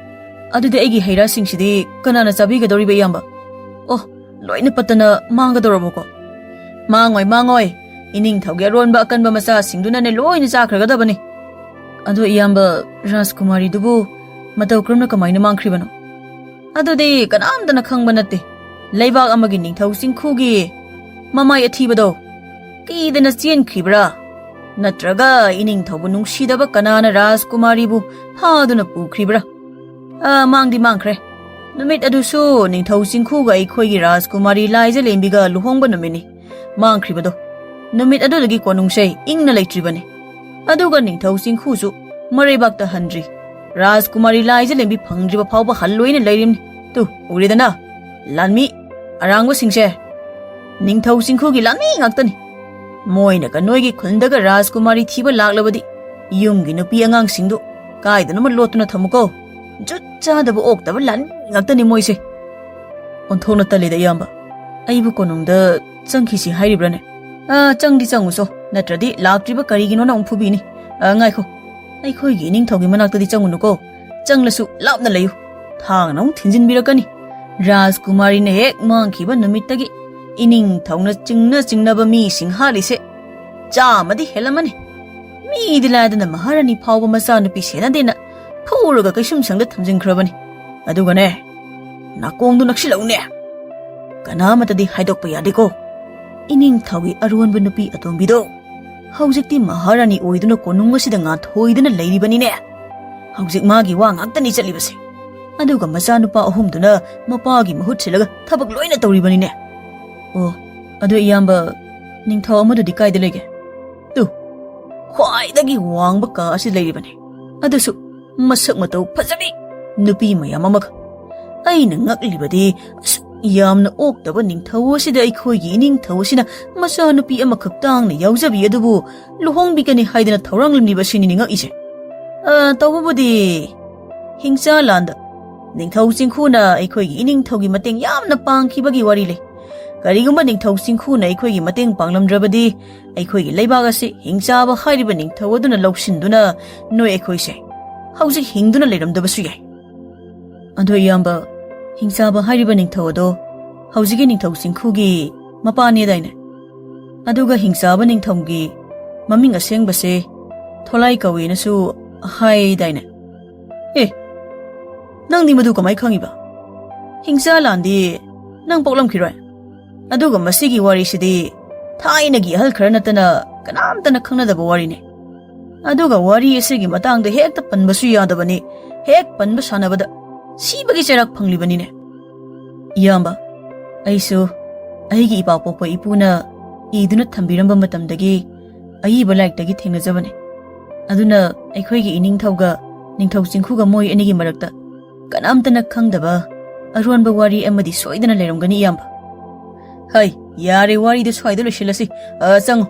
Adude aigi haira singsidi kanana chabigadoriba yamba. Oh, loina patana mangadoraboko. Mangoi, ining thauge ronba akanba masa singduna ne loina chakhragadabani. Adu iyamba Rajkumari dubu matau krumna kamaina mangkhribano. Adude kanamdana khangba natte. Laibak amagi ningthau singkhugi mamai athibado kidana chenkribra natraga ining thaubu nungsidaba kanana Rajkumari bu phaduna pukribra mangdi mangkhre numit adusu ningthau singkhuga ikhoigi Rajkumari Liza Limbiga luhongba numini mangkribado numit adudagi konungsei ingna leitribane aduga ningthau singkhusu mareibakta handri Rajkumari Liza Limbi phangdriba phawba halloina leirimni tu uridana lanmi Arangwa singse Ningthau singkhugi lanmi ngaktani moina ka noigi khundaga Rajkumari thiba laklabadi yumgi nupi angang singdu kaidana ma lotuna thamuko jutcha dabu oktaba lan ngaktani moise onthona talida yamba aibu konungda changkhisi hairibrane changdi changuso natradi laktriba karigino na umphubini ngaikho aikhoigi ningthaugi manaktadi changunuko changlasu lapna layu thang nong thinjinbirakani Rajkumari ne hek mangkhiba numittagi ining thauna chingnaba mi singhali chamadi helamani mi diladana maharani phawba macha nupi sena dena phuraga kaisum sangda thamjinkrabani adugane nakongdu naksilaune ꯀꯅꯥꯃꯇꯗꯤ ꯍꯥꯏꯗꯣꯛꯄ ꯌꯥꯗꯦꯀꯣ ꯏꯅꯤꯡꯊꯧꯒꯤ ꯑꯔꯣꯟꯕ ꯅꯨꯄꯤ ꯑꯇꯣꯝꯕꯤꯗꯣ ꯍꯧꯖꯤꯛꯇꯤ ꯃꯍꯥꯔꯥꯅꯤ ꯑꯣꯏꯗꯨꯅ ꯀꯣꯅꯨꯡ ꯑꯁꯤꯗ ꯉꯥꯊꯣꯏꯗꯨꯅ ꯂꯩꯔꯤꯕꯅꯤꯅꯦ ꯍꯧꯖꯤꯛ ꯃꯥꯒꯤ ꯋꯥ ꯉꯥꯛꯇꯅꯤ ꯆꯠꯂꯤꯕꯁꯦ ꯑꯗꯨꯒ ꯃꯆꯥꯅꯨꯄꯥ ꯑꯍꯨꯝꯗꯨꯅ ꯃꯄꯥꯒꯤ ꯃꯍꯨꯠ ꯁꯤꯜꯂꯒ ꯊꯕꯛ ꯂꯣꯏꯅ ꯇꯧꯔꯤꯕꯅꯤꯅꯦ ꯑꯣ ꯑꯗꯨ ꯏꯌꯥꯝꯕ ꯅꯤꯡꯊꯧ ꯑꯃꯗꯨꯗꯤ ꯀꯥꯏꯗ ꯂꯩꯒꯦ ꯇꯨ ꯈ꯭ꯋꯥꯏꯗꯒꯤ ꯋꯥꯡꯕ ꯀꯥ ꯑꯁꯤ ꯂꯩꯔꯤꯕꯅꯤ ꯑꯗꯨꯁꯨ ꯃꯁꯛ ꯃꯇꯧ ꯐꯖꯕꯤ ꯅꯨꯄꯤ ꯃꯌꯥꯝ ꯑꯃꯒ ꯑꯩꯅ ꯉꯛꯂꯤꯕꯗꯤ ꯌꯥꯝꯅ ꯑꯣꯛꯇꯕ ꯅꯤꯡꯊꯧ ꯑꯁꯤꯗ ꯑꯩꯈꯣꯏꯒꯤ ꯏꯅꯤꯡꯊꯧ ꯑꯁꯤꯅ ꯃꯆꯥꯅꯨꯄꯤ ꯑꯃꯈꯛꯇꯥꯡꯅ ꯌꯥꯎꯖꯕꯤ ꯑꯗꯨꯕꯨ ꯂꯨꯍꯣꯡꯕꯤꯒꯅꯤ ꯍꯥꯏꯗꯅ ꯊꯧꯔꯥꯡꯂꯝꯂꯤꯕ ꯁꯤꯅꯤꯅꯦ ꯉꯛꯏꯁꯦ ꯇꯧꯕꯕꯨꯗꯤ ꯍꯤꯡꯆꯥ ꯂꯥꯟꯗ ꯅꯤꯡꯊꯧ ꯆꯤꯡꯈꯨꯅ ꯑꯩꯈꯣꯏꯒꯤ ꯏꯅꯤꯡꯊꯧꯒꯤ ꯃꯇꯦꯡ ꯌꯥꯝꯅ ꯄꯥꯡꯈꯤꯕꯒꯤ ꯋꯥꯔꯤ ꯂꯩ ꯀꯔꯤꯒꯨꯝꯕ ꯅꯤꯡꯊꯧ ꯆꯤꯡꯈꯨꯅ ꯑꯩꯈꯣꯏꯒꯤ ꯃꯇꯦꯡ ꯄꯥꯡꯂꯝꯗ꯭ꯔꯕꯗꯤ ꯑꯩꯈꯣꯏꯒꯤ ꯂꯩꯕꯥꯛ ꯑꯁꯤ ꯍꯤꯡꯆꯥꯕ ꯍꯥꯏꯔꯤꯕ ꯅꯤꯡꯊꯧ ꯑꯗꯨꯅ ꯂꯧꯁꯤꯟꯗꯨꯅ ꯅꯣꯏ ꯑꯩꯈꯣꯏꯁꯦ ꯍꯧꯖꯤꯛ ꯍꯤꯡꯗꯨꯅ ꯂꯩꯔꯝꯗꯕꯁꯨ ꯌꯥꯏ ꯑꯗꯣ ꯏꯌꯥꯝꯕ ꯍꯤꯡꯆꯥꯕ ꯍꯥꯏꯔꯤꯕ ꯅꯤꯡꯊꯧ ꯑꯗꯣ ꯍꯧꯖꯤꯛꯀꯤ ꯅꯤꯡꯊꯧ ꯆꯤꯡꯈꯨꯒꯤ ꯃꯄꯥꯅꯦꯗꯥꯏꯅꯦ ꯑꯗꯨꯒ ꯍꯤꯡꯆꯥꯕ ꯅꯤꯡꯊꯧꯒꯤ ꯃꯃꯤꯡ ꯑꯁꯦꯡꯕꯁꯦ ꯊꯣꯂꯥꯏ ꯀꯧꯋꯦꯅꯁꯨ ꯍꯥꯏꯗꯥꯏꯅꯦ ꯅꯪꯗꯤ ꯃꯗꯨ ꯀꯃꯥꯏ ꯈꯪꯉꯤꯕ ꯍꯤꯡꯆꯥ ꯂꯥꯟꯗꯤ ꯅꯪ ꯄꯣꯛꯂꯝꯈꯤꯔꯣꯏ ꯑꯗꯨꯒ ꯃꯁꯤꯒꯤ ꯋꯥꯔꯤꯁꯤꯗꯤ ꯊꯥꯏꯅꯒꯤ ꯑꯍꯜ ꯈꯔ ꯅꯠꯇꯅ ꯀꯅꯥꯝꯇꯅ ꯈꯪꯅꯗꯕ ꯋꯥꯔꯤꯅꯤ ꯑꯗꯨꯒ ꯋꯥꯔꯤ ꯑꯁꯤꯒꯤ ꯃꯇꯥꯡꯗ ꯍꯦꯛꯇ ꯄꯟꯕꯁꯨ ꯌꯥꯗꯕꯅꯤ ꯍꯦꯛ ꯄꯟꯕ ꯁꯥꯟꯅꯕꯗ ꯁꯤꯕꯒꯤ ꯆꯩꯔꯥꯛ ꯐꯪꯂꯤꯕꯅꯤꯅꯦ ꯏꯌꯥꯝꯕ ꯑꯩꯁꯨ ꯑꯩꯒꯤ ꯏꯄꯥꯄꯣꯛꯄ ꯏꯄꯨꯅ ꯏꯗꯨꯅ ꯊꯝꯕꯤꯔꯝꯕ ꯃꯇꯝꯗꯒꯤ ꯑꯏꯕ ꯂꯥꯏꯔꯤꯛꯇꯒꯤ ꯊꯦꯡꯅꯖꯕꯅꯤ ꯑꯗꯨꯅ ꯑꯩꯈꯣꯏꯒꯤ ꯏꯅꯤꯡꯊꯧꯒ ꯅꯤꯡꯊꯧ ꯆꯤꯡꯈꯨꯒ ꯃꯣꯏ ꯑꯅꯤꯒꯤ ꯃꯔꯛꯇ ꯀꯅꯥꯝꯇꯅ ꯈꯪꯗꯕ ꯑꯔꯣꯟꯕ ꯋꯥꯔꯤ ꯑꯃꯗꯤ ꯁꯣꯏꯗꯅ ꯂꯩꯔꯝꯒꯅꯤ ꯏꯌꯥꯝꯕ ꯍꯩ ꯌꯥꯔꯦ ꯋꯥꯔꯤꯗꯨ ꯁ꯭ꯋꯥꯏꯗ ꯂꯣꯏꯁꯤꯜꯂꯁꯤ ꯆꯪꯉꯣ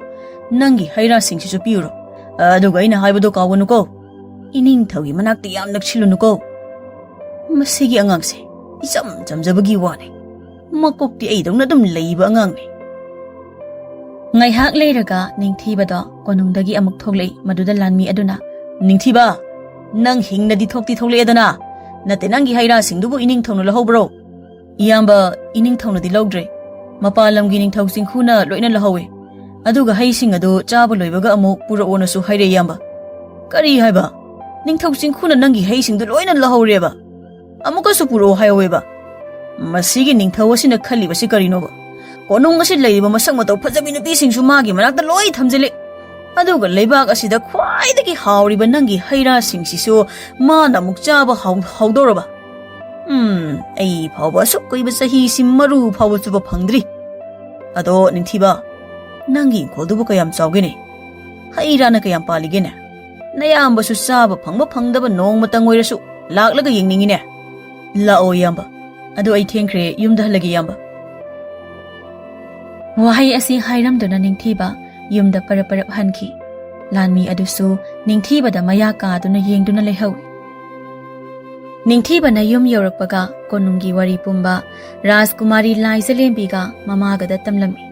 ꯅꯪꯒꯤ ꯍꯩꯔꯥꯁꯤꯡꯁꯤꯁꯨ ꯄꯤꯎꯔꯣ ꯑꯗꯨꯒ ꯑꯩꯅ ꯍꯥꯏꯕꯗꯣ ꯀꯥꯎꯒꯅꯨꯀꯣ ꯏꯅꯤꯡꯊꯧꯒꯤ ꯃꯅꯥꯛꯇ ꯌꯥꯝ ꯅꯛꯁꯤꯜꯂꯨꯅꯨꯀꯣ ꯃꯁꯤꯒꯤ ꯑꯉꯥꯡꯁꯦ ꯏꯆꯝ ꯆꯝꯖꯕꯒꯤ ꯋꯥꯅꯤ ꯃꯀꯣꯛꯇꯤ ꯑꯩꯗꯧꯅ ꯑꯗꯨꯝ ꯂꯩꯕ ꯑꯉꯥꯡꯅꯤ ꯉꯥꯏꯍꯥꯛ ꯂꯩꯔꯒ ꯅꯤꯡꯊꯤꯕꯗꯣ ꯀꯣꯅꯨꯡꯗꯒꯤ ꯑꯃꯨꯛ ꯊꯣꯛꯂꯛꯏ ꯃꯗꯨꯗ ꯂꯥꯟꯃꯤ ꯑꯗꯨꯅ ꯅꯤꯡꯊꯤꯕ ꯅꯪ ꯍꯤꯡꯅꯗꯤ ꯊꯣꯛꯇꯤ ꯊꯣꯛꯂꯛꯑꯦꯗꯅ ꯅꯠꯇꯦ ꯅꯪꯒꯤ ꯍꯩꯔꯥꯁꯤꯡꯗꯨꯕꯨ ꯏꯅꯤꯡꯊꯧꯅ ꯂꯧꯍꯧꯕ꯭ꯔꯣ ꯏꯌꯥꯝꯕ ꯏꯅꯤꯡꯊꯧꯅꯗꯤ ꯂꯧꯗ꯭ꯔꯦ ꯃꯄꯥꯟ ꯂꯝꯒꯤ ꯅꯤꯡꯊꯧ ꯆꯤꯡꯈꯨꯅ ꯂꯣꯏꯅ ꯂꯧꯍꯧꯋꯦ ꯑꯗꯨꯒ ꯍꯩꯁꯤꯡ ꯑꯗꯨ ꯆꯥꯕ ꯂꯣꯏꯕꯒ ꯑꯃꯨꯛ ꯄꯨꯔꯛꯑꯣꯅꯁꯨ ꯍꯥꯏꯔꯦ ꯏꯌꯥꯝꯕ ꯀꯔꯤ ꯍꯥꯏꯕ ꯅꯤꯡꯊꯧ ꯆꯤꯡꯈꯨꯅ ꯅꯪꯒꯤ ꯍꯩꯁꯤꯡꯗꯨ ꯂꯣꯏꯅ ꯂꯧꯍꯧꯔꯦꯕ ꯑꯃꯨꯛꯀꯁꯨ ꯄꯨꯔꯛꯑꯣ ꯍꯥꯏꯍꯧꯋꯦꯕ ꯃꯁꯤꯒꯤ ꯅꯤꯡꯊꯧ ꯑꯁꯤꯅ ꯈꯜꯂꯤꯕꯁꯤ ꯀꯔꯤꯅꯣꯕ ꯀꯣꯅꯨꯡ ꯑꯁꯤ ꯂꯩꯔꯤꯕ ꯃꯁꯛ ꯃꯇꯧ ꯐꯖꯕꯤ ꯅꯨꯄꯤꯁꯤꯡꯁꯨ ꯃꯥꯒꯤ ꯃꯅꯥꯛꯇ ꯂꯣꯏ ꯊꯝꯖꯤꯜꯂꯤ ꯑꯗꯨꯒ ꯂꯩꯕꯥꯛ ꯑꯁꯤꯗ ꯈ꯭ꯋꯥꯏꯗꯒꯤ ꯍꯥꯎꯔꯤꯕ ꯅꯪꯒꯤ ꯍꯩꯔꯥꯁꯤꯡꯁꯤꯁꯨ ꯃꯥꯅ ꯑꯃꯨꯛ ꯆꯥꯕ ꯍꯧꯗꯧꯔꯕ ꯑꯩ ꯐꯥꯎꯕ ꯑꯁꯨꯛ ꯀꯨꯏꯕ ꯆꯍꯤꯁꯤ ꯃꯔꯨ ꯐꯥꯎꯕ ꯆꯨꯕ ꯐꯪꯗ꯭ꯔꯤ ꯑꯗꯣ ꯅꯤꯡꯊꯤꯕ ꯅꯪꯒꯤ ꯏꯪꯈꯣꯜꯗꯨꯕꯨ ꯀꯌꯥꯝ ꯆꯥꯎꯒꯦꯅꯦ ꯍꯩ ꯔꯥꯅ ꯀꯌꯥꯝ ꯄꯥꯜꯂꯤꯒꯦꯅꯦ ꯅꯌꯥꯝꯕꯁꯨ ꯆꯥꯕ ꯐꯪꯕ ꯐꯪꯗꯕ ꯅꯣꯡꯃꯇꯪ ꯑꯣꯏꯔꯁꯨ ꯂꯥꯛꯂꯒ ꯌꯦꯡꯅꯤꯡꯉꯤꯅꯦ ꯂꯥꯛꯑꯣ ꯏꯌꯥꯝꯕ ꯑꯗꯨ ꯑꯩ ꯊꯦꯡꯈ꯭ꯔꯦ ꯌꯨꯝꯗ ꯍꯜꯂꯒꯦ ꯏꯌꯥꯝꯕ ꯋꯥꯍꯩ ꯑꯁꯤ ꯍꯥꯏꯔꯝꯗꯨꯅ ꯅꯤꯡꯊꯤꯕ ꯌꯨꯝꯗ ꯄꯔꯞ ꯍꯟꯈꯤ ꯂꯥꯟꯃꯤ ꯑꯗꯨꯁꯨ ꯅꯤꯡꯊꯤꯕꯗ ꯃꯌꯥ ꯀꯥꯗꯨꯅ ꯌꯦꯡꯗꯨꯅ ꯂꯩꯍꯧꯏ ꯅꯤꯡꯊꯤꯕꯅ ꯌꯨꯝ ꯌꯧꯔꯛꯄꯒ ꯀꯣꯅꯨꯡꯒꯤ ꯋꯥꯔꯤ ꯄꯨꯝꯕ ꯔꯥꯖꯀꯨꯃꯥꯔꯤ ꯂꯥꯏꯖꯂꯦꯝꯕꯤꯒ ꯃꯃꯥꯒꯗ ꯇꯝꯂꯝꯃꯤ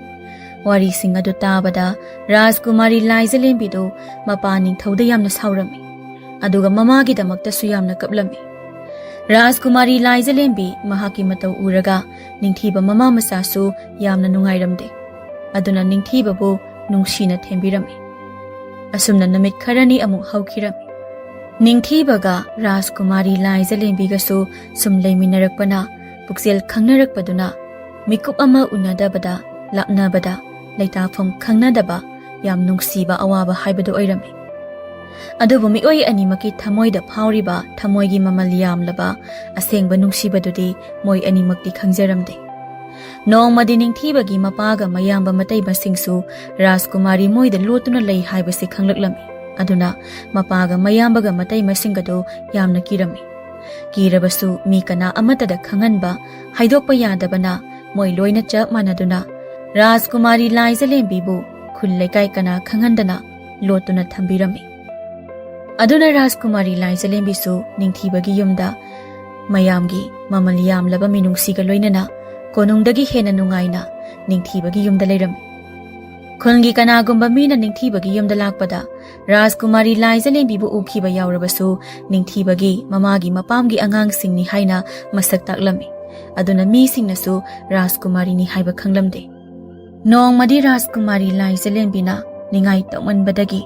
ꯋꯥꯔꯤꯁꯤꯡ ꯑꯗꯨ ꯇꯥꯕꯗ ꯔꯥꯖꯀꯨꯃꯥꯔꯤ ꯂꯥꯏꯖꯂꯦꯝꯕꯤꯗꯨ ꯃꯄꯥ ꯅꯤꯡꯊꯧꯗ ꯌꯥꯝꯅ ꯁꯥꯎꯔꯝꯃꯤ ꯑꯗꯨꯒ ꯃꯃꯥꯒꯤꯗꯃꯛꯇꯁꯨ ꯌꯥꯝꯅ ꯀꯞꯂꯝꯃꯤ ꯔꯥꯖꯀꯨꯃꯥꯔꯤ ꯂꯥꯏꯖꯂꯦꯝꯕꯤ ꯃꯍꯥꯛꯀꯤ ꯃꯇꯧ ꯎꯔꯒ ꯅꯤꯡꯊꯤꯕ ꯃꯃꯥ ꯃꯆꯥꯁꯨ ꯌꯥꯝꯅ ꯅꯨꯡꯉꯥꯏꯔꯝꯗꯦ ꯑꯗꯨꯅ ꯅꯤꯡꯊꯤꯕꯕꯨ ꯅꯨꯡꯁꯤꯅ ꯊꯦꯝꯕꯤꯔꯝꯃꯤ ꯑꯁꯨꯝꯅ ꯅꯨꯃꯤꯠ ꯈꯔꯅꯤ ꯑꯃꯨꯛ ꯍꯧꯈꯤꯔꯝꯃꯤ ꯅꯤꯡꯊꯤꯕꯒ ꯔꯥꯖꯀꯨꯃꯥꯔꯤ ꯂꯥꯏꯖꯂꯦꯝꯕꯤꯒꯁꯨ ꯁꯨꯝ ꯂꯩꯃꯤꯟꯅꯔꯛꯄꯅ ꯄꯨꯛꯆꯦꯜ ꯈꯪꯅꯔꯛꯄꯗꯨꯅ ꯃꯤꯀꯨꯞ ꯑꯃ ꯎꯅꯗꯕꯗ ꯂꯥꯞꯅꯕꯗ ꯂꯩꯇꯥꯐꯝ ꯈꯪꯅꯗꯕ ꯌꯥꯝ ꯅꯨꯡꯁꯤꯕ ꯑꯋꯥꯕ ꯍꯥꯏꯕꯗꯨ ꯑꯣꯏꯔꯝꯃꯤ ꯑꯗꯨꯕꯨ ꯃꯤꯑꯣꯏ ꯑꯅꯤꯃꯛꯀꯤ ꯊꯃꯣꯏꯗ ꯐꯥꯎꯔꯤꯕ ꯊꯃꯣꯏꯒꯤ ꯃꯃꯜ ꯌꯥꯝꯂꯕ ꯑꯁꯦꯡꯕ ꯅꯨꯡꯁꯤꯕꯗꯨꯗꯤ ꯃꯣꯏ ꯑꯅꯤꯃꯛꯇꯤ ꯈꯪꯖꯔꯝꯗꯦ ꯅꯣꯡꯃꯗꯤ ꯅꯤꯡꯊꯤꯕꯒꯤ ꯃꯄꯥꯒ ꯃꯌꯥꯝꯕ ꯃꯇꯩꯕꯁꯤꯡꯁꯨ ꯔꯥꯖꯀꯨꯃꯥꯔꯤ ꯃꯣꯏꯗ ꯂꯣꯠꯇꯨꯅ ꯂꯩ ꯍꯥꯏꯕꯁꯤ ꯈꯪꯂꯛꯂꯝꯃꯤ ꯑꯗꯨꯅ ꯃꯄꯥꯒ ꯃꯌꯥꯝꯕꯒ ꯃꯇꯩꯃꯁꯤꯡꯒꯗꯨ ꯌꯥꯝꯅ ꯀꯤꯔꯝꯃꯤ ꯀꯤꯔꯕꯁꯨ ꯃꯤ ꯀꯅꯥ ꯑꯃꯠꯇꯗ ꯈꯪꯍꯟꯕ ꯍꯥꯏꯗꯣꯛꯄ ꯌꯥꯗꯕꯅ ꯃꯣꯏ ꯂꯣꯏꯅ ꯆꯞ ꯃꯥꯟꯅꯗꯨꯅ ꯔꯥꯖꯀꯨꯃꯥꯔꯤ ꯂꯥꯏꯖꯂꯦꯝꯕꯤꯕꯨ ꯈꯨꯜ ꯂꯩꯀꯥꯏ ꯀꯅꯥ ꯈꯪꯍꯟꯗꯅ ꯂꯣꯠꯇꯨꯅ ꯊꯝꯕꯤꯔꯝꯃꯤ ꯑꯗꯨꯅ ꯔꯥꯖꯀꯨꯃꯥꯔꯤ ꯂꯥꯏꯖꯂꯦꯝꯕꯤꯁꯨ ꯅꯤꯡꯊꯤꯕꯒꯤ ꯌꯨꯝꯗ ꯃꯌꯥꯝꯒꯤ ꯃꯃꯜ ꯌꯥꯝꯂꯕ ꯃꯤꯅꯨꯡꯁꯤꯒ ꯂꯣꯏꯅꯅ ꯀꯣꯅꯨꯡꯗꯒꯤ ꯍꯦꯟꯅ ꯅꯨꯡꯉꯥꯏꯅ ꯅꯤꯡꯊꯤꯕꯒꯤ ꯌꯨꯝꯗ ꯂꯩꯔꯝꯃꯤ ꯈꯨꯟꯒꯤ ꯀꯅꯥꯒꯨꯝꯕ ꯃꯤꯅ ꯅꯤꯡꯊꯤꯕꯒꯤ ꯌꯨꯝꯗ ꯂꯥꯛꯄꯗ ꯔꯥꯖꯀꯨꯃꯥꯔꯤ ꯂꯥꯏꯖꯂꯦꯝꯕꯤꯕꯨ ꯎꯈꯤꯕ ꯌꯥꯎꯔꯕꯁꯨ ꯅꯤꯡꯊꯤꯕꯒꯤ ꯃꯃꯥꯒꯤ ꯃꯄꯥꯝꯒꯤ ꯑꯉꯥꯡꯁꯤꯡꯅꯤ ꯍꯥꯏꯅ ꯃꯁꯛ ꯇꯥꯛꯂꯝꯃꯤ ꯑꯗꯨꯅ ꯃꯤꯁꯤꯡꯅꯁꯨ ꯔꯥꯖꯀꯨꯃꯥꯔꯤꯅꯤ ꯍꯥꯏꯕ ꯈꯪꯂꯝꯗꯦ ꯅꯣꯡꯃꯗꯤ ꯔꯥꯖꯀꯨꯃꯥꯔꯤ ꯂꯥꯏꯖꯂꯦꯝꯕꯤꯅ ꯅꯤꯡꯉꯥꯏ ꯇꯧꯃꯟꯕꯗꯒꯤ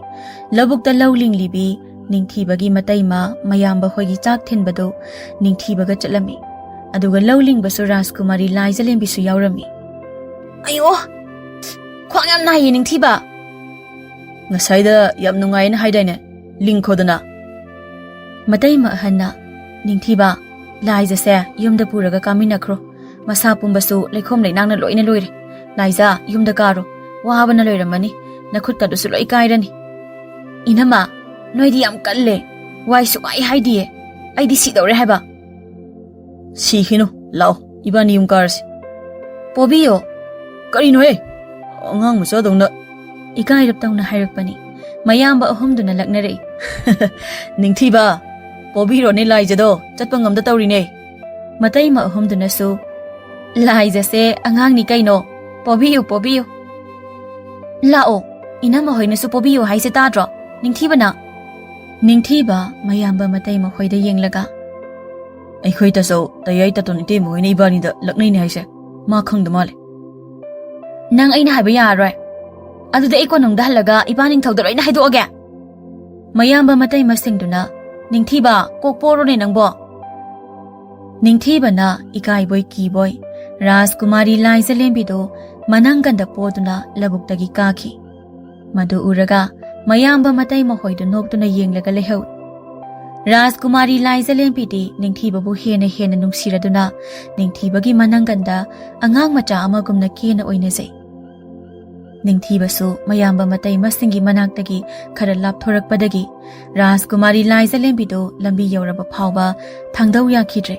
ꯂꯧꯕꯨꯛꯇ ꯂꯧ ꯂꯤꯡꯂꯤꯕꯤ ꯅꯤꯡꯊꯤꯕꯒꯤ ꯃꯇꯩꯃ ꯃꯌꯥꯝꯕ ꯍꯣꯏꯒꯤ ꯆꯥꯛ ꯊꯤꯟꯕꯗꯨ ꯅꯤꯡꯊꯤꯕꯒ ꯆꯠꯂꯝꯃꯤ ꯑꯗꯨꯒ ꯂꯧꯂꯤꯡꯕꯁꯨ ꯔꯥꯖꯀꯨꯃꯥꯔꯤ ꯂꯥꯏꯖꯂꯦꯝꯕꯤꯁꯨ ꯌꯥꯎꯔꯝꯃꯤ꯫ ꯑꯌꯣ ꯈ꯭ꯋꯥꯡ ꯌꯥꯝ ꯅꯥꯏꯌꯦ ꯅꯤꯡꯊꯤꯕ꯫ ꯉꯁꯥꯏꯗ ꯌꯥꯝ ꯅꯨꯡꯉꯥꯏꯅ ꯍꯥꯏꯗꯥꯏꯅꯦ ꯂꯤꯡꯈꯣꯗꯅ꯫ ꯃꯇꯩꯃ ꯑꯍꯟꯅ ꯅꯤꯡꯊꯤꯕ ꯂꯥꯏꯖꯁꯦ ꯌꯨꯝꯗ ꯄꯨꯔꯒ ꯀꯥꯃꯤꯟꯅꯈ꯭ꯔꯣ ꯃꯁꯥ ꯄꯨꯝꯕꯁꯨ ꯂꯩꯈꯣꯝ ꯂꯩꯅꯥꯡꯅ ꯂꯣꯏꯅ ꯂꯣꯏꯔꯦ ꯂꯥꯏꯖꯥ ꯌꯨꯝꯗ ꯀꯥꯔꯣ ꯋꯥꯕꯅ ꯂꯣꯏꯔꯝꯃꯅꯤ ꯅꯈꯨꯠꯀꯗꯨꯁꯨ ꯂꯣꯏ ꯀꯥꯏꯔꯅꯤ꯫ ꯏꯅꯝꯃ ꯅꯣꯏꯗꯤ ꯌꯥꯝ ꯀꯜꯂꯦ ꯋꯥꯏ ꯁꯨꯛꯋꯥꯏ ꯍꯥꯏꯗꯤꯌꯦ ꯑꯩꯗꯤ ꯁꯤꯗꯧꯔꯦ ꯍꯥꯏꯕ꯫ ꯁꯤꯈꯤꯅꯨ ꯂꯥꯛꯑꯣ ꯏꯕꯥꯅꯤ ꯌꯨꯝ ꯀꯥꯔꯁꯤ꯫ ꯄꯣꯕꯤꯌꯣ꯫ ꯀꯔꯤꯅꯣꯍꯦ ꯑꯉꯥꯡ ꯃꯆꯥꯗꯧꯅ꯫ ꯏꯀꯥꯏꯔꯞ ꯇꯧꯅ ꯍꯥꯏꯔꯛꯄꯅꯤ꯫ ꯃꯌꯥꯝꯕ ꯑꯍꯨꯝꯗꯨꯅ ꯂꯛꯅꯔꯛꯏ꯫ ꯅꯤꯡꯊꯤꯕ ꯄꯣꯕꯤꯔꯣꯅꯦ ꯂꯥꯏꯖꯗꯣ ꯆꯠꯄ ꯉꯝꯗ ꯇꯧꯔꯤꯅꯦ꯫ ꯃꯇꯩꯃ ꯑꯍꯨꯝꯗꯨꯅꯁꯨ ꯂꯥꯏꯖꯁꯦ ꯑꯉꯥꯡꯅꯤ ꯀꯩꯅꯣ ꯄꯣꯕꯤꯌꯨ ꯄꯣꯕꯤꯌꯨ꯫ ꯂꯥꯛꯑꯣ ꯏꯅꯝꯃ ꯍꯣꯏꯅꯁꯨ ꯄꯣꯕꯤꯌꯨ ꯍꯥꯏꯁꯦ ꯇꯥꯗ꯭ꯔꯣ ꯅꯤꯡꯊꯤꯕꯅ꯫ ꯅꯤꯡꯊꯤꯕ ꯃꯌꯥꯝꯕ ꯃꯇꯩꯃ ꯍꯣꯏꯗ ꯌꯦꯡꯂꯒ ꯑꯩꯈꯣꯏ ꯇꯥꯆꯧ ꯇꯌꯥꯏ ꯇꯥꯇꯣꯟ ꯏꯇꯩꯃ ꯍꯣꯏꯅ ꯏꯕꯥꯅꯤꯗ ꯂꯛꯅꯩꯅꯦ ꯍꯥꯏꯁꯦ ꯃꯥ ꯈꯪꯗ ꯃꯥꯜꯂꯦ꯫ ꯅꯪ ꯑꯩꯅ ꯍꯥꯏꯕ ꯌꯥꯔꯔꯣꯏ ꯑꯗꯨꯗꯤ ꯑꯩ ꯀꯣꯅꯨꯡꯗ ꯍꯜꯂꯒ ꯏꯄꯥ ꯅꯤꯡꯊꯧꯗ ꯂꯣꯏꯅ ꯍꯥꯏꯗꯣꯛꯑꯒꯦ꯫ ꯃꯌꯥꯝꯕ ꯃꯇꯩꯃꯁꯤꯡꯗꯨꯅ ꯅꯤꯡꯊꯤꯕ ꯀꯣꯛ ꯄꯣꯔꯣꯅꯦ ꯅꯪꯕꯣ꯫ ꯅꯤꯡꯊꯤꯕꯅ ꯏꯀꯥꯏꯕꯣꯏ ꯀꯤꯕꯣꯏ ꯔꯥꯖꯀꯨꯃꯥꯔꯤ ꯂꯥꯏꯖꯂꯦꯝꯕꯤꯗꯣ ꯃꯅꯪꯒꯟꯗ ꯄꯣꯗꯨꯅ ꯂꯧꯕꯨꯛꯇꯒꯤ ꯀꯥꯈꯤ꯫ ꯃꯗꯨ ꯎꯔꯒ ꯃꯌꯥꯝꯕ ꯃꯇꯩꯃ ꯍꯣꯏꯗꯨ ꯅꯣꯛꯇꯨꯅ ꯌꯦꯡꯂꯒ ꯂꯩꯍꯧꯏ꯫ ꯔꯥꯖꯀꯨꯃꯥꯔꯤ ꯂꯥꯏꯖꯂꯦꯝꯕꯤꯗꯤ ꯅꯤꯡꯊꯤꯕꯕꯨ ꯍꯦꯟꯅ ꯍꯦꯟꯅ ꯅꯨꯡꯁꯤꯔꯗꯨꯅ ꯅꯤꯡꯊꯤꯕꯒꯤ ꯃꯅꯪꯒꯟꯗ ꯑꯉꯥꯡ ꯃꯆꯥ ꯑꯃꯒꯨꯝꯅ ꯀꯦꯅ ꯑꯣꯏꯅꯖꯩ꯫ ꯅꯤꯡꯊꯤꯕꯁꯨ ꯃꯌꯥꯝꯕ ꯃꯇꯩꯃꯁꯤꯡꯒꯤ ꯃꯅꯥꯛꯇꯒꯤ ꯈꯔ ꯂꯥꯞꯊꯣꯔꯛꯄꯗꯒꯤ ꯔꯥꯖꯀꯨꯃꯥꯔꯤ ꯂꯥꯏꯖꯂꯦꯝꯕꯤꯗꯣ ꯂꯝꯕꯤ ꯌꯧꯔꯕ ꯐꯥꯎꯕ ꯊꯥꯡꯗꯧ ꯌꯥꯈꯤꯗ꯭ꯔꯦ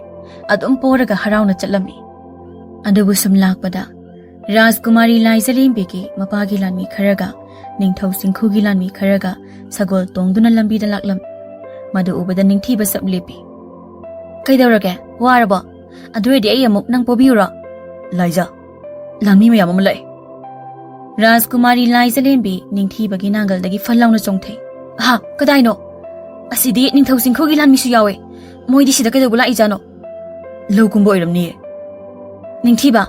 ꯑꯗꯨꯝ ꯄꯣꯔꯒ ꯍꯔꯥꯎꯅ ꯆꯠꯂꯝꯃꯤ꯫ ꯑꯗꯨꯕꯨ ꯁꯨꯝ ꯂꯥꯛꯄꯗ ꯔꯥꯖꯀꯨꯃꯥꯔꯤ ꯂꯥꯏꯖꯂꯦꯝꯕꯤꯒꯤ ꯃꯄꯥꯒꯤ ꯂꯥꯟꯃꯤ ꯈꯔꯒ ꯅꯤꯡꯊꯧ ꯆꯤꯡꯈꯨꯒꯤ ꯂꯥꯟꯃꯤ ꯈꯔꯒ ꯁꯒꯣꯜ ꯇꯣꯡꯗꯨꯅ ꯂꯝꯕꯤꯗ ꯂꯥꯛꯂꯝꯃꯤ꯫ ꯃꯗꯨ ꯎꯕꯗ ꯅꯤꯡꯊꯤꯕ ꯆꯞ ꯂꯦꯞꯄꯤ꯫ ꯀꯩꯗꯧꯔꯒꯦ ꯋꯥꯔꯕꯣ ꯑꯗꯨꯑꯣꯏꯗꯤ ꯑꯩ ꯑꯃꯨꯛ ꯅꯪ ꯄꯣꯕꯤꯌꯨꯔꯣ꯫ ꯂꯥꯏꯖꯥ ꯂꯥꯟꯃꯤ ꯃꯌꯥꯝ ꯑꯃ ꯂꯥꯛꯑꯦ꯫ ꯔꯥꯖꯀꯨꯃꯥꯔꯤ ꯂꯥꯏꯖꯂꯦꯝꯕꯤ ꯅꯤꯡꯊꯤꯕꯒꯤ ꯅꯥꯡꯒꯜꯗꯒꯤ ꯐꯜ ꯂꯥꯎꯅ ꯆꯣꯡꯊꯩ꯫ ꯍꯥ ꯀꯗꯥꯏꯅꯣ ꯑꯁꯤꯗꯤ ꯅꯤꯡꯊꯧ ꯆꯤꯡꯈꯨꯒꯤ ꯂꯥꯟꯃꯤꯁꯨ ꯌꯥꯎꯋꯦ ꯃꯣꯏꯗꯤ ꯁꯤꯗ ꯀꯩꯗꯧꯕ ꯂꯥꯛꯏꯖꯥꯅꯣ꯫ ꯂꯧ ꯀꯨꯝꯕ ꯑꯣꯏꯔꯝꯅꯤꯌꯦ꯫ ꯅꯤꯡꯊꯤꯕ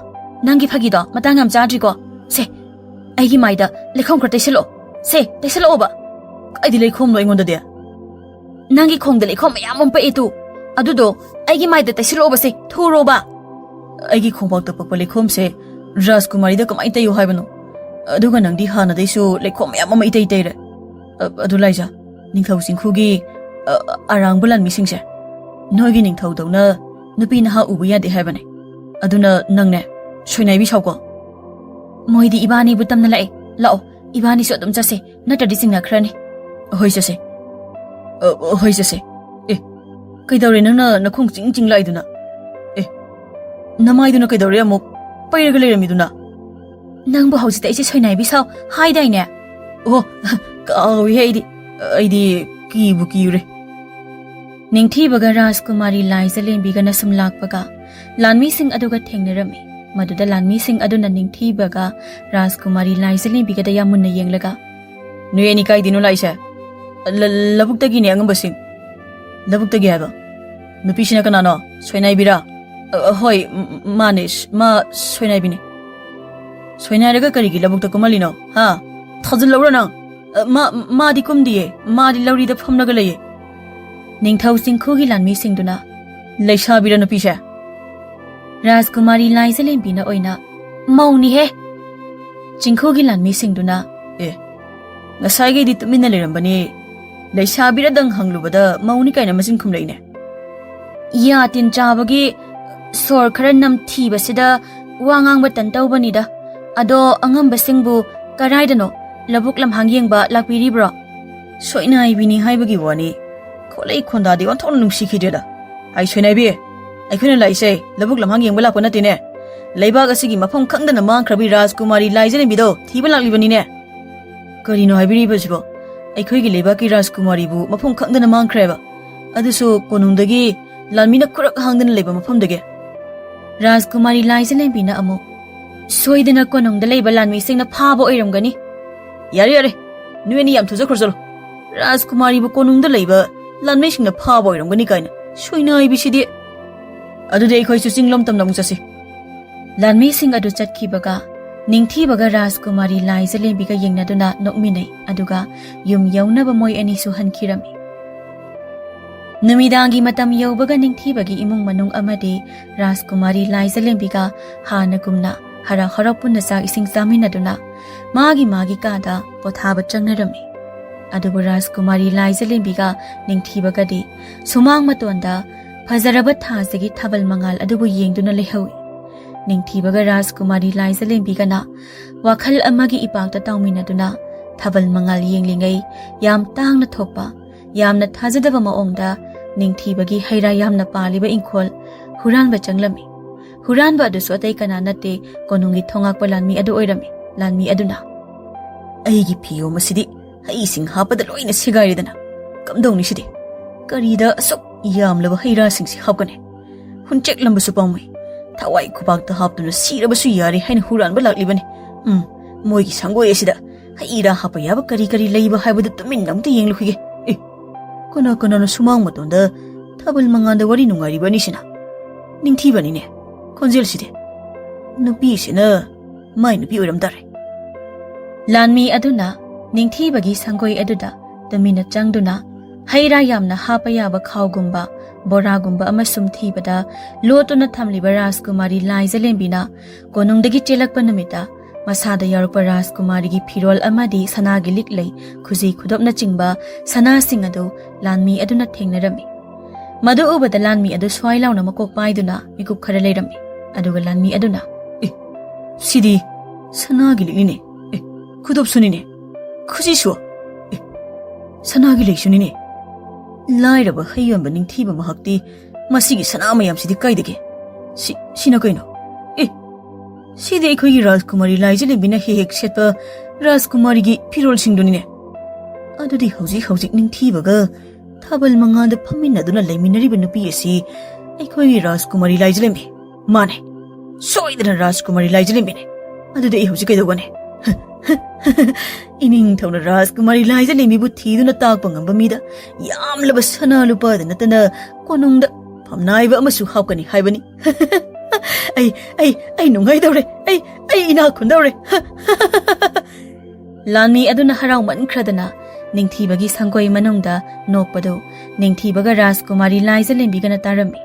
ꯅꯪꯒꯤ ꯐꯥꯒꯤꯗꯣ ꯃꯇꯥꯡ ꯌꯥꯝ ꯆꯥꯗ꯭ꯔꯤꯀꯣ ꯁꯦ ꯑꯩꯒꯤ ꯃꯥꯏꯗ ꯂꯩꯈꯣꯝ ꯈꯔ ꯇꯩꯁꯜꯂꯛꯑꯣ ꯁꯦ ꯇꯩꯁꯜꯂꯛꯑꯣꯕ꯫ ꯀꯥꯏꯗꯤ ꯂꯩꯈꯣꯝꯅꯣ ꯑꯩꯉꯣꯟꯗꯗꯤ꯫ ꯅꯪꯒꯤ ꯈꯣꯡꯗ ꯂꯩꯈꯣꯝ ꯃꯌꯥꯝ ꯑꯃ ꯄꯛꯑꯦ ꯇꯨ ꯑꯗꯨꯗꯣ ꯑꯩꯒꯤ ꯃꯥꯏꯗ ꯇꯩꯁꯜꯂꯛꯑꯣꯕ ꯁꯦ ꯊꯨꯔꯣꯕ꯫ ꯑꯩꯒꯤ ꯈꯣꯡꯄꯥꯛꯇ ꯄꯛꯄ ꯂꯩꯈꯣꯝꯁꯦ ꯔꯥꯖꯀꯨꯃꯥꯔꯤꯗ ꯀꯃꯥꯏꯅ ꯇꯩꯌꯨ ꯍꯥꯏꯕꯅꯣ ꯑꯗꯨꯒ ꯅꯪꯗꯤ ꯍꯥꯟꯅꯗꯩꯁꯨ ꯂꯩꯈꯣꯝ ꯃꯌꯥꯝ ꯑꯃ ꯏꯇꯩ ꯇꯩꯔꯦ꯫ ꯑꯗꯨ ꯂꯥꯏꯖꯥ ꯅꯤꯡꯊꯧ ꯆꯤꯡꯈꯨꯒꯤ ꯑꯔꯥꯡꯕ ꯂꯥꯟꯃꯤꯁꯤꯡꯁꯦ ꯅꯣꯏꯒꯤ ꯅꯤꯡꯊꯧꯗꯧꯅ ꯅꯨꯄꯤ ꯅꯍꯥ ꯎꯕ ꯌꯥꯗꯦ ꯍꯥꯏꯕꯅꯦ ꯑꯗꯨꯅ ꯅꯪꯅꯦ ꯁꯣꯏꯅꯥꯏꯕꯤ ꯁꯥꯎꯀꯣ꯫ ꯃꯣꯏꯗꯤ ꯏꯕꯥꯅꯤꯕꯨ ꯇꯝꯅ ꯂꯥꯛꯑꯦ ꯂꯥꯛꯑꯣ ꯏꯕꯥꯅꯤꯁꯨ ꯑꯗꯨꯝ ꯆꯠꯁꯦ ꯅꯠꯇ꯭ꯔꯗꯤ ꯆꯤꯡꯅꯈ꯭ꯔꯅꯤ꯫ ꯍꯣꯏ ꯆꯠꯁꯦ ꯍꯣꯏ ꯆꯠꯁꯦ꯫ ꯑꯦ ꯀꯩꯗꯧꯔꯦ ꯅꯪꯅ ꯅꯈꯣꯡ ꯆꯤꯡ ꯆꯤꯡ ꯂꯥꯛꯏꯗꯨꯅ꯫ ꯑꯦ ꯅꯃꯥꯏꯗꯨꯅ ꯀꯩꯗꯧꯔꯦ ꯑꯃꯨꯛ ꯄꯩꯔꯒ ꯂꯩꯔꯝꯃꯤꯗꯨꯅ꯫ ꯅꯪꯕꯨ ꯍꯧꯖꯤꯛꯇ ꯑꯩꯁꯦ ꯁꯣꯏꯅꯥꯏꯕꯤ ꯁꯥꯎ ꯍꯥꯏꯗꯥꯏꯅꯦ꯫ ꯑꯣ ꯀꯥꯎꯏꯍꯦ ꯑꯩꯗꯤ ꯀꯤꯕꯨ ꯀꯤꯔꯨꯔꯦ꯫ ꯅꯤꯡꯊꯤꯕꯒ ꯔꯥꯖꯀꯨꯃꯥꯔꯤ ꯂꯥꯏꯖꯂꯦꯝꯕꯤꯒꯅ ꯁꯨꯝ ꯂꯥꯛꯄꯒ ꯂꯥꯟꯃꯤꯁꯤꯡ ꯑꯗꯨꯒ ꯊꯦꯡꯅꯔꯝꯃꯤ꯫ ꯃꯗꯨꯗ ꯂꯥꯟꯃꯤꯁꯤꯡ ꯑꯗꯨꯅ ꯅꯤꯡꯊꯤꯕꯒ ꯔꯥꯖꯀꯨꯃꯥꯔꯤ ꯂꯥꯏꯖꯂꯦꯝꯕꯤꯒꯗ ꯌꯥꯝ ꯃꯨꯟꯅ ꯌꯦꯡꯂꯒ ꯅꯣꯏ ꯑꯅꯤ ꯀꯥꯏꯗꯩꯅꯣ ꯂꯥꯛꯏꯁꯦ꯫ ꯂꯧꯕꯨꯛꯇꯒꯤꯅꯦ ꯑꯉꯝꯕꯁꯤꯡ꯫ ꯂꯧꯕꯨꯛꯇꯒꯤ ꯍꯥꯏꯕ ꯅꯨꯄꯤꯁꯤꯅ ꯀꯅꯥꯅꯣ ꯁꯣꯏꯅꯥꯏꯕꯤꯔꯥ꯫ ꯍꯣꯏ ꯃꯥꯅꯦ ꯃꯥ ꯁꯣꯏꯅꯥꯏꯕꯤꯅꯦ꯫ ꯁꯣꯏꯅꯥꯏꯔꯒ ꯀꯔꯤꯒꯤ ꯂꯧꯕꯨꯛꯇ ꯀꯨꯝꯍꯜꯂꯤꯅꯣ ꯍꯥ ꯊꯥꯖꯤꯜꯂꯧꯔꯥ ꯅꯪ꯫ ꯃꯥꯗꯤ ꯀꯨꯝꯗꯤꯌꯦ ꯃꯥꯗꯤ ꯂꯧꯔꯤꯗ ꯐꯝꯂꯒ ꯂꯩꯌꯦ꯫ ꯅꯤꯡꯊꯧ ꯆꯤꯡꯈꯨꯒꯤ ꯂꯥꯟꯃꯤꯁꯤꯡꯗꯨꯅ ꯂꯩꯁꯥꯕꯤꯔ ꯅꯨꯄꯤꯁꯦ꯫ ꯔꯥꯖꯀꯨꯃꯥꯔꯤ ꯂꯥꯏꯖꯂꯦꯝꯕꯤꯅ ꯑꯣꯏꯅ ꯃꯧꯅꯤꯍꯦ꯫ ꯆꯤꯡꯈꯨꯒꯤ ꯂꯥꯟꯃꯤꯁꯤꯡꯗꯨꯅ ꯑꯦ ꯉꯁꯥꯏꯒꯩꯗꯤ ꯇꯨꯃꯤꯟꯅ ꯂꯩꯔꯝꯕꯅꯤ ꯂꯩꯁꯥꯕꯤꯔꯗꯪ ꯍꯪꯂꯨꯕꯗ ꯃꯧꯅꯤ ꯀꯥꯏꯅ ꯃꯆꯤꯟ ꯈꯨꯝꯂꯛꯏꯅꯦ꯫ ꯌꯥ ꯇꯤꯟ ꯆꯥꯕꯒꯤ ꯁꯣꯔ ꯈꯔ ꯅꯝꯊꯤꯕꯁꯤꯗ ꯋꯥ ꯉꯥꯡꯕ ꯇꯟ ꯇꯧꯕꯅꯤꯗ ꯑꯗꯣ ꯑꯉꯝꯕꯁꯤꯡꯕꯨ ꯀꯔꯥꯏꯗꯅꯣ ꯂꯧꯕꯨꯛ ꯂꯝꯍꯥꯡ ꯌꯦꯡꯕ ꯂꯥꯛꯄꯤꯔꯤꯕ꯭ꯔꯣ꯫ ꯁꯣꯏꯅꯥꯏꯕꯤꯅꯤ ꯍꯥꯏꯕꯒꯤ ꯋꯥꯅꯤ ꯈꯣꯠꯂꯩ ꯈꯣꯟꯗꯥꯗꯤ ꯑꯣꯟꯊꯣꯛꯅ ꯅꯨꯡꯁꯤꯈꯤꯗ꯭ꯔꯦꯗ꯫ ꯑꯩ ꯁꯣꯏꯅꯥꯏꯕꯤ ꯑꯩꯈꯣꯏꯅ ꯂꯥꯛꯏꯁꯦ ꯂꯧꯕꯨꯛ ꯂꯝꯍꯥꯡ ꯌꯦꯡꯕ ꯂꯥꯛꯄ ꯅꯠꯇꯦꯅꯦ ꯂꯩꯕꯥꯛ ꯑꯁꯤꯒꯤ ꯃꯐꯝ ꯈꯪꯗꯅ ꯃꯥꯡꯈ꯭ꯔꯕꯤ ꯔꯥꯖꯀꯨꯃꯥꯔꯤ ꯂꯥꯏꯖꯂꯦꯝꯕꯤꯗꯣ ꯊꯤꯕ ꯂꯥꯛꯂꯤꯕꯅꯤꯅꯦ꯫ ꯀꯔꯤꯅꯣ ꯍꯥꯏꯕꯤꯔꯤꯕꯁꯤꯕꯣ ꯑꯩꯈꯣꯏꯒꯤ ꯂꯩꯕꯥꯛꯀꯤ ꯔꯥꯖꯀꯨꯃꯥꯔꯤꯕꯨ ꯃꯐꯝ ꯈꯪꯗꯅ ꯃꯥꯡꯈ꯭ꯔꯦꯕ ꯑꯗꯨꯁꯨ ꯀꯣꯅꯨꯡꯗꯒꯤ ꯂꯥꯟꯃꯤꯅ ꯈꯨꯔꯛ ꯍꯥꯡꯗꯅ ꯂꯩꯕ ꯃꯐꯝꯗꯒꯤ꯫ ꯔꯥꯖꯀꯨꯃꯥꯔꯤ ꯂꯥꯏꯖꯂꯦꯝꯕꯤꯅ ꯑꯃꯨꯛ ꯁꯣꯏꯗꯅ ꯀꯣꯅꯨꯡꯗ ꯂꯩꯕ ꯂꯥꯟꯃꯤꯁꯤꯡꯅ ꯐꯥꯕ ꯑꯣꯏꯔꯝꯒꯅꯤ꯫ ꯌꯥꯔꯦ ꯌꯥꯔꯦ ꯅꯣꯏ ꯑꯅꯤ ꯌꯥꯝ ꯊꯨꯖꯈ꯭ꯔꯣ ꯆꯠꯂꯣ ꯔꯥꯖꯀꯨꯃꯥꯔꯤꯕꯨ ꯀꯣꯅꯨꯡꯗ ꯂꯩꯕ ꯂꯥꯟꯃꯤꯁꯤꯡꯅ ꯐꯥꯕ ꯑꯣꯏꯔꯝꯒꯅꯤ ꯀꯥꯏꯅ ꯁꯣꯏꯅꯥꯏꯕꯤꯁꯤꯗꯤ꯫ ꯑꯗꯨꯗꯤ ꯑꯩꯈꯣꯏꯁꯨ ꯆꯤꯡꯂꯣꯝ ꯇꯝꯅ ꯑꯃꯨꯛ ꯆꯠꯁꯤ꯫ ꯂꯥꯟꯃꯤꯁꯤꯡ ꯑꯗꯨ ꯆꯠꯈꯤꯕꯒ ꯅꯤꯡꯊꯤꯕꯒ ꯔꯥꯖꯀꯨꯃꯥꯔꯤ ꯂꯥꯏꯖꯂꯦꯝꯕꯤꯒ ꯌꯦꯡꯅꯗꯨꯅ ꯅꯣꯛꯃꯤꯟꯅꯩ ꯑꯗꯨꯒ ꯌꯨꯝ ꯌꯧꯅꯕ ꯃꯣꯏ ꯑꯅꯤꯁꯨ ꯍꯟꯈꯤꯔꯝꯃꯤ꯫ Numidangi matam yaubaga ningthibagi imung manung amadi Rajkumari Laizalembiga hanagumna hara harapuna sa ising saminaduna magi kada pothaba changnarami. Adubu Rajkumari Laizalembiga ningthibagadi sumang matonda Fazaraba thasagi thabal mangal adubu yengduna lehawi. Ningthibaga Rajkumari Laizalembiga na wakhal amagi ipakta tawminaduna thabal mangal yenglingai yam tangna thokpa yamna thajadaba maongda ningthibagi haira yamna paliba ingkhol huranba changlami. Huranba adu sotai kana nate konungi thongakpa lanmi adu oirami. Lanmi aduna aigi phiyo masidi haising hapada loina sigairidana kamdongni sidi karida asok yamlaba haira singsi hapkane hunchek lambasu pamui thawai khubakta haptuna sirabasu yari haina huranba laklibani moigi sangoi asida haira hapa yaba kari leiba haibadu tumin namta yenglukhige kana no sumang matonda thabal manganda wari nungari bani sina ningthibani ne konjel sidi nupi sina mai nupi oram tare Lanmi aduna ningthibagi sangoi aduda tamina changduna haira yamna hapa yaba khawgumba boragumba amasum thibada lotuna thamliba Rajkumari Laizalembina konungdagi chelakpa namita masada yarukpa Rajkumari gi phirol amadi sanagi liklei khuji khudopna chingba sana singadu Lanmi aduna thengnarami madu ubada Lanmi adu swai launa makok paiduna mikup khara leirami aduga Lanmi aduna sidi sanagi likline khudop sunine khuji shu sanagi leishunine lairaba hayyamba ningthiba mahakti masigi sanama yamsidi kaidage sina kaino sidi ekhoi Rajkumari Laizalembiina hek setpa Rajkumari gi phirol singdunine adudi hauji ningthibaga thabal manganda phaminaduna leiminariba nupi asi ekhoi Rajkumari Laizalembi mane soidana Rajkumari Laizalembi ne adudi ei hauji kaidogane ining thawna Rajkumari Laizalembi bu thiduna takpa ngamba mida yamlaba sana lupa da natana konungda phamnaiba amasu hapkani haibani ai nungai dore ai ina khundore Lanmi aduna harau man khradana ningthibagi sangoi manungda nokpado ningthibaga Rajkumari Laizalembiga na tarami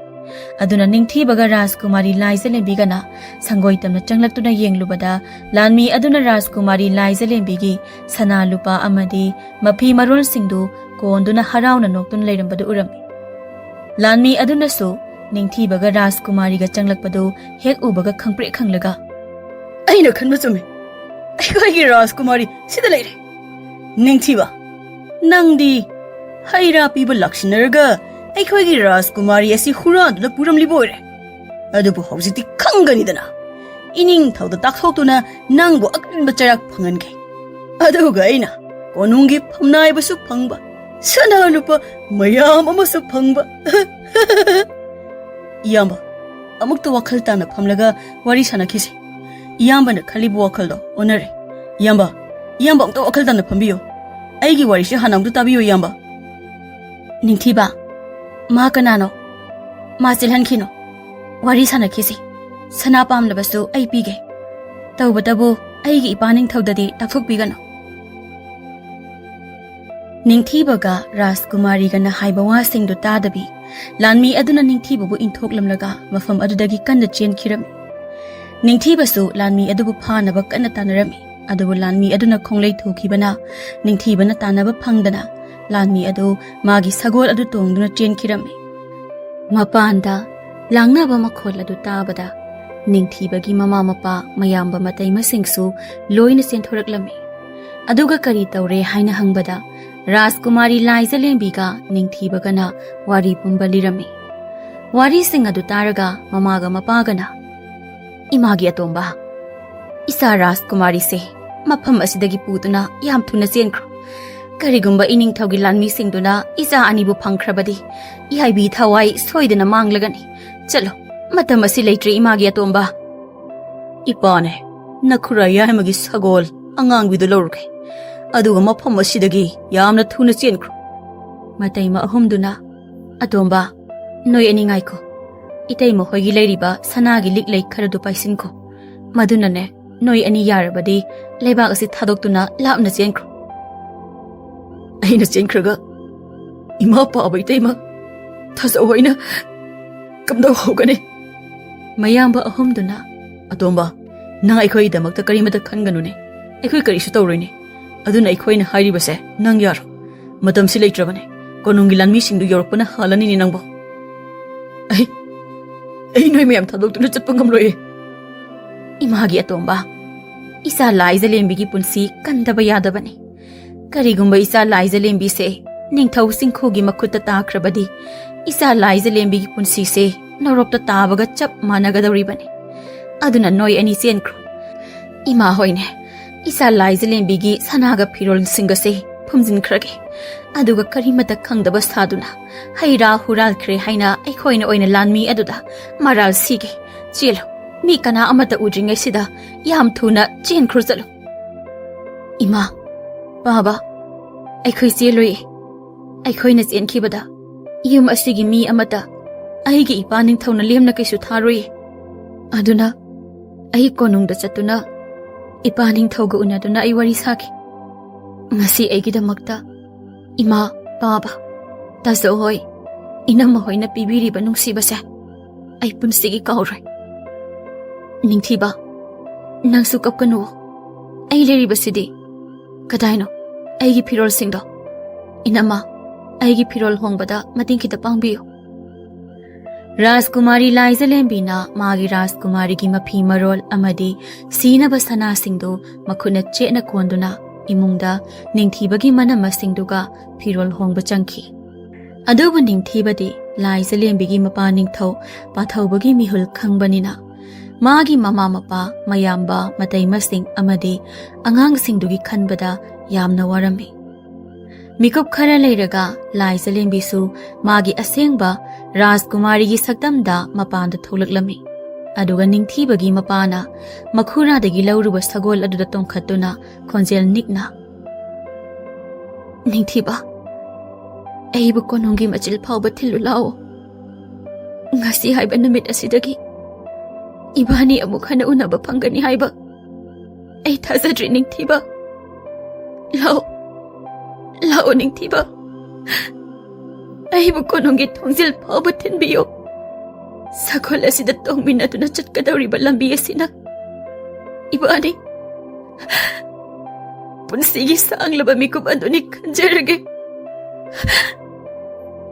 aduna ningthibaga Rajkumari Laizalembiga na sangoi tamna changlaktuna yenglubada Lanmi aduna Rajkumari Laizalembi sana lupa amadi mapi marol singdu konduna harauna noktun leirambadu urami Lanmi aduna su ningthibaga Rajkumari ga changlakpadu hek ubaga khangpre khanglaga aina khanba chume ai Rajkumari sida leire ningthiba nangdi haira piba lakshinarga aikoigi Rajkumari asi huraduna puramli boire adubu hawjiti khanganidana ining thawda takthokuna nangbu akinba charak phangangai aduga aina konungi phamnaibasu phangba sana lupa mayam amasu phangba iyamba amukta wakhal tana phamlaga wari sanakhisi iyambana khalibu wakhaldo onare iyamba amukta wakhal tana phambiyo aigi wari se hanamdu tabiyo iyamba ningthiba ma kanano ma silhankhino wari sanakhisi sana pamlabasu ai pige tawbatabu aigi ipaning thawdadi takthokpigano ningthibaga Rajkumari gana haiba wasingdu tadabi Lanmi aduna ningthibabu inthoklamlaga mafam adudagi kanna chenkirami ningthibasu Lanmi adubu phanaba kanna tanarami adubu Lanmi aduna khonglei thokibana ningthibana tanaba phangdana Lanmi adu magi sagol adu tongduna chenkirami mapanda langnaba makhol adu tabada ningthibagi mama mapa mayamba matai masingsu loina senthoraklami aduga kari tawre haina hangbada Rajkumari Laizalembiga ningthibagana wari pumba lirami wari sing adu taraga mamaga mapagana imagi atomba isa Rajkumari se mafam asidagi putuna yam thuna senkro karigumba ining thawgi Lanmi singduna isa anibu phangkhrabadi ihaibi thawai soidana manglagani chalo matam asi leitre imagi atomba ipane nakhura yamagi sagol angang bidu lorke aduga mafam asidagi yamna thuna chenkro matai ma ahumduna atomba noi ani ngaiko itei mo hoigi leiriba sanagi liklei kharadu paisinko madunane noi ani yarabadi leibak asi thadoktuna lapna chenkro aina chenkraga ima pa abai teima ꯊꯥꯖꯧ ꯑꯩꯅ ꯀꯝꯗꯧ ꯍꯧꯒꯅꯤ ꯃꯌꯥꯝꯕ ꯑꯍꯨꯝꯗꯨꯅ ꯑꯇꯣꯝꯕ ꯅꯪ ꯑꯩꯈꯣꯏꯒꯤꯗꯃꯛꯇ ꯀꯔꯤꯃꯇ ꯈꯟꯒꯅꯨꯅꯦ ꯑꯩꯈꯣꯏ ꯀꯔꯤꯁꯨ ꯇꯧꯔꯣꯏꯅꯦ ꯑꯗꯨꯅ ꯑꯩꯈꯣꯏꯅ ꯍꯥꯏꯔꯤꯕꯁꯦ ꯅꯪ ꯌꯥꯔꯣ ꯃꯇꯝꯁꯤ ꯂꯩꯇ꯭ꯔꯕꯅꯦ ꯀꯣꯅꯨꯡꯒꯤ ꯂꯥꯟꯃꯤꯁꯤꯡꯗꯨ ꯌꯧꯔꯛꯄꯅ ꯍꯥꯜꯂꯅꯤꯅꯦ ꯅꯪꯕꯣ ꯑꯩ ꯅꯣꯏ ꯃꯌꯥꯝ ꯊꯥꯗꯣꯛꯇꯨꯅ ꯆꯠꯄ ꯉꯝꯂꯣꯏꯌꯦ ꯏꯃꯥꯒꯤ ꯑꯇꯣꯝꯕ ꯏꯆꯥ ꯂꯥꯏꯖꯂꯦꯝꯕꯤꯒꯤ ꯄꯨꯟꯁꯤ ꯀꯟꯗꯕ ꯌꯥꯗꯕꯅꯤ ꯀꯔꯤꯒꯨꯝꯕ ꯏꯆꯥ ꯂꯥꯏꯖꯂꯦꯝꯕꯤꯁꯦ ꯅꯤꯡꯊꯧ ꯆꯤꯡꯈꯨꯒꯤ ꯃꯈꯨꯠꯇ ꯇꯥꯈ꯭ꯔꯕꯗꯤ ꯏꯆꯥ ꯂꯥꯏꯖꯂꯦꯝꯕꯤꯒꯤ ꯄꯨꯟꯁꯤꯁꯦ ꯅꯧꯔꯣꯞꯇ ꯇꯥꯕꯒ ꯆꯞ ꯃꯥꯟꯅꯒꯗꯧꯔꯤꯕꯅꯤ ꯑꯗꯨꯅ ꯅꯣꯏ ꯑꯅꯤ ꯆꯦꯟꯈ꯭ꯔꯣ ꯏꯃꯥ ꯍꯣꯏꯅꯦ ꯏꯆꯥ ꯂꯥꯏꯖꯂꯦꯝꯕꯤꯒꯤ ꯁꯅꯥꯒ ꯐꯤꯔꯣꯜꯁꯤꯡꯒꯁꯦ ꯐꯨꯝꯖꯤꯟꯈ꯭ꯔꯒꯦ ꯑꯗꯨꯒ ꯀꯔꯤꯃꯇ ꯈꯪꯗꯕ ꯁꯥꯗꯨꯅ ꯍꯩꯔꯥ ꯍꯨꯔꯥꯜꯈ꯭ꯔꯦ ꯍꯥꯏꯅ ꯑꯩꯈꯣꯏꯅ ꯑꯣꯏꯅ ꯂꯥꯟꯃꯤ ꯑꯗꯨꯗ ꯃꯔꯥꯜ ꯁꯤꯒꯦ ꯆꯦꯜꯂꯨ ꯃꯤ ꯀꯅꯥ ꯑꯃꯠꯇ ꯎꯗ꯭ꯔꯤꯉꯩꯁꯤꯗ ꯌꯥꯝ ꯊꯨꯅ ꯆꯦꯟꯈ꯭ꯔꯣ ꯆꯠꯂꯨ ꯏꯃꯥ ꯕꯥꯕꯥ ꯑꯩꯈꯣꯏ ꯆꯦꯜꯂꯣꯏꯌꯦ ꯑꯩꯈꯣꯏꯅ ꯆꯦꯟꯈꯤꯕꯗ ꯌꯨꯝ ꯑꯁꯤꯒꯤ ꯃꯤ ꯑꯃꯠꯇ ꯑꯩꯒꯤ ꯏꯄꯥ ꯅꯤꯡꯊꯧꯅ ꯂꯦꯝꯅ ꯀꯩꯁꯨ ꯊꯥꯔꯣꯏꯌꯦ ꯑꯗꯨꯅ ꯑꯩ ꯀꯣꯅꯨꯡꯗ ꯆꯠꯇꯨꯅ ꯏꯄꯥ ꯅꯤꯡꯊꯧꯒ ꯎꯅꯗꯨꯅ ꯑꯩ ꯋꯥꯔꯤ ꯁꯥꯈꯤ ꯉꯁꯤ ꯑꯩꯒꯤꯗꯃꯛꯇ ꯏꯃꯥ ꯕꯥꯕꯥ ꯇꯥꯆꯧ ꯍꯣꯏ ꯏꯅꯝꯃ ꯍꯣꯏꯅ ꯄꯤꯕꯤꯔꯤꯕ ꯅꯨꯡꯁꯤꯕꯁꯦ ꯑꯩ ꯄꯨꯟꯁꯤꯒꯤ ꯀꯥꯎꯔꯣꯏ ꯅꯤꯡꯊꯤꯕ ꯅꯪꯁꯨ ꯀꯞꯀꯅꯨ ꯑꯩ ꯂꯩꯔꯤꯕꯁꯤꯗꯤ ꯀꯗꯥꯏꯅꯣ ꯑꯩꯒꯤ ꯐꯤꯔꯣꯜꯁꯤꯡꯗꯣ ꯏꯅꯝꯃ ꯑꯩꯒꯤ ꯐꯤꯔꯣꯜ ꯍꯣꯡꯕꯗ ꯃꯇꯦꯡ ꯈꯤꯇ ꯄꯥꯡꯕꯤꯌꯨ ꯔꯥꯖꯀꯨꯃꯥꯔꯤ ꯂꯥꯏꯖꯂꯦꯝꯕꯤꯅ ꯃꯥꯒꯤ ꯔꯥꯖꯀꯨꯃꯥꯔꯤꯒꯤ ꯃꯐꯤ ꯃꯔꯣꯜ ꯑꯃꯗꯤ ꯁꯤꯅꯕ ꯁꯅꯥꯁꯤꯡꯗꯨ ꯃꯈꯨꯠꯅ ꯆꯦꯠꯅ ꯀꯣꯟꯗꯨꯅ ꯏꯃꯨꯡꯗ ꯅꯤꯡꯊꯤꯕꯒꯤ ꯃꯅꯝꯃꯁꯤꯡꯗꯨꯒ ꯐꯤꯔꯣꯜ ꯍꯣꯡꯕ ꯆꯪꯈꯤ ꯑꯗꯨꯕꯨ ꯅꯤꯡꯊꯤꯕꯗꯤ ꯂꯥꯏꯖꯂꯦꯝꯕꯤꯒꯤ ꯃꯄꯥ ꯅꯤꯡꯊꯧ ꯄꯥꯟꯊꯧꯕꯒꯤ ꯃꯤꯍꯨꯜ ꯈꯪꯕꯅꯤꯅ ꯃꯥꯒꯤ ꯃꯃꯥ ꯃꯄꯥ ꯃꯌꯥꯝꯕ ꯃꯇꯩꯃꯁꯤꯡ ꯑꯃꯗꯤ ꯑꯉꯥꯡꯁꯤꯡꯗꯨꯒꯤ ꯈꯟꯕꯗ ꯌꯥꯝꯅ ꯋꯥꯔꯝꯃꯤ ꯃꯤꯀꯨꯞ ꯈꯔ ꯂꯩꯔꯒ ꯂꯥꯏꯖꯂꯦꯝꯕꯤꯁꯨ ꯃꯥꯒꯤ ꯑꯁꯦꯡꯕ ꯔꯥꯖꯀꯨꯃꯥꯔꯤꯒꯤ ꯁꯛꯇꯝꯗ ꯃꯄꯥꯟꯗ ꯊꯣꯛꯂꯛꯂꯝꯃꯤ ꯑꯗꯨꯒ ꯅꯤꯡꯊꯤꯕꯒꯤ ꯃꯄꯥꯅ ꯃꯈꯨꯔꯥꯗꯒꯤ ꯂꯧꯔꯨꯕ ꯁꯒꯣꯜ ꯑꯗꯨꯗ ꯇꯣꯡꯈꯠꯇꯨꯅ ꯈꯣꯟꯖꯦꯜ ꯅꯤꯛꯅ ꯅꯤꯡꯊꯤꯕ ꯑꯩꯕꯨ ꯀꯣꯅꯨꯡꯒꯤ ꯃꯆꯤꯜ ꯐꯥꯎꯕ ꯊꯤꯜꯂꯨ ꯂꯥꯛꯑꯣ ꯉꯁꯤ ꯍꯥꯏꯕ ꯅꯨꯃꯤꯠ ꯑꯁꯤꯗꯒꯤ ꯏꯕꯥꯅꯤ ꯑꯃꯨꯛ ꯍꯟꯅ ꯎꯅꯕ ꯐꯪꯒꯅꯤ ꯍꯥꯏꯕ ꯑꯩ ꯊꯥꯖꯗ꯭ꯔꯤ ꯅꯤꯡꯊꯤꯕ ꯂꯥꯛꯑꯣ ꯅꯤꯡꯊꯤꯕ ꯑꯩꯕꯨ ꯀꯣꯅꯨꯡꯒꯤ ꯊꯣꯡꯖꯤꯜ ꯐꯥꯎꯕ ꯊꯤꯟꯕꯤꯌꯨ ꯁꯒꯣꯜ ꯑꯁꯤꯗ ꯇꯣꯡꯃꯤꯟꯅꯗꯨꯅ ꯆꯠꯀꯗꯧꯔꯤꯕ ꯂꯝꯕꯤ ꯑꯁꯤꯅ ꯏꯕꯥꯅꯤ ꯄꯨꯟꯁꯤꯒꯤ ꯁꯥꯡꯂꯕ ꯃꯤꯀꯨꯞ ꯑꯗꯨꯅꯤ ꯈꯟꯖꯔꯒꯦ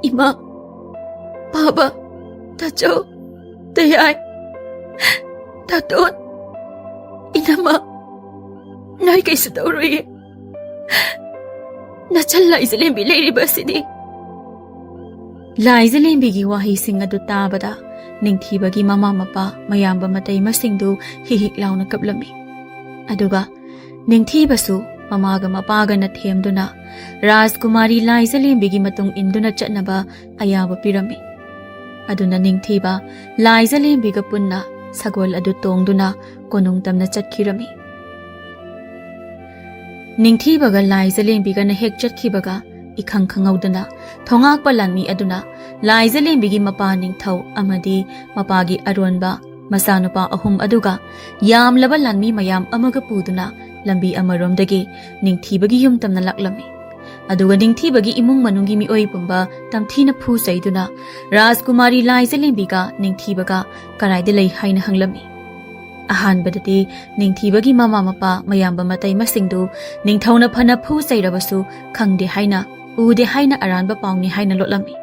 ꯏꯃꯥ ꯕꯥꯕꯥ ꯇꯥꯆꯧ ꯇꯌꯥꯏ ꯇꯥꯇꯣꯟ ꯏꯅꯝꯃ ꯅꯣꯏ ꯀꯩꯁꯨ ꯇꯧꯔꯣꯏꯌꯦ ꯅꯆꯜ ꯂꯥꯏꯖꯂꯦꯝꯕꯤ ꯂꯩꯔꯤꯕ ꯑꯁꯤꯗꯤ ꯂꯥꯏꯖꯂꯦꯝꯕꯤꯒꯤ ꯋꯥꯍꯩꯁꯤꯡ ꯑꯗꯨ ꯇꯥꯕꯗ ꯅꯤꯡꯊꯤꯕꯒꯤ ꯃꯃꯥ ꯃꯄꯥ ꯃꯌꯥꯝꯕ ꯃꯇꯩꯃꯁꯤꯡꯗꯨ ꯍꯤꯛ ꯂꯥꯎꯅ ꯀꯞꯂꯝꯃꯤ ꯑꯗꯨꯒ ꯅꯤꯡꯊꯤꯕꯁꯨ ꯃꯃꯥꯒ ꯃꯄꯥꯒꯅ ꯊꯦꯝꯗꯨꯅ ꯔꯥꯖꯀꯨꯃꯥꯔꯤ ꯂꯥꯏꯖꯂꯦꯝꯕꯤꯒꯤ ꯃꯇꯨꯡ ꯏꯟꯗꯨꯅ ꯆꯠꯅꯕ ꯑꯌꯥꯕ ꯄꯤꯔꯝꯃꯤ ꯑꯗꯨꯅ ꯅꯤꯡꯊꯤꯕ ꯂꯥꯏꯖꯂꯦꯝꯕꯤꯒ ꯄꯨꯟꯅ ꯁꯒꯣꯜ ꯑꯗꯨ ꯇꯣꯡꯗꯨꯅ ꯀꯣꯅꯨꯡ ꯇꯝꯅ ꯆꯠꯈꯤꯔꯝꯃꯤ ꯅꯤꯡꯊꯤꯕꯒ ꯂꯥꯏꯖꯂꯦꯝꯕꯤꯒꯅ ꯍꯦꯛ ꯆꯠꯈꯤꯕꯒ इखंग खंगौदना थोंगाकपा लानमी अदुना लाइजलेम्बीगी मपा निंगथौ अमदी मपागी अरोनबा मसानुपा अहुम अदुगा यामलबा लानमी मयाम अमगा पुदुना लंबी अमरोमदगी निंगथीबगी युम तमना लाक्लमी अदुगा निंगथीबगी इमुंग मनुंगी मिओई पुंबा तमथीना फु सैदुना राजकुमारी लाइजलेम्बीगा निंगथीबगा कराइदे लई हाइना हंगलमी अहानबदती निंगथीबगी ममा मपा मयामबा मतै मसिंगदु निंगथौना फना फु सैरबसु खंगदे हाइना उदे हाइना अरानबा पाउनी हाइना लोटलमी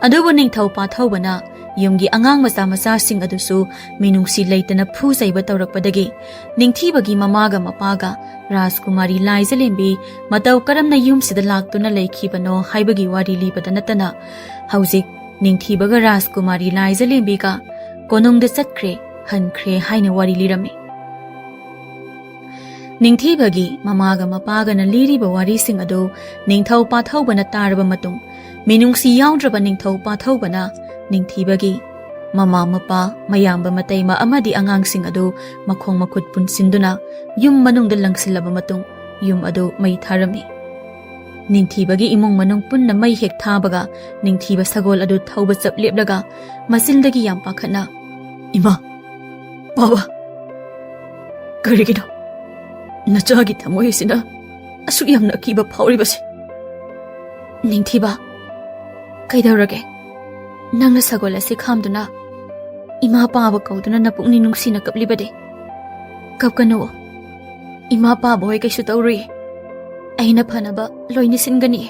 अदुबु निंगथौ पाथौबना युमगी अंगांग मचा मचा सिंग अदुसु मिनुंगसी लैतना फु सैबा तौरकपदगी निंगथीबगी ममागा मपागा राजकुमारी लाइजलेम्बी मतौ करमना युमसिदा लाक्तुना लैखिबनो हाइबगी वारी लिबदा नतना हौजिक निंगथीबगा राजकुमारी लाइजलेम्बीगा कोनुंगदा चटख्रे हनख्रे हाइना वारी लिरमी निंगथीबगी ममागा मपागना लिरिबा वारीसिंग अदु निंगथौ पाथौबना तारबा मतुंग मिनुंगसी याउद्रबा निंगथौ पाथौबना निंगथीबगी ममा मपा मयामबा मतैमा अमदी अंगांगसिंग अदु मखोंग मखुत पुनसिंदुना युम मनुंगदा लंगसिलबा मतुंग युम अदु मई थारमी निंगथीबगी इमुंग मनुंग पुन्ना मई हेक थाबगा निंगथीबा सगोल अदु थौबा चप लेपलगा मसिलदगी याम पाखना इमा बाबा करिगिनो नचागी थमोयसिना असुक यामना किबा फाउरिबसे निंगथीबा कैदौरगे Nang nasagol asi khamduna ima paaba kauduna napukni nungsina kaplibade kapkano ima paaba hoy kaisu tawri aina phanaba loini singani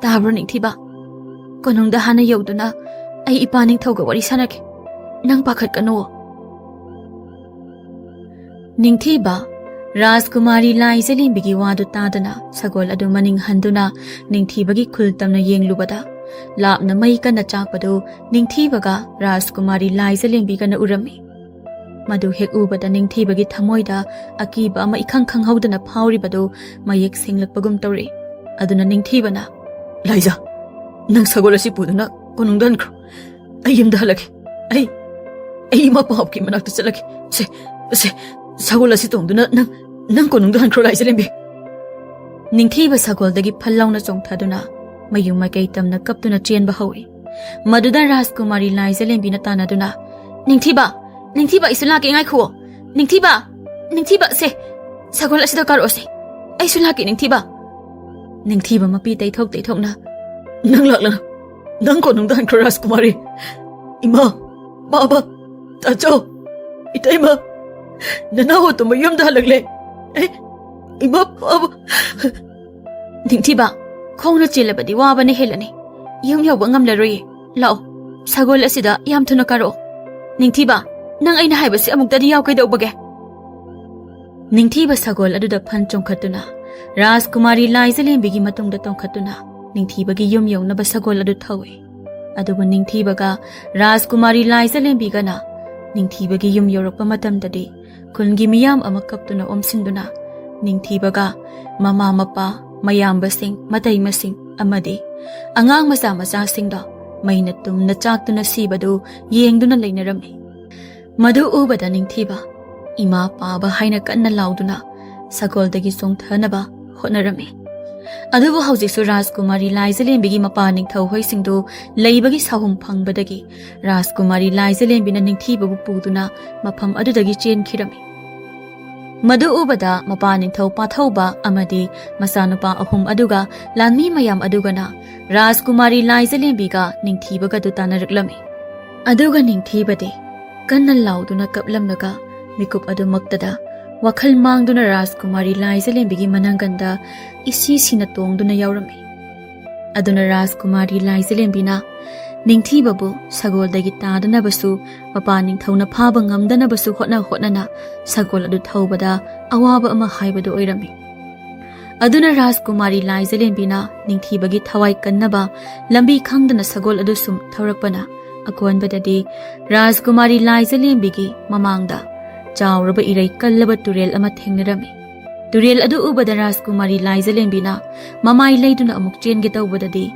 tabro ningthiba konongda hana yoduna ai ipaning thoga wari sanake nang pakhat kano ningthiba Rajkumari lai zelimbigi wadu tadana sagol adu maning handuna ningthibagi khultamna yenglubada lapna mai kana chakpadu ningthibaga Rajkumari lai zelimbi kana urami madu hek ubada ningthibagi thamoida akiba ma ikhang khang haudana phauribadu mayek singlakpagum tawri aduna ningthibana laija nang sagol asi puduna konungdan khro ayimda halake ai ma pahop ki manak chalake se sagol asi tongduna nang konungdan khro lai zelimbi ningthiba sagol dagi phallawna chongthaduna mayung makai tamna kaptuna chenba hawi maduda Rajkumari lai zelimbi na tanaduna ningthiba isula ke ngai kho ningthiba se sagol asida karo se ai sula ke ningthiba mapi tai thokna nang lakla nang konungdan khro Rajkumari ima baba tacho itaima nanaho to mayum da lagle ima baba ningthiba khongna chilabadi wabane helani yum yoba ngamlaroi lao sagol asida yam thuna karo ningthiba nang aina haibasi amuktadi yaw kaidobage ningthiba sagol aduda phan chongkhatuna Rajkumari lai zelembigi matungda tongkhatuna ningthibagi yum yonaba sagol adu thawi aduba ningthibaga Rajkumari lai zelembiga na ningthibagi yum yorokpa matamdadi kungi miyam ama kaptuna omsinduna ningthibaga mama mapa mayambasing mataymasing amadi angang macha singda maina tumna chaktuna sibadu yengduna leinarami madu ubada ningthiba ima paba haina kanna lauduna sagoldagi songthanaba hotnarami adubu haujisu Rajkumari lai zelembigi mapaning thauhoi singdu leibagi sahum phangbadagi Rajkumari lai zelembina ningthibabu puduna mafam adudagi chenkhirami madu ubada mapaning thau pathauba amadi masanupa ahum aduga lanmi mayam adugana Rajkumari lai zelembiga ningthibaga dutanaraklami aduga ningthibade kanna lauduna kaplamnaga mikup adu maktada wakhal mangduna Rajkumari lai zelembigi mananganda isi sina tongduna yaurami aduna Rajkumari lai zelembina ningthibabu sagoldagi tadanabasu mapaning thauna phaba ngamdanabasu hotnana sagol adu thaubada awaba ama haibadu oirami aduna Rajkumari lai zelembina ningthibagi thawai kannaba lambi khangdana sagol adu sum thaurakpana akonbadadi Rajkumari lai zelembigi mamangda chawraba irai kallaba turel ama thengnarami turel adu ubada Rajkumari lai zelembina mamai leiduna amuk chenge tawbadadi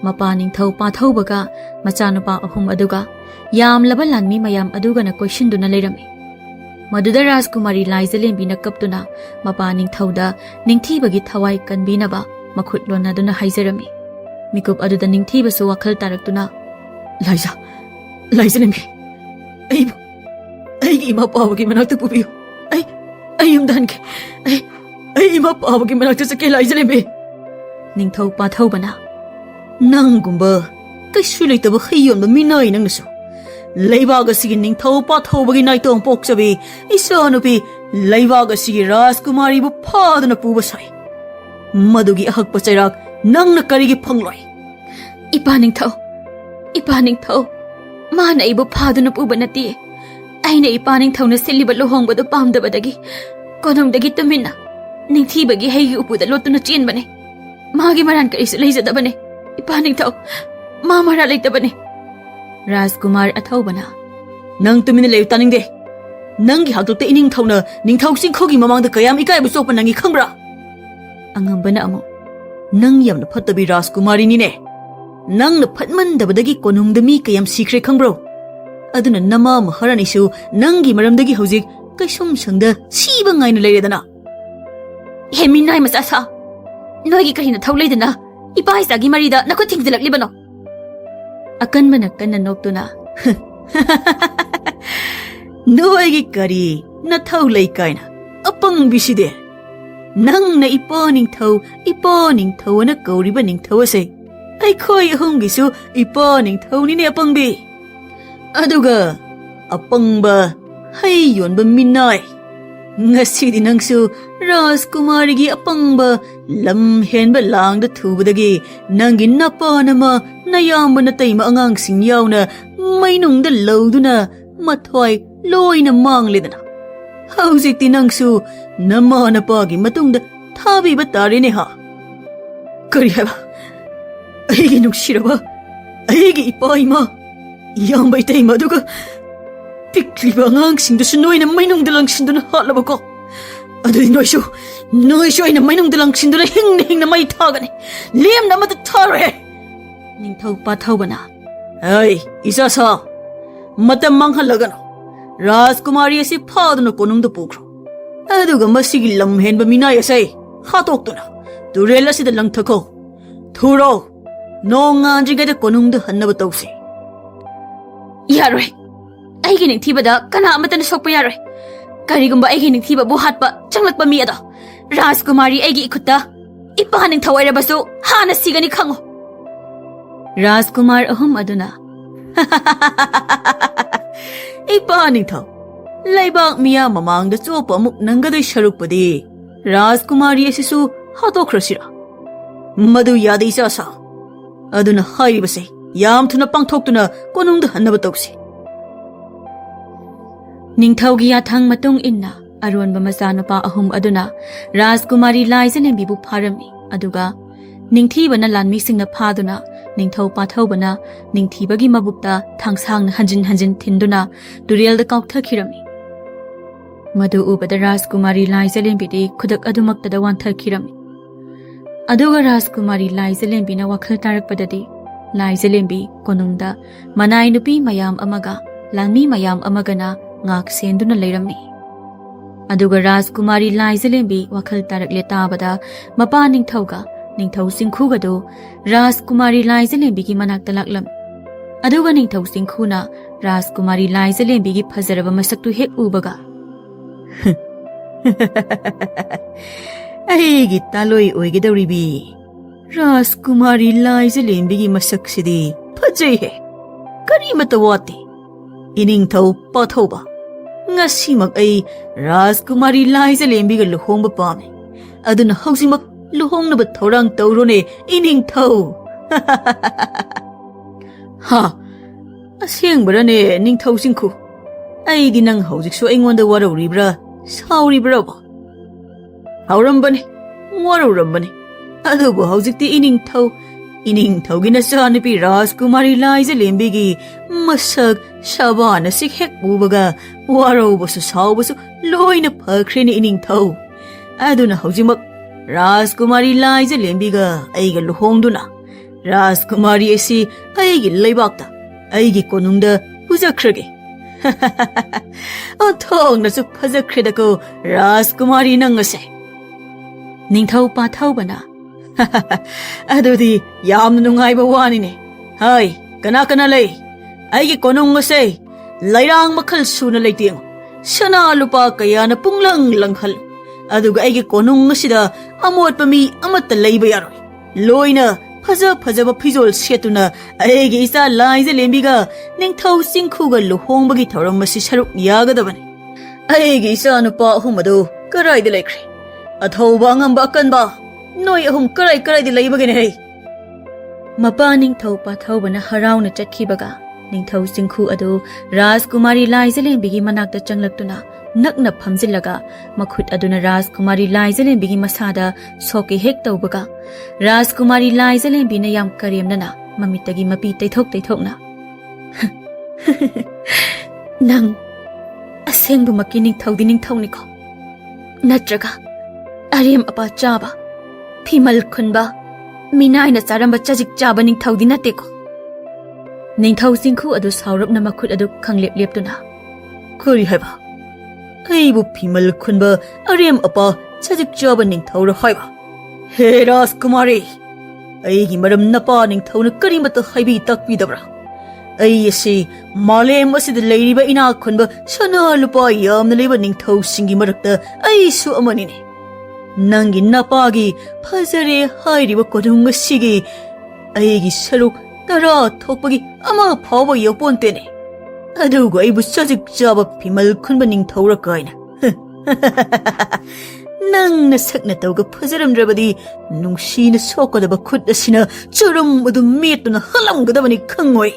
mapaning thau pathaubaga machanupa ahum aduga yamlaba lanmi mayam aduga na koishinduna leirami maduda Rajkumari lai zelembina kaptuna mapaning thauda ningthibagi thawai kanbinaba makhut lonaduna haizarami mikup aduda ningthibasu wakhal taraktuna lai zelembi ai ima pawagi manakta pubiyo ai yumdan ke ai ima pawagi manakta sake lai zelembi ningthau pathobana nangumba kaisu leitaba khayom minai nangsu leibaga sigi ningthau pathobagi naitong pokchabi isanupi leibaga sigi Rajkumari bu phaduna puba sai madugi ahakpa chairak nangna karigi phangloi ipa ningthau mana ibu phaduna puba nati aina ipaning thauna siliba lohongbadu pamdabadagi konongdagi tumina ningthibagi heigi upuda lotuna chenbane magi maran kaisu leijadabane ipaning thau mamara leitabane Rajkumar Athoubana nang tumina leu taningde nangi hakte ining thauna ningthau singkhogi mamangda kayam ikai bu sokpa nangi khangbra angambana amo nang yamna phattabi Rajkumari ni ne nangna phatmandabadagi konongdami kayam sikre khangbro aduna nama maharanisu nangi maramdagi hojik kaisum sangda siba ngaina leiredana heminai masasa noigi kahina thauleidana ipa isagi marida nakho thingzalaklibano akanmana kanna noktuna noigi kari na thaulei kaina apang biside nangna ipaning thau na kauriba ning thawase ꯑꯩꯈꯣꯏ ꯑꯍꯨꯝꯒꯤꯁꯨ ꯏꯄꯥ ꯅꯤꯡꯊꯧꯅꯤꯅꯦ ꯑꯄꯪꯕꯤ ꯑꯗꯨꯒ ꯑꯄꯪꯕ ꯍꯩ ꯌꯣꯟꯕ ꯃꯤꯅꯥꯏ ꯉꯁꯤꯗꯤ ꯅꯪꯁꯨ ꯔꯥꯖꯀꯨꯃꯥꯔꯤꯒꯤ ꯑꯄꯪꯕ ꯂꯝ ꯍꯦꯟꯕ ꯂꯥꯡꯗ ꯊꯨꯕꯗꯒꯤ ꯅꯪꯒꯤ ꯅꯄꯥꯅꯃ ꯅꯌꯥꯝꯕ ꯅꯇꯩꯃ ꯑꯉꯥꯡꯁꯤꯡ ꯌꯥꯎꯅ ꯃꯩꯅꯨꯡꯗ ꯂꯧꯗꯨꯅ ꯃꯊ꯭ꯋꯥꯏ ꯂꯣꯏꯅ ꯃꯥꯡꯂꯦꯗꯅ ꯍꯧꯖꯤꯛꯇꯤ ꯅꯪꯁꯨ ꯅꯃꯥ ꯅꯄꯥꯒꯤ ꯃꯇꯨꯡꯗ ꯊꯥꯕꯤꯕ ꯇꯥꯔꯦꯅꯦ ꯍꯥ ꯀꯔꯤ ꯍꯥꯏꯕ ꯑꯩꯒꯤ ꯅꯨꯡꯁꯤꯔꯕ ꯑꯩꯒꯤ ꯏꯄꯥ ꯏꯃꯥ ꯏꯌꯥꯝꯕ ꯏꯇꯩꯃ ꯑꯗꯨꯒ ꯄꯤꯛꯂꯤꯕ ꯑꯉꯥꯡꯁꯤꯡꯗꯨꯁꯨ ꯅꯣꯏꯅ ꯃꯩꯅꯨꯡꯗ ꯂꯪꯁꯤꯟꯗꯨꯅ ꯍꯥꯠꯂꯕꯀꯣ ꯑꯗꯨꯗꯤ ꯅꯣꯏꯁꯨ ꯑꯩꯅ ꯃꯩꯅꯨꯡꯗ ꯂꯪꯁꯤꯟꯗꯨꯅ ꯍꯤꯡꯅ ꯃꯩ ꯊꯥꯒꯅꯤ ꯂꯦꯝꯅ ꯑꯃꯠꯇ ꯊꯥꯔꯣꯏ ꯅꯤꯡꯊꯧ ꯄꯥꯊꯧꯕꯅ ꯑꯩ ꯏꯆꯥꯁꯥ ꯃꯇꯝ ꯃꯥꯡꯍꯜꯂꯒꯅꯨ ꯔꯥꯖꯀꯨꯃꯥꯔꯤ ꯑꯁꯤ ꯐꯥꯗꯨꯅ ꯀꯣꯅꯨꯡꯗ ꯄꯨꯈ꯭ꯔꯣ ꯑꯗꯨꯒ ꯃꯁꯤꯒꯤ ꯂꯝ ꯍꯦꯟꯕ ꯃꯤꯅꯥꯏ ꯑꯁꯤ ꯍꯥꯠꯇꯣꯛꯇꯨꯅ ꯇꯨꯔꯦꯜ ꯑꯁꯤꯗ ꯂꯪꯊꯈꯣ ꯊꯨꯔꯣ ꯅꯣꯡ ꯉꯥꯟꯗ꯭ꯔꯤꯉꯩꯗ ꯀꯣꯅꯨꯡꯗ ꯍꯟꯅꯕ ꯇꯧꯁꯤ ꯌꯥꯔꯣꯏ ꯑꯩꯒꯤ ꯅꯤꯡꯊꯤꯕꯗ ꯀꯅꯥ ꯑꯃꯠꯇꯅ ꯁꯣꯛꯄ ꯌꯥꯔꯣꯏ ꯀꯔꯤꯒꯨꯝꯕ ꯑꯩꯒꯤ ꯅꯤꯡꯊꯤꯕꯕꯨ ꯍꯥꯠꯄ ꯆꯪꯂꯛꯄ ꯃꯤ ꯑꯗꯣ ꯔꯥꯖꯀꯨꯃꯥꯔꯤ ꯑꯩꯒꯤ ꯏꯈꯨꯠꯇ ꯏꯄꯥ ꯅꯤꯡꯊꯧ ꯑꯣꯏꯔꯕꯁꯨ ꯍꯥꯟꯅ ꯁꯤꯒꯅꯤ ꯈꯪꯉꯣ ꯔꯥꯖꯀꯨꯃꯥꯔ ꯑꯍꯨꯝ ꯑꯗꯨꯅ ꯏꯄꯥ ꯅꯤꯡꯊꯧ ꯂꯩꯕꯥꯛ ꯃꯤꯌꯥꯝ ꯃꯃꯥꯡꯗ ꯆꯣꯞꯄ ꯑꯃꯨꯛ ꯅꯪꯒꯗꯣꯏ ꯁꯔꯨꯛꯄꯗꯤ ꯔꯥꯖꯀꯨꯃꯥꯔꯤ ꯑꯁꯤꯁꯨ ꯍꯥꯠꯇꯣꯛꯈ꯭ꯔꯁꯤꯔ ꯃꯗꯨ ꯌꯥꯗꯦ ꯏꯆꯥꯁꯥ ꯑꯗꯨꯅ ꯍꯥꯏꯔꯤꯕꯁꯦ ꯌꯥꯝ ꯊꯨꯅ ꯄꯥꯡꯊꯣꯛꯇꯨꯅ ꯀꯣꯅꯨꯡꯗ ꯍꯟꯅꯕ ꯇꯧꯁꯤ ꯅꯤꯡꯊꯧꯒꯤ ꯌꯥꯊꯪ ꯃꯇꯨꯡ ꯏꯟꯅ ꯑꯔꯣꯟꯕ ꯃꯆꯥꯅꯨꯄꯥ ꯑꯍꯨꯝ ꯑꯗꯨꯅ ꯔꯥꯖꯀꯨꯃꯥꯔꯤ ꯂꯥꯏꯖꯂꯦꯝꯕꯤꯕꯨ ꯐꯥꯔꯝꯃꯤ ꯑꯗꯨꯒ ꯅꯤꯡꯊꯤꯕꯅ ꯂꯥꯟꯃꯤꯁꯤꯡꯅ ꯐꯥꯗꯨꯅ ꯅꯤꯡꯊꯧ ꯄꯥꯊꯧꯕꯅ ꯅꯤꯡꯊꯤꯕꯒꯤ ꯃꯕꯨꯛꯇ ꯊꯥꯡꯁꯥꯡꯅ ꯍꯟꯖꯤꯟ ꯍꯟꯖꯤꯟ ꯊꯤꯟꯗꯨꯅ ꯇꯨꯔꯦꯜꯗ ꯀꯥꯎꯊꯈꯤꯔꯝꯃꯤ ꯃꯗꯨ ꯎꯕꯗ ꯔꯥꯖꯀꯨꯃꯥꯔꯤ ꯂꯥꯏꯖꯂꯦꯝꯕꯤꯗꯤ ꯈꯨꯗꯛ ꯑꯗꯨꯃꯛꯇꯗ ꯋꯥꯟꯊꯈꯤꯔꯝꯃꯤ ꯑꯗꯨꯒ ꯔꯥꯖꯀꯨꯃꯥꯔꯤ ꯂꯥꯏꯖꯂꯦꯝꯕꯤꯅ ꯋꯥꯈꯜ ꯇꯥꯔꯛꯄꯗꯗꯤ ꯂꯥꯏꯖꯂꯦꯝꯕꯤ ꯀꯣꯅꯨꯡꯗ ꯃꯅꯥꯏ ꯅꯨꯄꯤ ꯃꯌꯥꯝ ꯑꯃꯒ ꯂꯥꯟꯃꯤ ꯃꯌꯥꯝ ꯑꯃꯒꯅ ꯉꯥꯛ ꯁꯦꯟꯗꯨꯅ ꯂꯩꯔꯝꯃꯤ ꯑꯗꯨꯒ ꯔꯥꯖꯀꯨꯃꯥꯔꯤ ꯂꯥꯏꯖꯂꯦꯝꯕꯤ ꯋꯥꯈꯜ ꯇꯥꯔꯛꯂꯦ ꯇꯥꯕꯗ ꯃꯄꯥ ꯅꯤꯡꯊꯧꯒ ꯅꯤꯡꯊꯧ ꯆꯤꯡꯈꯨꯒꯗꯨ ꯔꯥꯖꯀꯨꯃꯥꯔꯤ ꯂꯥꯏꯖꯂꯦꯝꯕꯤꯒꯤ ꯃꯅꯥꯛꯇ ꯂꯥꯛꯂꯝꯃꯤ ꯑꯗꯨꯒ ꯅꯤꯡꯊꯧ ꯆꯤꯡꯈꯨꯅ ꯔꯥꯖꯀꯨꯃꯥꯔꯤ ꯂꯥꯏꯖꯂꯦꯝꯕꯤꯒꯤ ꯐꯖꯔꯕ ꯃꯁꯛꯇꯨ ꯍꯦꯛ ꯎꯕꯒ ꯑꯩꯒꯤ ꯇꯥꯂꯣꯏ ꯑꯣꯏꯒꯗꯧꯔꯤꯕꯤ ꯔꯥꯖꯀꯨꯃꯥꯔꯤ ꯂꯥꯏꯖꯂꯦꯝꯕꯤꯒꯤ ꯃꯁꯛꯁꯤꯗꯤ ꯐꯖꯩꯍꯦ ꯀꯔꯤꯃꯠꯇ ꯋꯥꯠꯇꯦ ꯏꯅꯤꯡꯊꯧ ꯄꯥꯊꯧꯕ ꯉꯁꯤꯃꯛ ꯑꯩ ꯔꯥꯖꯀꯨꯃꯥꯔꯤ ꯂꯥꯏꯖꯂꯦꯝꯕꯤꯒ ꯂꯨꯍꯣꯡꯕ ꯄꯥꯝꯃꯤ ꯑꯗꯨꯅ ꯍꯧꯖꯤꯛꯃꯛ ꯂꯨꯍꯣꯡꯅꯕ ꯊꯧꯔꯥꯡ ꯇꯧꯔꯣꯅꯦ ꯏꯅꯤꯡꯊꯧ ꯍꯥ ꯑꯁꯦꯡꯕꯔꯅꯦ ꯅꯤꯡꯊꯧ ꯆꯤꯡꯈꯨ ꯑꯩꯗꯤ ꯅꯪ ꯍꯧꯖꯤꯛꯁꯨ ꯑꯩꯉꯣꯟꯗ ꯋꯥꯔꯧꯔꯤꯕ꯭ꯔꯥ ꯁꯥꯎꯔꯤꯕ꯭ꯔꯥꯕ ꯍꯧꯔꯝꯕꯅꯤ ꯋꯥꯔꯧꯔꯝꯕꯅꯤ ꯑꯗꯨꯕꯨ ꯍꯧꯖꯤꯛꯇꯤ ꯏꯅꯤꯡꯊꯧꯒꯤ ꯅꯆꯥꯅꯨꯄꯤ ꯔꯥꯖꯀꯨꯃꯥꯔꯤ ꯂꯥꯏꯖꯂꯦꯝꯕꯤꯒꯤ ꯃꯁꯛ ꯁꯕꯥꯟ ꯑꯁꯤ ꯍꯦꯛ ꯎꯕꯒ ꯋꯥꯔꯧꯕꯁꯨ ꯁꯥꯎꯕꯁꯨ ꯂꯣꯏꯅ ꯐꯈ꯭ꯔꯦꯅꯦ ꯏꯅꯤꯡꯊꯧ ꯑꯗꯨꯅ ꯍꯧꯖꯤꯛꯃꯛ ꯔꯥꯖꯀꯨꯃꯥꯔꯤ ꯂꯥꯏꯖꯂꯦꯝꯕꯤꯒ ꯑꯩꯒ ꯂꯨꯍꯣꯡꯗꯨꯅ ꯔꯥꯖꯀꯨꯃꯥꯔꯤ ꯑꯁꯤ ꯑꯩꯒꯤ ꯂꯩꯕꯥꯛꯇ ꯑꯩꯒꯤ ꯀꯣꯅꯨꯡꯗ ꯄꯨꯖꯈ꯭ꯔꯒꯦ ꯑꯣꯟꯊꯣꯛꯅꯁꯨ ꯐꯖꯈ꯭ꯔꯦꯗꯀꯣ ꯔꯥꯖꯀꯨꯃꯥꯔꯤ ꯅꯪ ꯑꯁꯦ ꯅꯤꯡꯊꯧ ꯄꯥꯊꯧꯕꯅ ꯑꯗꯨꯗꯤ ꯌꯥꯝꯅ ꯅꯨꯡꯉꯥꯏꯕ ꯋꯥꯅꯤꯅꯦ ꯍꯥꯏ ꯀꯅꯥ ꯀꯅꯥ ꯂꯩ ꯑꯩꯒꯤ ꯀꯣꯅꯨꯡ ꯑꯁꯦ ꯂꯩꯔꯥꯡ ꯃꯈꯜ ꯁꯨꯅ ꯂꯩꯇꯦꯡꯉꯨ ꯁꯅꯥ ꯂꯨꯄꯥ ꯀꯌꯥꯅ ꯄꯨꯡꯂꯪ ꯂꯪꯍꯜꯂꯨ ꯑꯗꯨꯒ ꯑꯩꯒꯤ ꯀꯣꯅꯨꯡ ꯑꯁꯤꯗ ꯑꯃꯣꯠꯄ ꯃꯤ ꯑꯃꯠꯇ ꯂꯩꯕ ꯌꯥꯔꯣꯏ ꯂꯣꯏꯅ ꯐꯖꯕ ꯐꯤꯖꯣꯜ ꯁꯦꯠꯇꯨꯅ ꯑꯩꯒꯤ ꯏꯆꯥ ꯂꯥꯏꯖꯂꯦꯝꯕꯤꯒ ꯅꯤꯡꯊꯧ ꯆꯤꯡꯈꯨꯒ ꯂꯨꯍꯣꯡꯕꯒꯤ ꯊꯧꯔꯝ ꯑꯁꯤ ꯁꯔꯨꯛ ꯌꯥꯒꯗꯕꯅꯤ ꯑꯩꯒꯤ ꯏꯆꯥ ꯅꯨꯄꯥ ꯑꯍꯨꯝ ꯑꯗꯨ ꯀꯔꯥꯏꯗ ꯂꯩꯈ꯭ꯔꯦ ꯑꯊꯧꯕ ꯑꯉꯝꯕ ꯑꯀꯟꯕ ꯅꯣꯏ ꯑꯍꯨꯝ ꯀꯔꯥꯏꯗ ꯂꯩꯕꯒꯦꯅꯦ ꯍꯩ ꯃꯄꯥ ꯅꯤꯡꯊꯧ ꯄꯥꯊꯧꯕꯅ ꯍꯔꯥꯎꯅ ꯆꯠꯈꯤꯕꯒ ꯅꯤꯡꯊꯧ ꯆꯤꯡꯈꯨ ꯑꯗꯨ ꯔꯥꯖꯀꯨꯃꯥꯔꯤ ꯂꯥꯏꯖꯂꯦꯝꯕꯤꯒꯤ ꯃꯅꯥꯛꯇ ꯆꯪꯂꯛꯇꯨꯅ ꯅꯛꯅ ꯐꯝꯖꯤꯜꯂꯒ ꯃꯈꯨꯠ ꯑꯗꯨꯅ ꯔꯥꯖꯀꯨꯃꯥꯔꯤ ꯂꯥꯏꯖꯂꯦꯝꯕꯤꯒꯤ ꯃꯁꯥꯗ ꯁꯣꯛꯀꯦ ꯍꯦꯛ ꯇꯧꯕꯒ ꯔꯥꯖꯀꯨꯃꯥꯔꯤ ꯂꯥꯏꯖꯂꯦꯝꯕꯤꯅ ꯌꯥꯝ ꯀꯔꯦꯝꯅꯅ ꯃꯃꯤꯠꯇꯒꯤ ꯃꯄꯤ ꯇꯩꯊꯣꯛꯅ ꯅꯪ ꯑꯁꯦꯡꯕꯃꯛꯀꯤ ꯅꯤꯡꯊꯧꯗꯤ ꯅꯤꯡꯊꯧꯅꯤꯀꯣ ꯅꯠꯇ꯭ꯔꯒ ꯑꯔꯦꯝ ꯑꯄꯥ ꯆꯥꯕ ꯐꯤꯃꯜ ꯈꯨꯟꯕ ꯃꯤꯅꯥꯏꯅ ꯆꯥꯔꯝꯕ ꯆꯖꯤꯛ ꯆꯥꯕ ꯅꯤꯡꯊꯧꯗꯤ ꯅꯠꯇꯦꯀꯣ ꯅꯤꯡꯊꯧ ꯆꯤꯡꯈꯨ ꯑꯗꯨ ꯁꯥꯎꯔꯞꯅ ꯃꯈꯨꯠ ꯑꯗꯨ ꯈꯪꯂꯦꯞ ꯂꯦꯞꯇꯨꯅ ꯀꯔꯤ ꯍꯥꯏꯕ ꯑꯩꯕꯨ ꯐꯤꯃꯜ ꯈꯨꯟꯕ ꯑꯔꯦꯝ ꯑꯄꯥ ꯆꯖꯤꯛ ꯆꯥꯕ ꯅꯤꯡꯊꯧꯔ ꯍꯥꯏꯕ ꯍꯦ ꯔꯥꯖꯀꯨꯃꯥꯔꯤ ꯑꯩꯒꯤ ꯃꯔꯝ ꯅꯄꯥ ꯅꯤꯡꯊꯧꯅ ꯀꯔꯤꯃꯠꯇ ꯍꯥꯏꯕꯤ ꯇꯥꯛꯄꯤꯗꯕ꯭ꯔꯥ ꯑꯩ ꯑꯁꯤ ꯃꯥꯂꯦꯝ ꯑꯁꯤꯗ ꯂꯩꯔꯤꯕ ꯏꯅꯥꯛ ꯈꯨꯟꯕ ꯁꯅꯥ ꯂꯨꯄꯥ ꯌꯥꯝꯅ ꯂꯩꯕ ꯅꯤꯡꯊꯧꯁꯤꯡꯒꯤ ꯃꯔꯛꯇ ꯑꯩꯁꯨ ꯑꯃꯅꯤꯅꯦ ꯅꯪꯒꯤ ꯅꯄꯥꯒꯤ ꯐꯖꯔꯦ ꯍꯥꯏꯔꯤꯕ ꯀꯣꯅꯨꯡ ꯑꯁꯤꯒꯤ ꯑꯩꯒꯤ ꯁꯔꯨꯛ 10 ꯊꯣꯛꯄꯒꯤ ꯑꯃ ꯐꯥꯎꯕ ꯌꯧꯄꯣꯟꯇꯦꯅꯦ ꯑꯗꯨꯒ ꯑꯩꯕꯨ ꯆꯖꯤꯛ ꯆꯥꯕ ꯐꯤꯃꯜ ꯈꯨꯟꯕ ꯅꯤꯡꯊꯧꯔ ꯀꯥꯏꯅ ꯅꯪꯅ ꯁꯛꯅ ꯇꯧꯒ ꯐꯖꯔꯝꯗ꯭ꯔꯕꯗꯤ ꯅꯨꯡꯁꯤꯅ ꯁꯣꯛꯀꯗꯕ ꯈꯨꯠ ꯑꯁꯤꯅ ꯆꯨꯔꯨꯝ ꯑꯗꯨ ꯃꯦꯠꯇꯨꯅ ꯍꯜꯂꯝꯒꯗꯕꯅꯤ ꯈꯪꯉꯣꯏ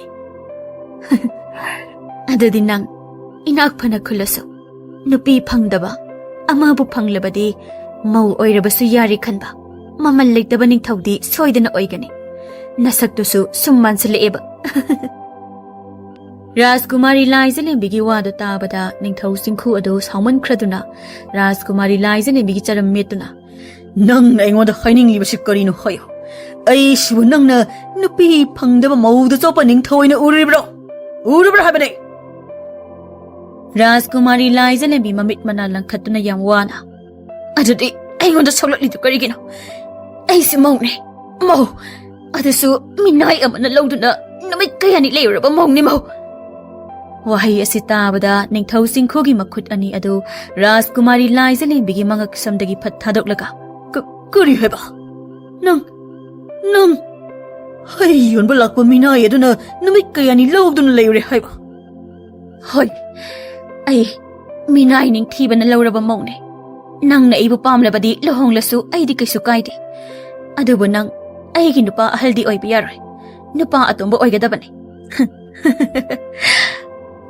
ꯑꯗꯨꯗꯤ ꯅꯪ ꯏꯅꯥꯛ ꯐꯅ ꯈꯨꯜꯂꯁꯨ ꯅꯨꯄꯤ ꯐꯪꯗꯕ ꯑꯃꯕꯨ ꯐꯪꯂꯕꯗꯤ ꯃꯧ ꯑꯣꯏꯔꯕꯁꯨ ꯌꯥꯔꯤ ꯈꯟꯕ ꯃꯃꯜ ꯂꯩꯇꯕ ꯅꯤꯡꯊꯧꯗꯤ ꯁꯣꯏꯗꯅ ꯑꯣꯏꯒꯅꯤ ꯅꯁꯛꯇꯨꯁꯨ ꯁꯨꯝ ꯃꯥꯟꯁꯤꯜꯂꯛꯑꯦꯕ ꯔꯥꯖꯀꯨꯃꯥꯔꯤ ꯂꯥꯏꯖꯂꯦꯝꯕꯤꯒꯤ ꯋꯥꯗꯨ ꯇꯥꯕꯗ ꯅꯤꯡꯊꯧ ꯆꯤꯡꯈꯨ ꯑꯗꯨ ꯁꯥꯎꯃꯟꯈ꯭ꯔꯗꯨꯅ ꯔꯥꯖꯀꯨꯃꯥꯔꯤ ꯂꯥꯏꯖꯂꯦꯝꯕꯤꯒꯤ ꯆꯔꯝ ꯃꯦꯠꯇꯨꯅ ꯅꯪꯅ ꯑꯩꯉꯣꯟꯗ ꯍꯥꯏꯅꯤꯡꯂꯤꯕꯁꯤ ꯀꯔꯤꯅꯣ ꯍꯥꯏꯌꯣ ꯑꯩꯁꯤꯕꯨ ꯅꯪꯅ ꯅꯨꯄꯤ ꯐꯪꯗꯕ ꯃꯧꯗ ꯆꯣꯞꯄ ꯅꯤꯡꯊꯧ ꯑꯣꯏꯅ ꯎꯔꯤꯕ꯭ꯔꯥ ꯍꯥꯏꯕꯅꯦ ꯔꯥꯖꯀꯨꯃꯥꯔꯤ ꯂꯥꯏꯖꯂꯦꯝꯕꯤ ꯃꯃꯤꯠ ꯃꯅꯥ ꯂꯪꯈꯠꯇꯨꯅ ꯌꯥꯝ ꯋꯥꯅ ꯑꯗꯨꯗꯤ ꯑꯩꯉꯣꯟꯗ ꯁꯧꯂꯛꯂꯤꯗꯨ ꯀꯔꯤꯒꯤꯅꯣ ꯑꯩꯁꯨ ꯃꯧꯅꯦ ꯃꯧ ꯑꯗꯨꯁꯨ ꯃꯤꯅꯥꯏ ꯑꯃꯅ ꯂꯧꯗꯨꯅ ꯅꯨꯃꯤꯠ ꯀꯌꯥꯅꯤ ꯂꯩꯔꯨꯔꯕ ꯃꯧꯅꯤ ꯃꯧ ꯋꯥꯍꯩ ꯑꯁꯤ ꯇꯥꯕꯗ ꯅꯤꯡꯊꯧ ꯆꯤꯡꯈꯨꯒꯤ ꯃꯈꯨꯠ ꯑꯅꯤ ꯑꯗꯨ ꯔꯥꯖꯀꯨꯃꯥꯔꯤ ꯂꯥꯏꯖꯂꯦꯝꯕꯤꯒꯤ ꯃꯉꯛ ꯁꯝꯗꯒꯤ ꯐꯠ ꯊꯥꯗꯣꯛꯂꯒ ꯀꯔꯤ ꯍꯥꯏꯕ ꯅꯪ ꯍꯩ ꯌꯣꯟꯕ ꯂꯥꯛꯄ ꯃꯤꯅꯥꯏ ꯑꯗꯨꯅ ꯅꯨꯃꯤꯠ ꯀꯌꯥꯅꯤ ꯂꯧꯗꯨꯅ ꯂꯩꯔꯨꯔꯦ ꯍꯥꯏꯕ ꯍꯣꯏ ꯑꯩ ꯃꯤꯅꯥꯏ ꯅꯤꯡꯊꯤꯕꯅ ꯂꯧꯔꯕ ꯃꯧꯅꯦ ꯅꯪꯅ ꯑꯩꯕꯨ ꯄꯥꯝꯂꯕꯗꯤ ꯂꯨꯍꯣꯡꯂꯁꯨ ꯑꯩꯗꯤ ꯀꯩꯁꯨ ꯀꯥꯏꯗꯦ ꯑꯗꯨꯕꯨ ꯅꯪ ꯑꯩꯒꯤ ꯅꯨꯄꯥ ꯑꯍꯜꯗꯤ ꯑꯣꯏꯕ ꯌꯥꯔꯣꯏ ꯅꯨꯄꯥ ꯑꯇꯣꯝꯕ ꯑꯣꯏꯒꯗꯕꯅꯤ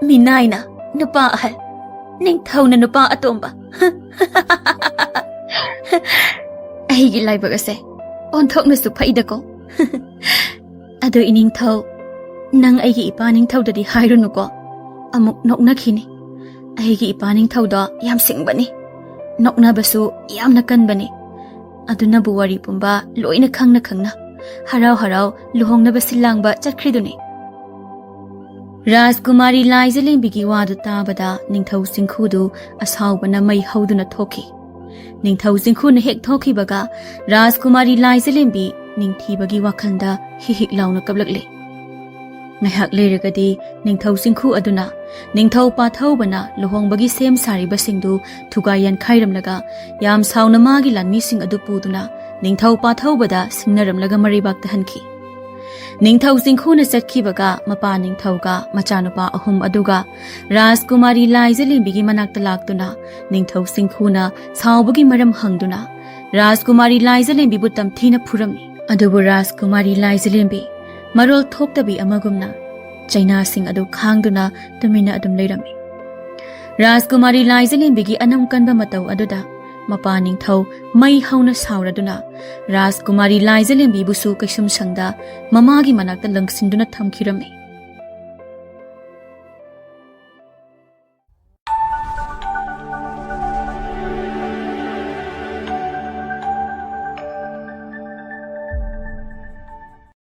ꯃꯤꯅꯥꯏꯅ ꯅꯨꯄꯥ ꯑꯍꯜ ꯅꯤꯡꯊꯧꯅ ꯅꯨꯄꯥ ꯑꯇꯣꯝꯕ ꯑꯩꯒꯤ ꯂꯥꯏꯕꯛ ꯑꯁꯦ ꯑꯣꯟꯊꯣꯛꯅꯁꯨ ꯐꯩꯗꯀꯣ ꯑꯗꯨ ꯏꯅꯤꯡꯊꯧ ꯅꯪ ꯑꯩꯒꯤ ꯏꯄꯥ ꯅꯤꯡꯊꯧꯗꯗꯤ ꯍꯥꯏꯔꯨꯅꯨꯀꯣ ꯑꯃꯨꯛ ꯅꯣꯛꯅꯈꯤꯅꯤ ꯑꯩꯒꯤ ꯏꯄꯥ ꯅꯤꯡꯊꯧꯗꯣ ꯌꯥꯝ ꯁꯤꯡꯕꯅꯤ ꯅꯣꯛꯅꯕꯁꯨ ꯌꯥꯝꯅ ꯀꯟꯕꯅꯤ ꯑꯗꯨꯅꯕꯨ ꯋꯥꯔꯤ ꯄꯨꯝꯕ ꯂꯣꯏꯅ ꯈꯪꯅ ꯍꯔꯥꯎ ꯍꯔꯥꯎ ꯂꯨꯍꯣꯡꯅꯕ ꯁꯤꯜꯂꯥꯡꯕ ꯆꯠꯈ꯭ꯔꯤꯗꯨꯅꯤ ꯔꯥꯖꯀꯨꯃꯥꯔꯤ ꯂꯥꯏꯖꯂꯦꯝꯕꯤꯒꯤ ꯋꯥꯗꯨ ꯇꯥꯕꯗ ꯅꯤꯡꯊꯧ ꯆꯤꯡꯈꯨꯗꯨ ꯑꯁꯥꯎꯕꯅ ꯃꯩ ꯍꯧꯗꯨꯅ ꯊꯣꯛꯈꯤ ꯅꯤꯡꯊꯧ ꯆꯤꯡꯈꯨꯅ ꯍꯦꯛ ꯊꯣꯛꯈꯤꯕꯒ ꯔꯥꯖꯀꯨꯃꯥꯔꯤ ꯂꯥꯏꯖꯂꯦꯝꯕꯤ ꯅꯤꯡꯊꯤꯕꯒꯤ ꯋꯥꯈꯜꯗ ꯍꯤꯛ ꯂꯥꯎꯅ ꯀꯞꯂꯛꯂꯤ ꯉꯥꯏꯍꯥꯛ ꯂꯩꯔꯒꯗꯤ ꯅꯤꯡꯊꯧ ꯆꯤꯡꯈꯨ ꯑꯗꯨꯅ ꯅꯤꯡꯊꯧ ꯄꯥꯊꯧꯕꯅ ꯂꯨꯍꯣꯡꯕꯒꯤ ꯁꯦꯝ ꯁꯥꯔꯤꯕꯁꯤꯡꯗꯨ ꯊꯨꯒꯥꯏ ꯌꯥꯟꯈꯥꯏꯔꯝꯂꯒ ꯌꯥꯝ ꯁꯥꯎꯅ ꯃꯥꯒꯤ ꯂꯥꯟꯃꯤꯁꯤꯡ ꯑꯗꯨ ꯄꯨꯗꯨꯅ ꯅꯤꯡꯊꯧ ꯄꯥꯊꯧꯕꯗ ꯁꯤꯡꯅꯔꯝꯂꯒ ꯃꯔꯩꯕꯥꯛ ꯇꯍꯟꯈꯤ ꯅꯤꯡꯊꯧ ꯆꯤꯡꯈꯨꯅ ꯆꯠꯈꯤꯕꯒ ꯃꯄꯥ ꯅꯤꯡꯊꯧꯒ ꯃꯆꯥꯅꯨꯄꯥ ꯑꯍꯨꯝ ꯑꯗꯨꯒ ꯔꯥꯖꯀꯨꯃꯥꯔꯤ ꯂꯥꯏꯖꯂꯦꯝꯕꯤꯒꯤ ꯃꯅꯥꯛꯇ ꯂꯥꯛꯇꯨꯅ ꯅꯤꯡꯊꯧ ꯆꯤꯡꯈꯨꯅ ꯁꯥꯎꯕꯒꯤ ꯃꯔꯝ ꯍꯪꯗꯨꯅ ꯔꯥꯖꯀꯨꯃꯥꯔꯤ ꯂꯥꯏꯖꯂꯦꯝꯕꯤꯕꯨ ꯇꯝꯊꯤꯅ ꯐꯨꯔꯝꯃꯤ ꯑꯗꯨꯕꯨ ꯔꯥꯖꯀꯨꯃꯥꯔꯤ ꯂꯥꯏꯖꯂꯦꯝꯕꯤ ꯃꯔꯣꯜ ꯊꯣꯛꯇꯕꯤ ꯑꯃꯒꯨꯝꯅ ꯆꯩꯅꯥꯁꯤꯡ ꯑꯗꯨ ꯈꯥꯡꯗꯨꯅ ꯇꯨꯃꯤꯟꯅ ꯑꯗꯨꯝ ꯂꯩꯔꯝꯃꯤ ꯔꯥꯖꯀꯨꯃꯥꯔꯤ ꯂꯥꯏꯖꯂꯦꯝꯕꯤꯒꯤ ꯑꯅꯝ ꯀꯟꯕ ꯃꯇꯧ ꯑꯗꯨꯗ ꯃꯄꯥ ꯅꯤꯡꯊꯧ ꯃꯩ ꯍꯧꯅ ꯁꯥꯎꯔꯗꯨꯅ ꯔꯥꯖꯀꯨꯃꯥꯔꯤ ꯂꯥꯏꯖꯂꯦꯝꯕꯤꯕꯨꯁꯨ ꯀꯩꯁꯨꯝꯁꯪꯗ ꯃꯃꯥꯒꯤ ꯃꯅꯥꯛꯇ ꯂꯪꯁꯤꯟꯗꯨꯅ ꯊꯝꯈꯤꯔꯝꯃꯤ